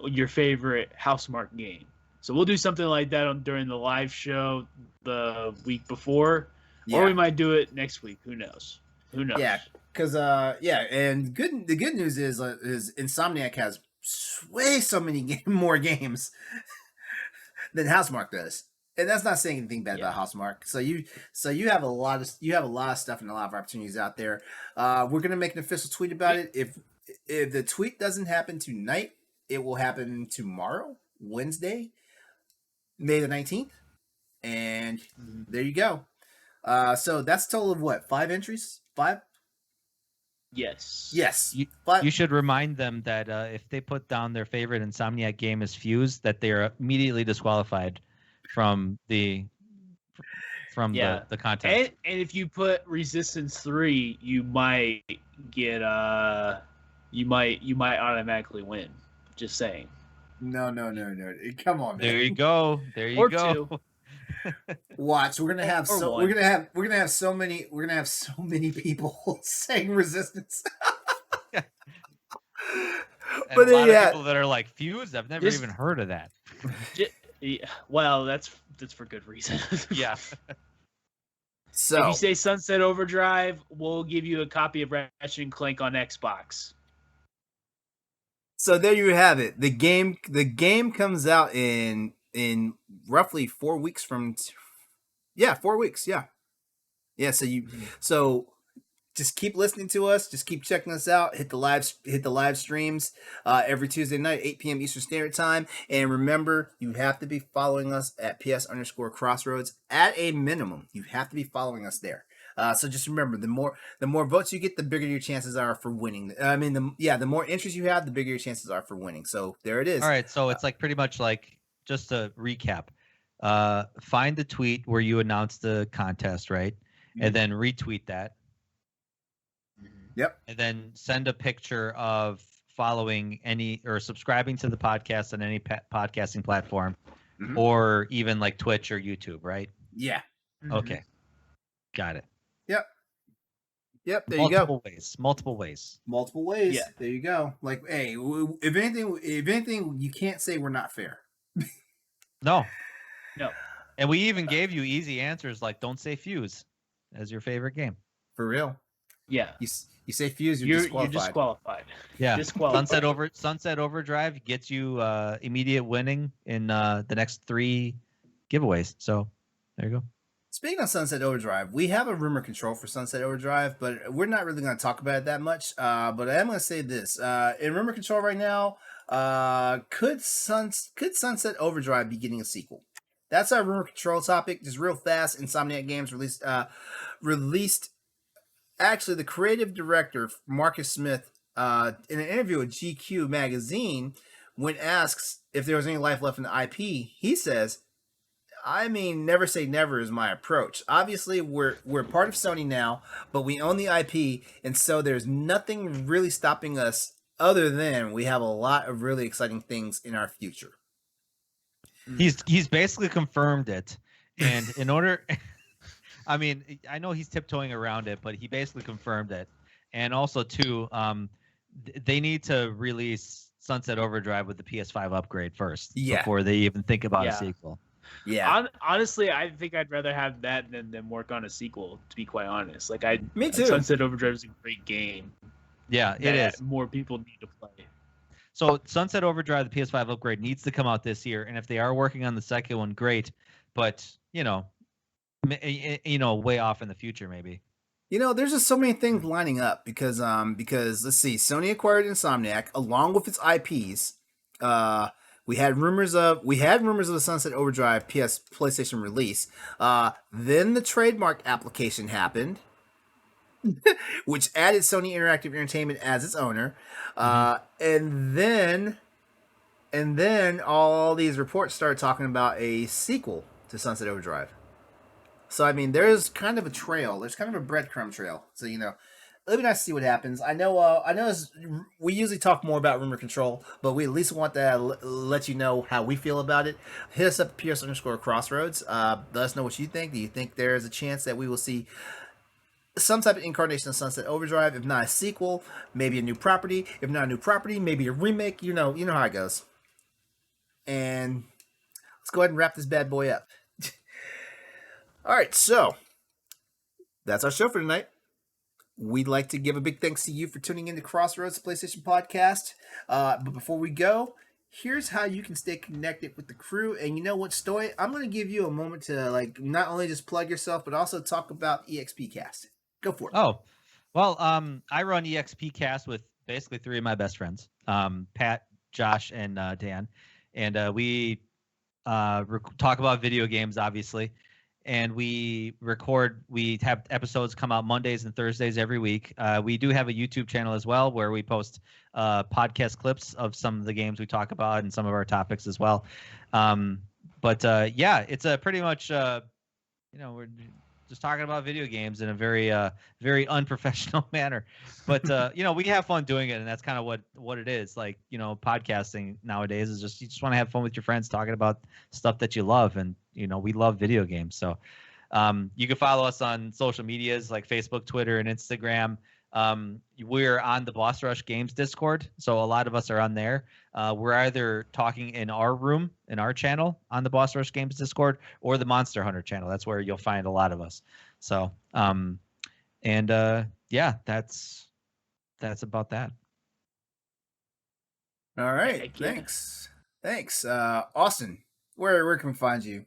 your favorite Housemarque game. So we'll do something like that during the live show the week before, or we might do it next week. Who knows? Yeah, because and the good news is Insomniac has way so many more games than Housemarque does, and that's not saying anything bad about Housemarque. So you have a lot of stuff and a lot of opportunities out there. We're gonna make an official tweet about it. If the tweet doesn't happen tonight, it will happen tomorrow, Wednesday. May the 19th, and there you go. So that's a total of what? 5 entries? 5? Yes. Yes. You should remind them that if they put down their favorite Insomniac game as Fuse, that they are immediately disqualified from the contest. And if you put Resistance 3, you might get you might automatically win. Just saying. No. Come on, man. There you go. Or 2. Watch, we're gonna have so many people saying Resistance. And but a lot of people that are like Fuse, I've never even heard of that. Well, that's for good reason. Yeah. So if you say Sunset Overdrive, we'll give you a copy of Ratchet Clank on Xbox. So there you have it. The game comes out in roughly 4 weeks from 4 weeks. Yeah. So just keep listening to us. Just keep checking us out. Hit the live streams every Tuesday night, 8 p.m. Eastern Standard Time. And remember, you have to be following us at PS_Crossroads at a minimum. You have to be following us there. So just remember, the more votes you get, the bigger your chances are for winning. I mean, the more entries you have, the bigger your chances are for winning. So there it is. All right. So it's like pretty much like, just to recap, find the tweet where you announced the contest, right? Mm-hmm. And then retweet that. Yep. And then send a picture of following any or subscribing to the podcast on any podcasting platform, or even like Twitch or YouTube, right? Yeah. Okay. Got it. Yep. There you go. Multiple ways. Yeah. There you go. Like, hey, if anything, you can't say we're not fair. No. And we even gave you easy answers like don't say Fuse as your favorite game. For real. Yeah. You say Fuse, you're disqualified. Yeah. Disqualified. Sunset Overdrive gets you immediate winning in the next 3 giveaways. So there you go. Speaking of Sunset Overdrive, we have a rumor control for Sunset Overdrive, but we're not really going to talk about it that much. But I am going to say this. In rumor control right now, could Sunset Overdrive be getting a sequel? That's our rumor control topic. Just real fast. Insomniac Games released. Actually, the creative director, Marcus Smith, in an interview with GQ magazine, when asked if there was any life left in the IP, he says, I mean, never say never is my approach. Obviously, we're part of Sony now, but we own the IP, and so there's nothing really stopping us other than we have a lot of really exciting things in our future. He's basically confirmed it, and in order, I mean, I know he's tiptoeing around it, but he basically confirmed it, and also too, they need to release Sunset Overdrive with the PS5 upgrade first before they even think about a sequel. Yeah. Honestly, I think I'd rather have that than work on a sequel, to be quite honest. Like Me too. Sunset Overdrive is a great game. Yeah, it is. More people need to play. So Sunset Overdrive, the PS5 upgrade, needs to come out this year, and if they are working on the second one, great. But way off in the future, maybe. There's just so many things lining up because let's see, Sony acquired Insomniac along with its IPs. We had rumors of the Sunset Overdrive PlayStation release. Then the trademark application happened, which added Sony Interactive Entertainment as its owner. And then all these reports started talking about a sequel to Sunset Overdrive. So I mean, there's kind of a trail. There's kind of a breadcrumb trail. So it'll be nice to see what happens. I know we usually talk more about rumor control, but we at least want to let you know how we feel about it. Hit us up at PS_Crossroads. Let us know what you think. Do you think there is a chance that we will see some type of incarnation of Sunset Overdrive? If not a sequel, maybe a new property. If not a new property, maybe a remake. You know how it goes. And let's go ahead and wrap this bad boy up. All right, so that's our show for tonight. We'd like to give a big thanks to you for tuning in to Crossroads PlayStation Podcast. But before we go, here's how you can stay connected with the crew. And you know what, Stoy? I'm going to give you a moment to not only just plug yourself, but also talk about EXPcast. Go for it. Oh, well, I run EXPcast with basically 3 of my best friends, Pat, Josh, and Dan. And we talk about video games, obviously. And we have episodes come out Mondays and Thursdays every week. We do have a YouTube channel as well where we post podcast clips of some of the games we talk about and some of our topics as well. Yeah, it's a pretty much, we're just talking about video games in a very, very unprofessional manner. But, we have fun doing it. And that's kind of what it is. Like, podcasting nowadays is just, you just want to have fun with your friends talking about stuff that you love. And, we love video games. So you can follow us on social medias like Facebook, Twitter, and Instagram. We're on the Boss Rush Games Discord, so a lot of us are on there. We're either talking in our room, in our channel on the Boss Rush Games Discord, or the Monster Hunter channel. That's where you'll find a lot of us. So, yeah, that's about that. All right, thanks. Austin, where can we find you?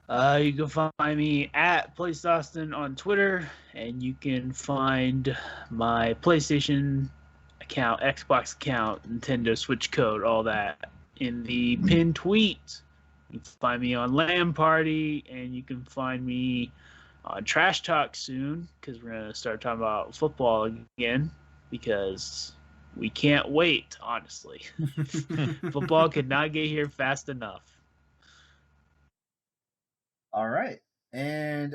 You can find me at PlateStation on Twitter, and you can find my PlayStation account, Xbox account, Nintendo Switch code, all that in the pinned tweet. You can find me on LAN Party, and you can find me on Trash Talk soon, because we're going to start talking about football again, because we can't wait, honestly. Football could not get here fast enough. All right. And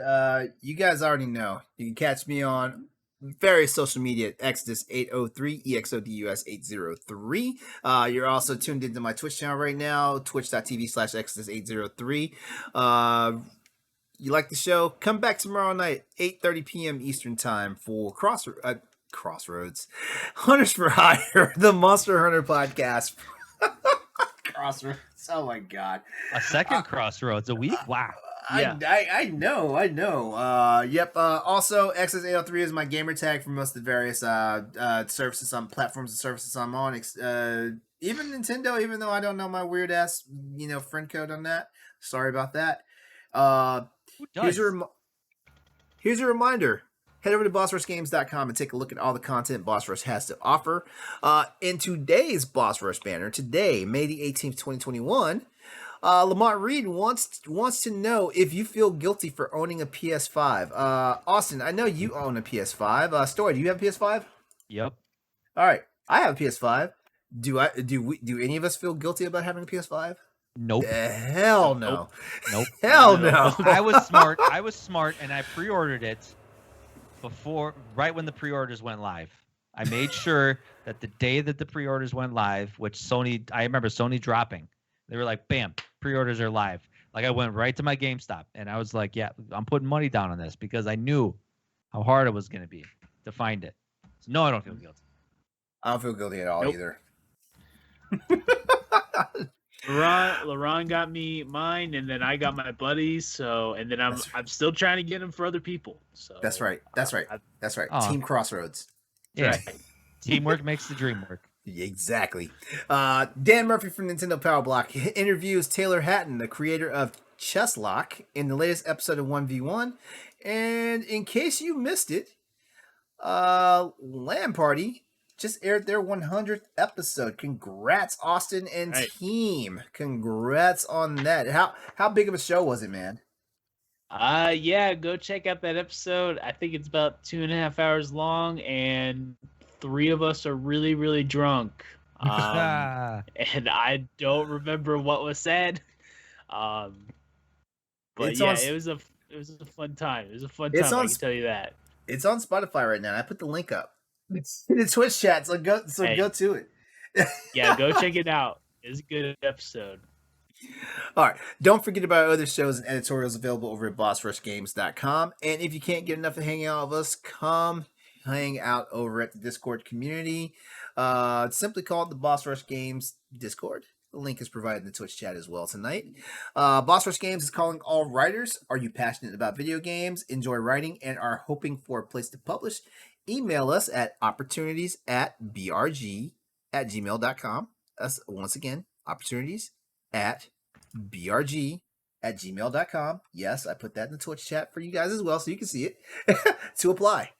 you guys already know. You can catch me on various social media at Exodus803, EXODUS803. You're also tuned into my Twitch channel right now, twitch.tv/Exodus803. You like the show? Come back tomorrow night, 8:30 p.m. Eastern Time for Crossroads. Hunters for Hire, the Monster Hunter podcast. Crossroads. Oh my God. A second Crossroads a week? Wow. Yeah. I know. Yep. Also, Exodus803 is my gamer tag for most of the various services on platforms and services I'm on. Even Nintendo, even though I don't know my weird ass, friend code on that. Sorry about that. Here's a reminder. Head over to bossrushgames.com and take a look at all the content Boss Rush has to offer. In today's Boss Rush banner, today, May the 18th, 2021, Lamont Reed wants to know if you feel guilty for owning a PS5. Austin, I know you own a PS5. Stoy, do you have a PS5? Yep. All right, I have a PS5. Do any of us feel guilty about having a PS5? Nope. Hell no. Nope. Hell no. I was smart, and I pre-ordered it right when the pre-orders went live. I made sure that the day that the pre-orders went live, which I remember Sony dropping. They were like, bam, pre-orders are live. Like, I went right to my GameStop, and I was like, yeah, I'm putting money down on this because I knew how hard it was going to be to find it. So, no, I don't feel guilty. I don't feel guilty at all either. LeRon got me mine, and then I got my buddies. And then I'm still trying to get them for other people. So That's right. Team Crossroads. Yeah. Right. Teamwork makes the dream work. Exactly. Dan Murphy from Nintendo Power Block interviews Taylor Hatton, the creator of Chesslock, in the latest episode of 1v1. And in case you missed it, LAN Party just aired their 100th episode. Congrats, Austin and team. Congrats on that. How big of a show was it, man? Yeah, go check out that episode. I think it's about 2.5 hours long, and 3 of us are really, really drunk. And I don't remember what was said. But it was a fun time. It was a fun time, I can tell you that. It's on Spotify right now. I put the link up. It's in the Twitch chat, so go to it. Yeah, go check it out. It's a good episode. All right. Don't forget about our other shows and editorials available over at bossrushgames.com. And if you can't get enough to hang out with us, come hang out over at the Discord community. It's simply called the Boss Rush Games Discord. The link is provided in the Twitch chat as well tonight. Boss Rush Games is calling all writers. Are you passionate about video games, enjoy writing, and are hoping for a place to publish? Email us at opportunities@brg@gmail.com. That's once again, opportunities@brg@gmail.com. Yes, I put that in the Twitch chat for you guys as well, so you can see it to apply.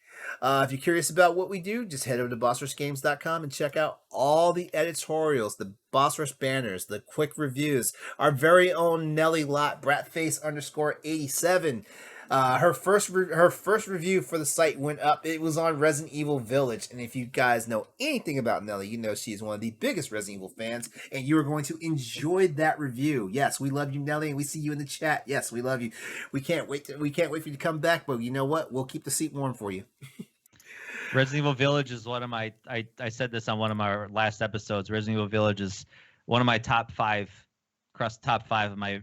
If you're curious about what we do, just head over to bossrushgames.com and check out all the editorials, the Boss Rush banners, the quick reviews, our very own Nelly Lot, Bratface_87. Her first review for the site went up. It was on Resident Evil Village, and if you guys know anything about Nelly, you know she is one of the biggest Resident Evil fans, and you are going to enjoy that review. Yes, we love you, Nelly, and we see you in the chat. Yes, we love you. We can't wait for you to come back, but you know what? We'll keep the seat warm for you. Resident Evil Village is one of my. I said this on one of my last episodes. Resident Evil Village is one of my top 5 of my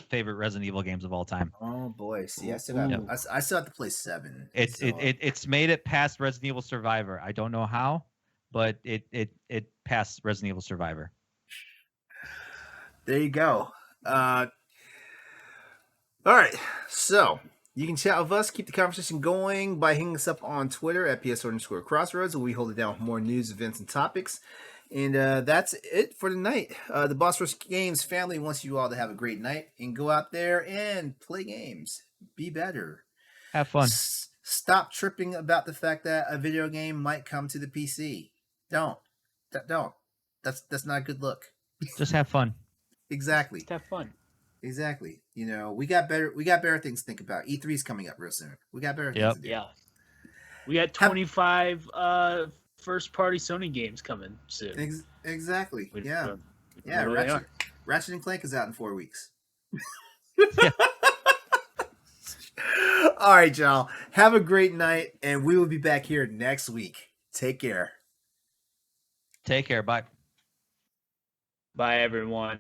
favorite Resident Evil games of all time. Oh boy, see, I still have to play 7. It's made it past Resident Evil Survivor. I don't know how, but it passed Resident Evil Survivor. There you go. All right, so you can chat with us, keep the conversation going by hitting us up on Twitter at PS_Crossroads, where we hold it down with more news, events, and topics. And that's it for tonight. The Boss Rush Games family wants you all to have a great night and go out there and play games. Be better. Have fun. Stop tripping about the fact that a video game might come to the PC. Don't. That's not a good look. Just have fun. Exactly. Just have fun. Exactly. You know, we got better things to think about. E3's coming up real soon. We got better things to do. Yeah. We got 25 first-party Sony games coming soon. Exactly. Yeah. Yeah. Ratchet and Clank is out in 4 weeks. All right, y'all. Have a great night, and we will be back here next week. Take care. Take care. Bye. Bye, everyone.